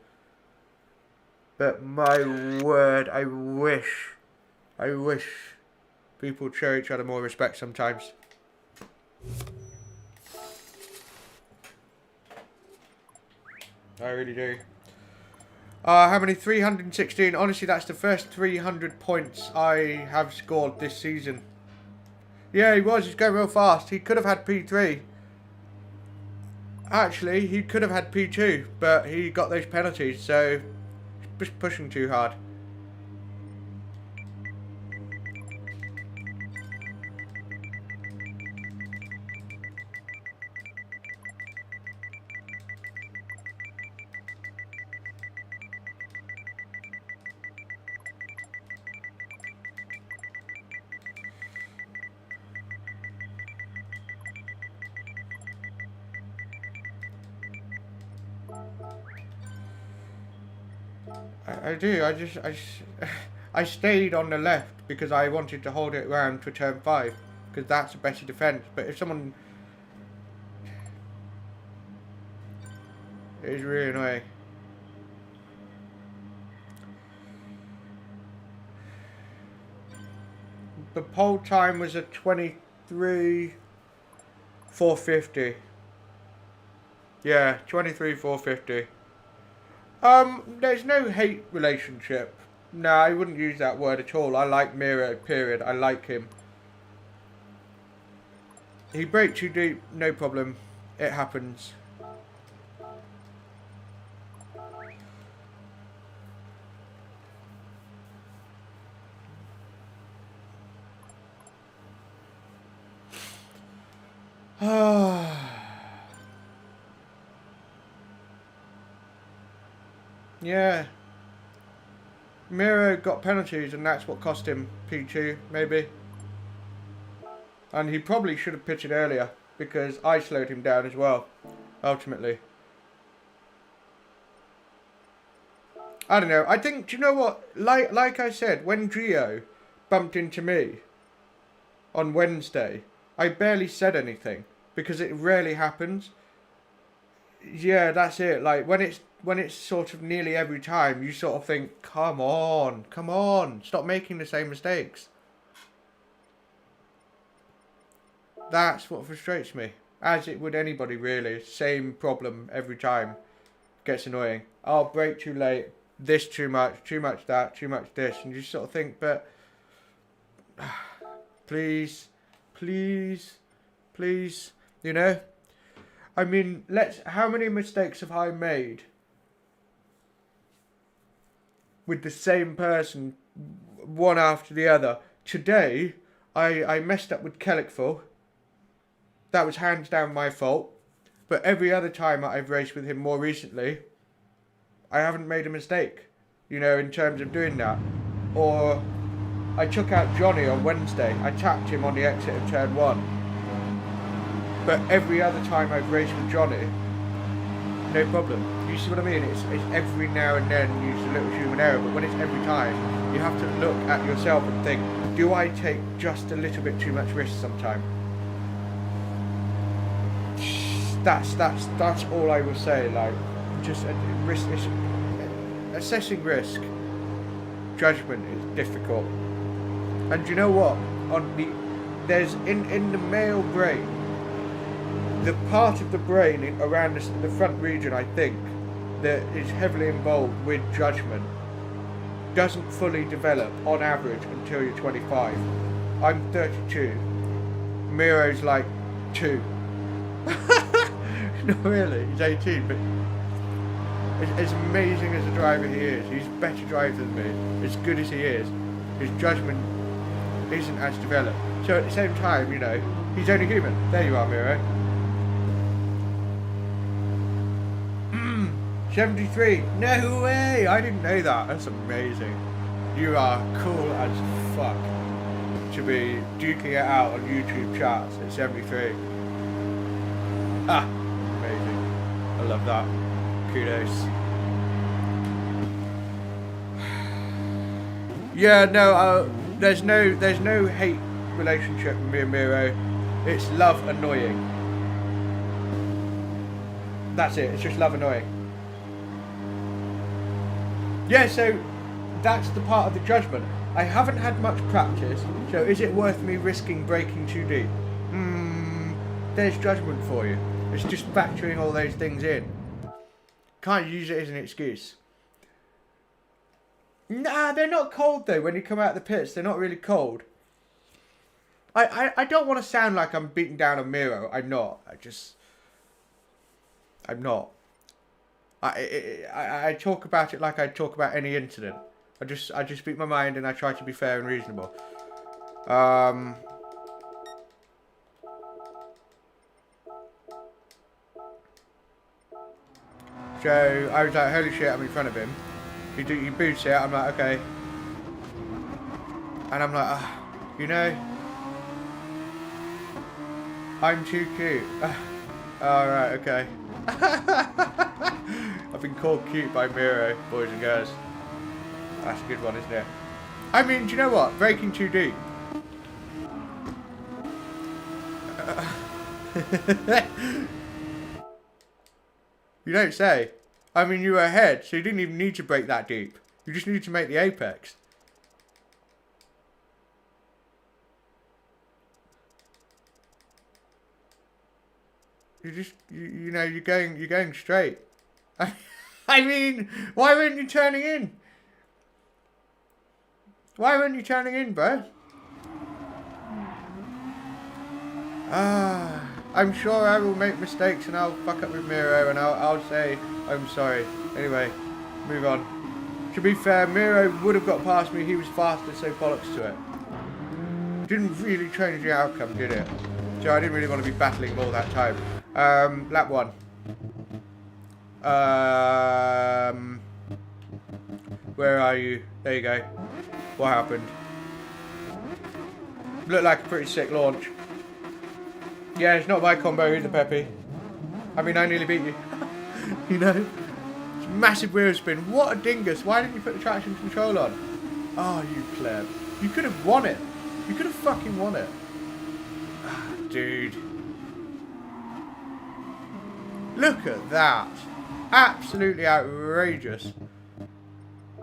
But my word, I wish people would show each other more respect sometimes. I really do. How many? 316. Honestly, that's the first 300 points I have scored this season. Yeah, he was. He's going real fast. He could have had P3. Actually, he could have had P2, but he got those penalties, so he's pushing too hard. I do. I stayed on the left because I wanted to hold it around to turn 5 because that's a better defense. But if someone, it is really annoying. The pole time was a 23:450. Yeah, 23:450. There's no hate relationship. No, I wouldn't use that word at all. I like Miro, period. I like him. He braked too deep, no problem. It happens. Yeah. Miro got penalties and that's what cost him P2, maybe. And he probably should have pitched it earlier because I slowed him down as well, ultimately. I don't know. I think, do you know what? Like I said, when Gio bumped into me on Wednesday, I barely said anything because it rarely happens. Yeah, that's it. Like when it's sort of nearly every time, you sort of think, come on, stop making the same mistakes. That's what frustrates me, as it would anybody really. Same problem every time. Gets annoying. I'll brake too late. This too much that, too much this, and you sort of think, but please, you know. I mean, how many mistakes have I made with the same person, one after the other? Today, I messed up with Kellickful. That was hands down my fault. But every other time I've raced with him more recently, I haven't made a mistake, you know, in terms of doing that. Or I took out Johnny on Wednesday. I tapped him on the exit of turn 1. But every other time I've raced with Johnny, no problem. You see what I mean? It's every now and then you use a little human error, but when it's every time, you have to look at yourself and think, do I take just a little bit too much risk sometimes? That's all I will say. Like, just risk. Assessing risk, judgment is difficult. And you know what? There's in the male brain, the part of the brain around the front region, I think, that is heavily involved with judgment, doesn't fully develop on average until you're 25. I'm 32. Miro's like 2. No, really, he's 18, but as amazing as a driver he is, he's a better driver than me. As good as he is, his judgment isn't as developed. So at the same time, you know, he's only human. There you are, Miro. 73. No way! I didn't know that. That's amazing. You are cool as fuck to be duking it out on YouTube charts at 73. Ah, amazing. I love that. Kudos. Yeah, no, there's no hate relationship with me and Miro. It's love annoying. That's it. It's just love annoying. Yeah, so that's the part of the judgment. I haven't had much practice, so is it worth me risking braking too deep? There's judgment for you. It's just factoring all those things in. Can't use it as an excuse. Nah, they're not cold though. When you come out of the pits, they're not really cold. I don't want to sound like I'm beating down on Miro. I'm not. I'm not. I talk about it like I talk about any incident. I just speak my mind and I try to be fair and reasonable. So I was like, holy shit, I'm in front of him. He boots it, I'm like, okay. And I'm like, you know, I'm too cute. Alright, okay. I've been called cute by Miro, boys and girls. That's a good one, isn't it? I mean, do you know what? Braking too deep. You don't say. I mean, you were ahead, so you didn't even need to brake that deep. You just needed to make the apex. You know, you're going straight. I mean, why weren't you turning in? Why weren't you turning in, bro? I'm sure I will make mistakes and I'll fuck up with Miro and I'll say I'm sorry. Anyway, move on. To be fair, Miro would have got past me. He was faster, so bollocks to it. Didn't really change the outcome, did it? So I didn't really want to be battling him all that time. Lap 1. Where are you? There you go. What happened? Looked like a pretty sick launch. Yeah, it's not my combo either, Peppy. I mean, I nearly beat you. You know? It's massive wheel spin. What a dingus. Why didn't you put the traction control on? Oh, you pleb. You could have won it. You could have fucking won it. Dude. Look at that. Absolutely outrageous.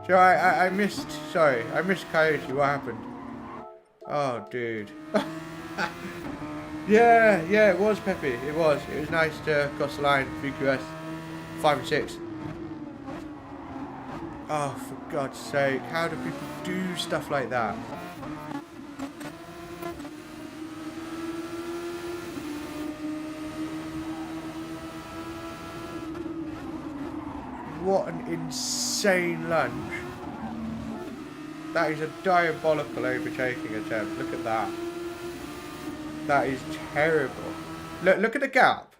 So I missed, sorry, I missed Coyote. What happened? Oh, dude. yeah, it was Peppy. It was nice to cross the line. VQS 5 and 6. Oh, for God's sake. How do people do stuff like that? What an insane lunge. That is a diabolical overtaking attempt. Look at that. That is terrible. Look at the gap.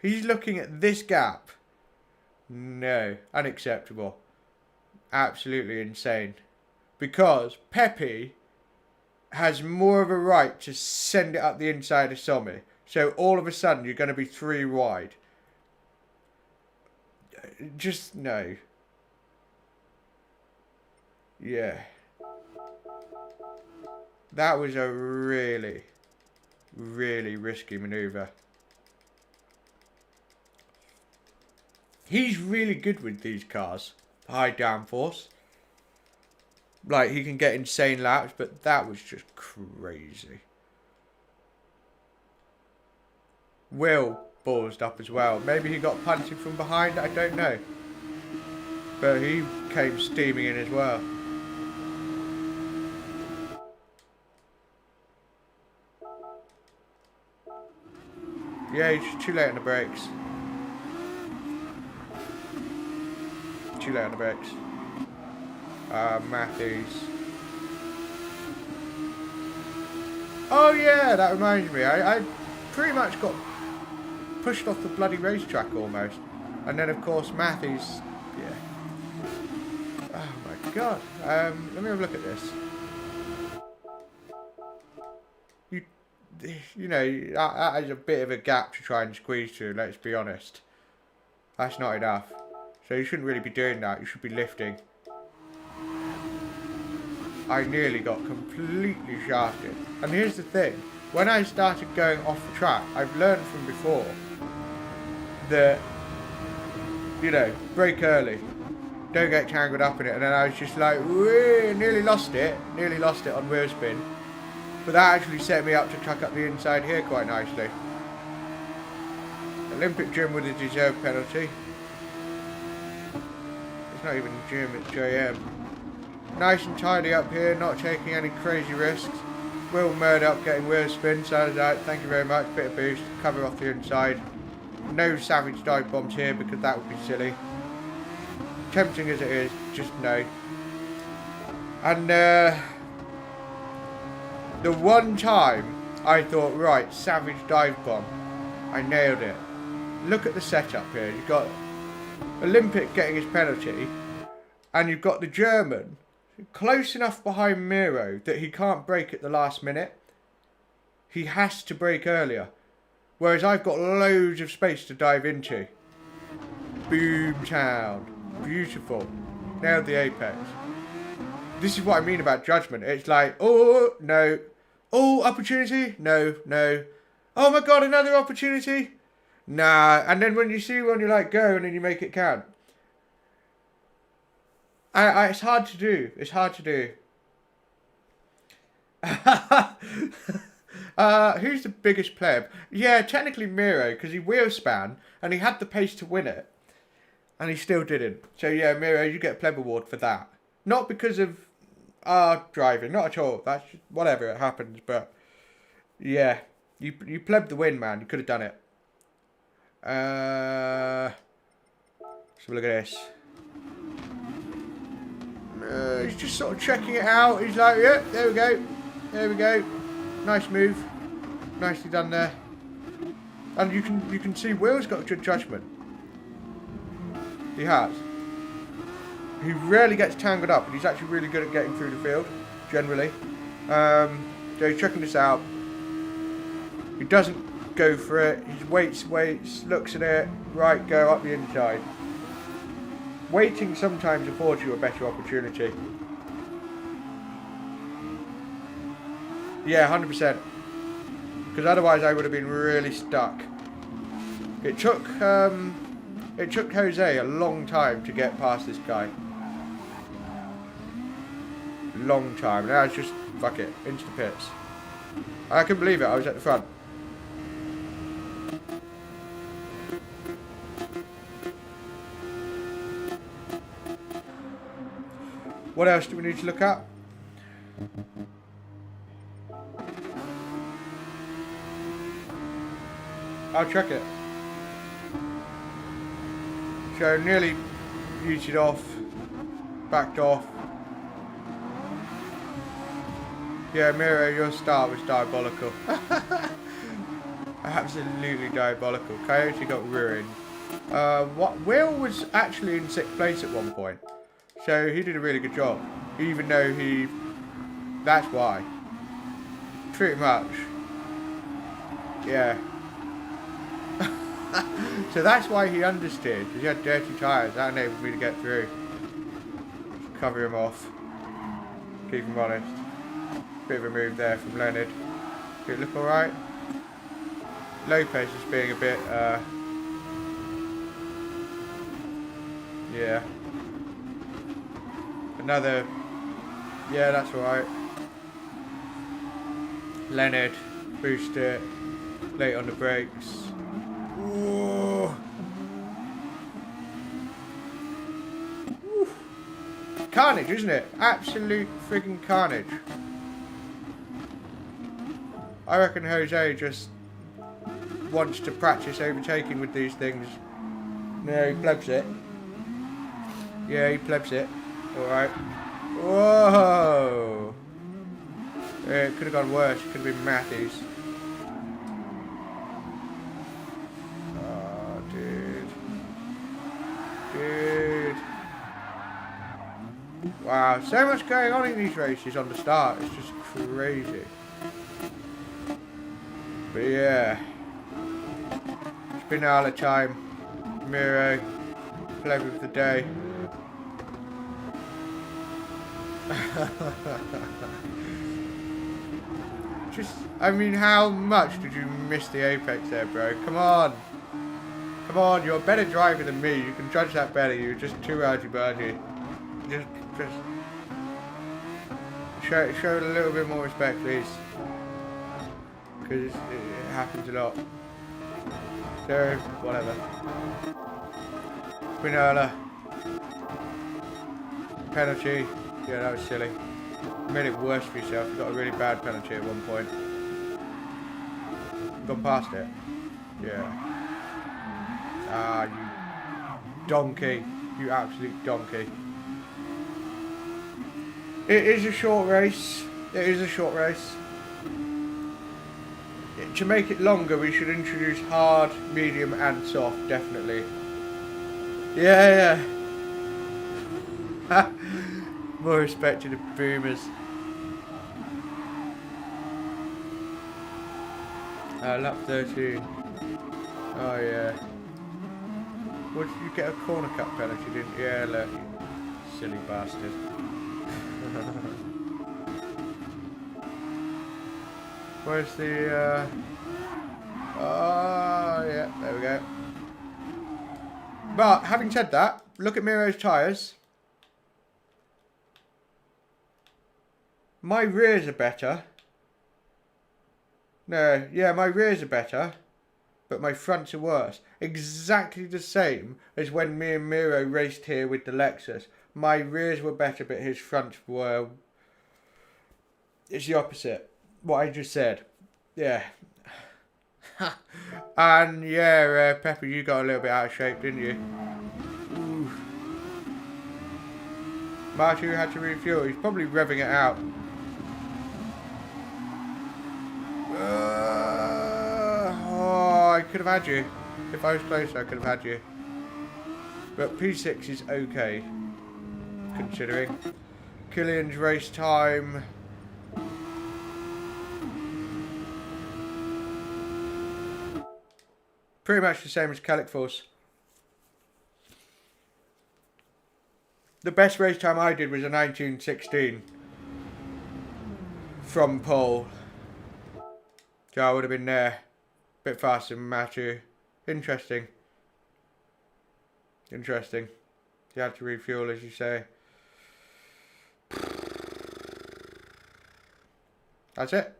He's looking at this gap. No. Unacceptable. Absolutely insane. Because Peppy has more of a right to send it up the inside of Somi. So all of a sudden you're going to be 3 wide. Just no. Yeah. That was a really, really risky manoeuvre. He's really good with these cars. High downforce. Like, he can get insane laps, but that was just crazy. Will ballsed up as well. Maybe he got punted from behind, I don't know. But he came steaming in as well. Yeah, he's just too late on the brakes. Too late on the brakes. Matthews. Oh yeah, that reminds me. I pretty much got pushed off the bloody racetrack almost. And then of course Matthews, yeah. Oh my god. Let me have a look at this. You know, that is a bit of a gap to try and squeeze through, let's be honest. That's not enough. So you shouldn't really be doing that, you should be lifting. I nearly got completely shafted. And here's the thing, when I started going off the track, I've learned from before that, you know, brake early. Don't get tangled up in it. And then I was just like, nearly lost it on wheel spin. But that actually set me up to truck up the inside here quite nicely. Olympic Gym with a deserved penalty. It's not even Gym, it's JM. Nice and tidy up here, not taking any crazy risks. Will Murdoch getting wheel spin, so I was like, thank you very much, bit of boost, cover off the inside. No savage dive bombs here because that would be silly. Tempting as it is, just no. And the one time I thought, right, savage dive bomb, I nailed it. Look at the setup here. You've got Olympic getting his penalty, and you've got the German close enough behind Miro that he can't brake at the last minute. He has to brake earlier. Whereas I've got loads of space to dive into. Boom town. Beautiful. Nailed the apex. This is what I mean about judgment. It's like, oh, no. Oh, opportunity? No, no. Oh my god, another opportunity? Nah. And then when you see one, you're like, go, and then you make it count. It's hard to do. It's hard to do. Who's the biggest pleb? Yeah, technically Miro, because he wheel span, and he had the pace to win it. And he still didn't. So yeah, Miro, you get a pleb award for that. Not because of driving, not at all. That's just, whatever, it happens. But yeah, you plebbed the win, man. You could have done it. So look at this. He's just sort of checking it out. He's like, yep, yeah, there we go. There we go. Nice move. Nicely done there. And you can see Will's got good judgment. He has. He rarely gets tangled up, and he's actually really good at getting through the field, generally. So he's checking this out. He doesn't go for it. He waits, looks at it. Right, go up the inside. Waiting sometimes affords you a better opportunity. Yeah, 100%. Because otherwise I would have been really stuck. It took Jose a long time to get past this guy. Long time. Now it's just, fuck it, into the pits. I couldn't believe it, I was at the front. What else do we need to look at? I'll check it. So nearly muted off, backed off. Yeah, Miro, your start was diabolical. Absolutely diabolical. Coyote got ruined. Will was actually in 6th place at one point. So he did a really good job. Even though that's why. Pretty much. Yeah. So that's why he understeered, because he had dirty tyres. That enabled me to get through. Just cover him off. Keep him honest. Bit of a move there from Leonard. Did it look alright? Lopez is being a bit, yeah. Another, yeah, that's alright. Leonard, boost it. Late on the brakes. Ooh. Carnage, isn't it? Absolute friggin' carnage. I reckon Jose just wants to practice overtaking with these things. No, he plebs it. Yeah, he plebs it. Alright. Whoa! Yeah, it could have gone worse. It could have been Matthews. Oh, dude. Dude. Wow, so much going on in these races on the start. It's just crazy. But yeah. Spinala time. Miro. Pleb of the day. Just, I mean, how much did you miss the apex there, bro? Come on. Come on, you're a better driver than me. You can judge that better. You're just too argy-bargy. Just show a little bit more respect, please. Because it happens a lot. So, whatever. Quinola. Penalty. Yeah, that was silly. You made it worse for yourself. You got a really bad penalty at one point. Gone past it. Yeah. Ah, you donkey. You absolute donkey. It is a short race. It is a short race. To make it longer, we should introduce hard, medium, and soft, definitely. Yeah, yeah. More respect to the boomers. Lap 13. Oh, yeah. What, did you get a corner cut penalty, didn't you? Yeah, look. You silly bastard. Where's the, oh, yeah, there we go. But, having said that, look at Miro's tyres. My rears are better. No, yeah, my rears are better. But my fronts are worse. Exactly the same as when me and Miro raced here with the Lexus. My rears were better, but his fronts were... It's the opposite. What I just said. Yeah. And yeah, Pepper, you got a little bit out of shape, didn't you? Ooh. Marty had to refuel. He's probably revving it out. Oh, I could have had you. If I was closer, I could have had you. But P6 is okay. considering. Killian's race time. Pretty much the same as Calicforce. The best race time I did was a 1916 from pole. So I would have been there. Bit faster than Matthew. Interesting. Interesting. You have to refuel, as you say. That's it.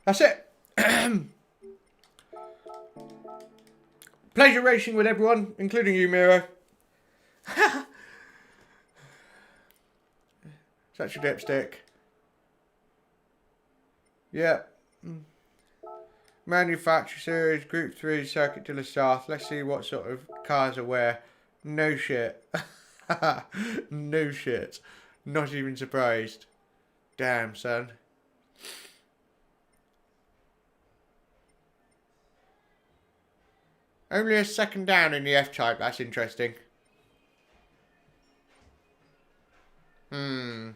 That's it. Pleasure racing with everyone, including you, Miro. Such a dipstick. Yeah. Manufacturer series, Group 3, Circuit to the South. Let's see what sort of cars are where. No shit. No shit. Not even surprised. Damn, son. Only a second down in the F-Type. That's interesting. I'm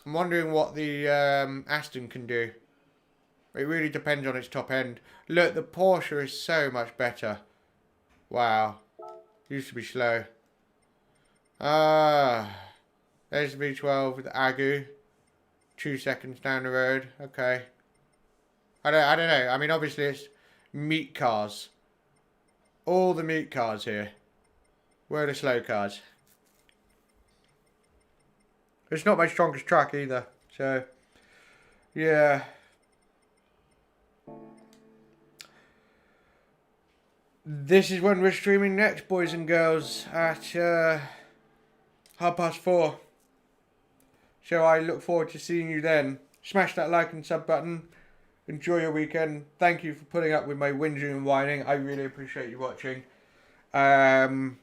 wondering what the Aston can do. It really depends on its top end. Look, the Porsche is so much better. Wow. Used to be slow. There's the V12 with the Agu. 2 seconds down the road. Okay. I don't know. I mean, obviously it's meat cars. All the meat cars here. Where are the slow cars? It's not my strongest track either. So, yeah. This is when we're streaming next, boys and girls, at 4:30. So I look forward to seeing you then. Smash that like and sub button. Enjoy your weekend. Thank you for putting up with my whinging and whining. I really appreciate you watching. And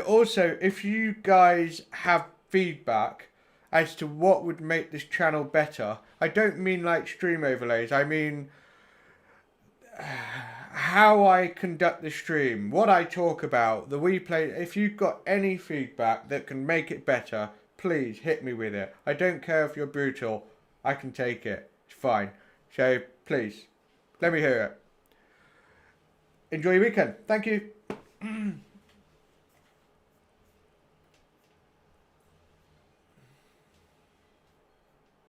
also, if you guys have feedback as to what would make this channel better, I don't mean like stream overlays. I mean how I conduct the stream, what I talk about, the replay. If you've got any feedback that can make it better, please hit me with it. I don't care if you're brutal. I can take it. It's fine. So please, let me hear it. Enjoy your weekend. Thank you.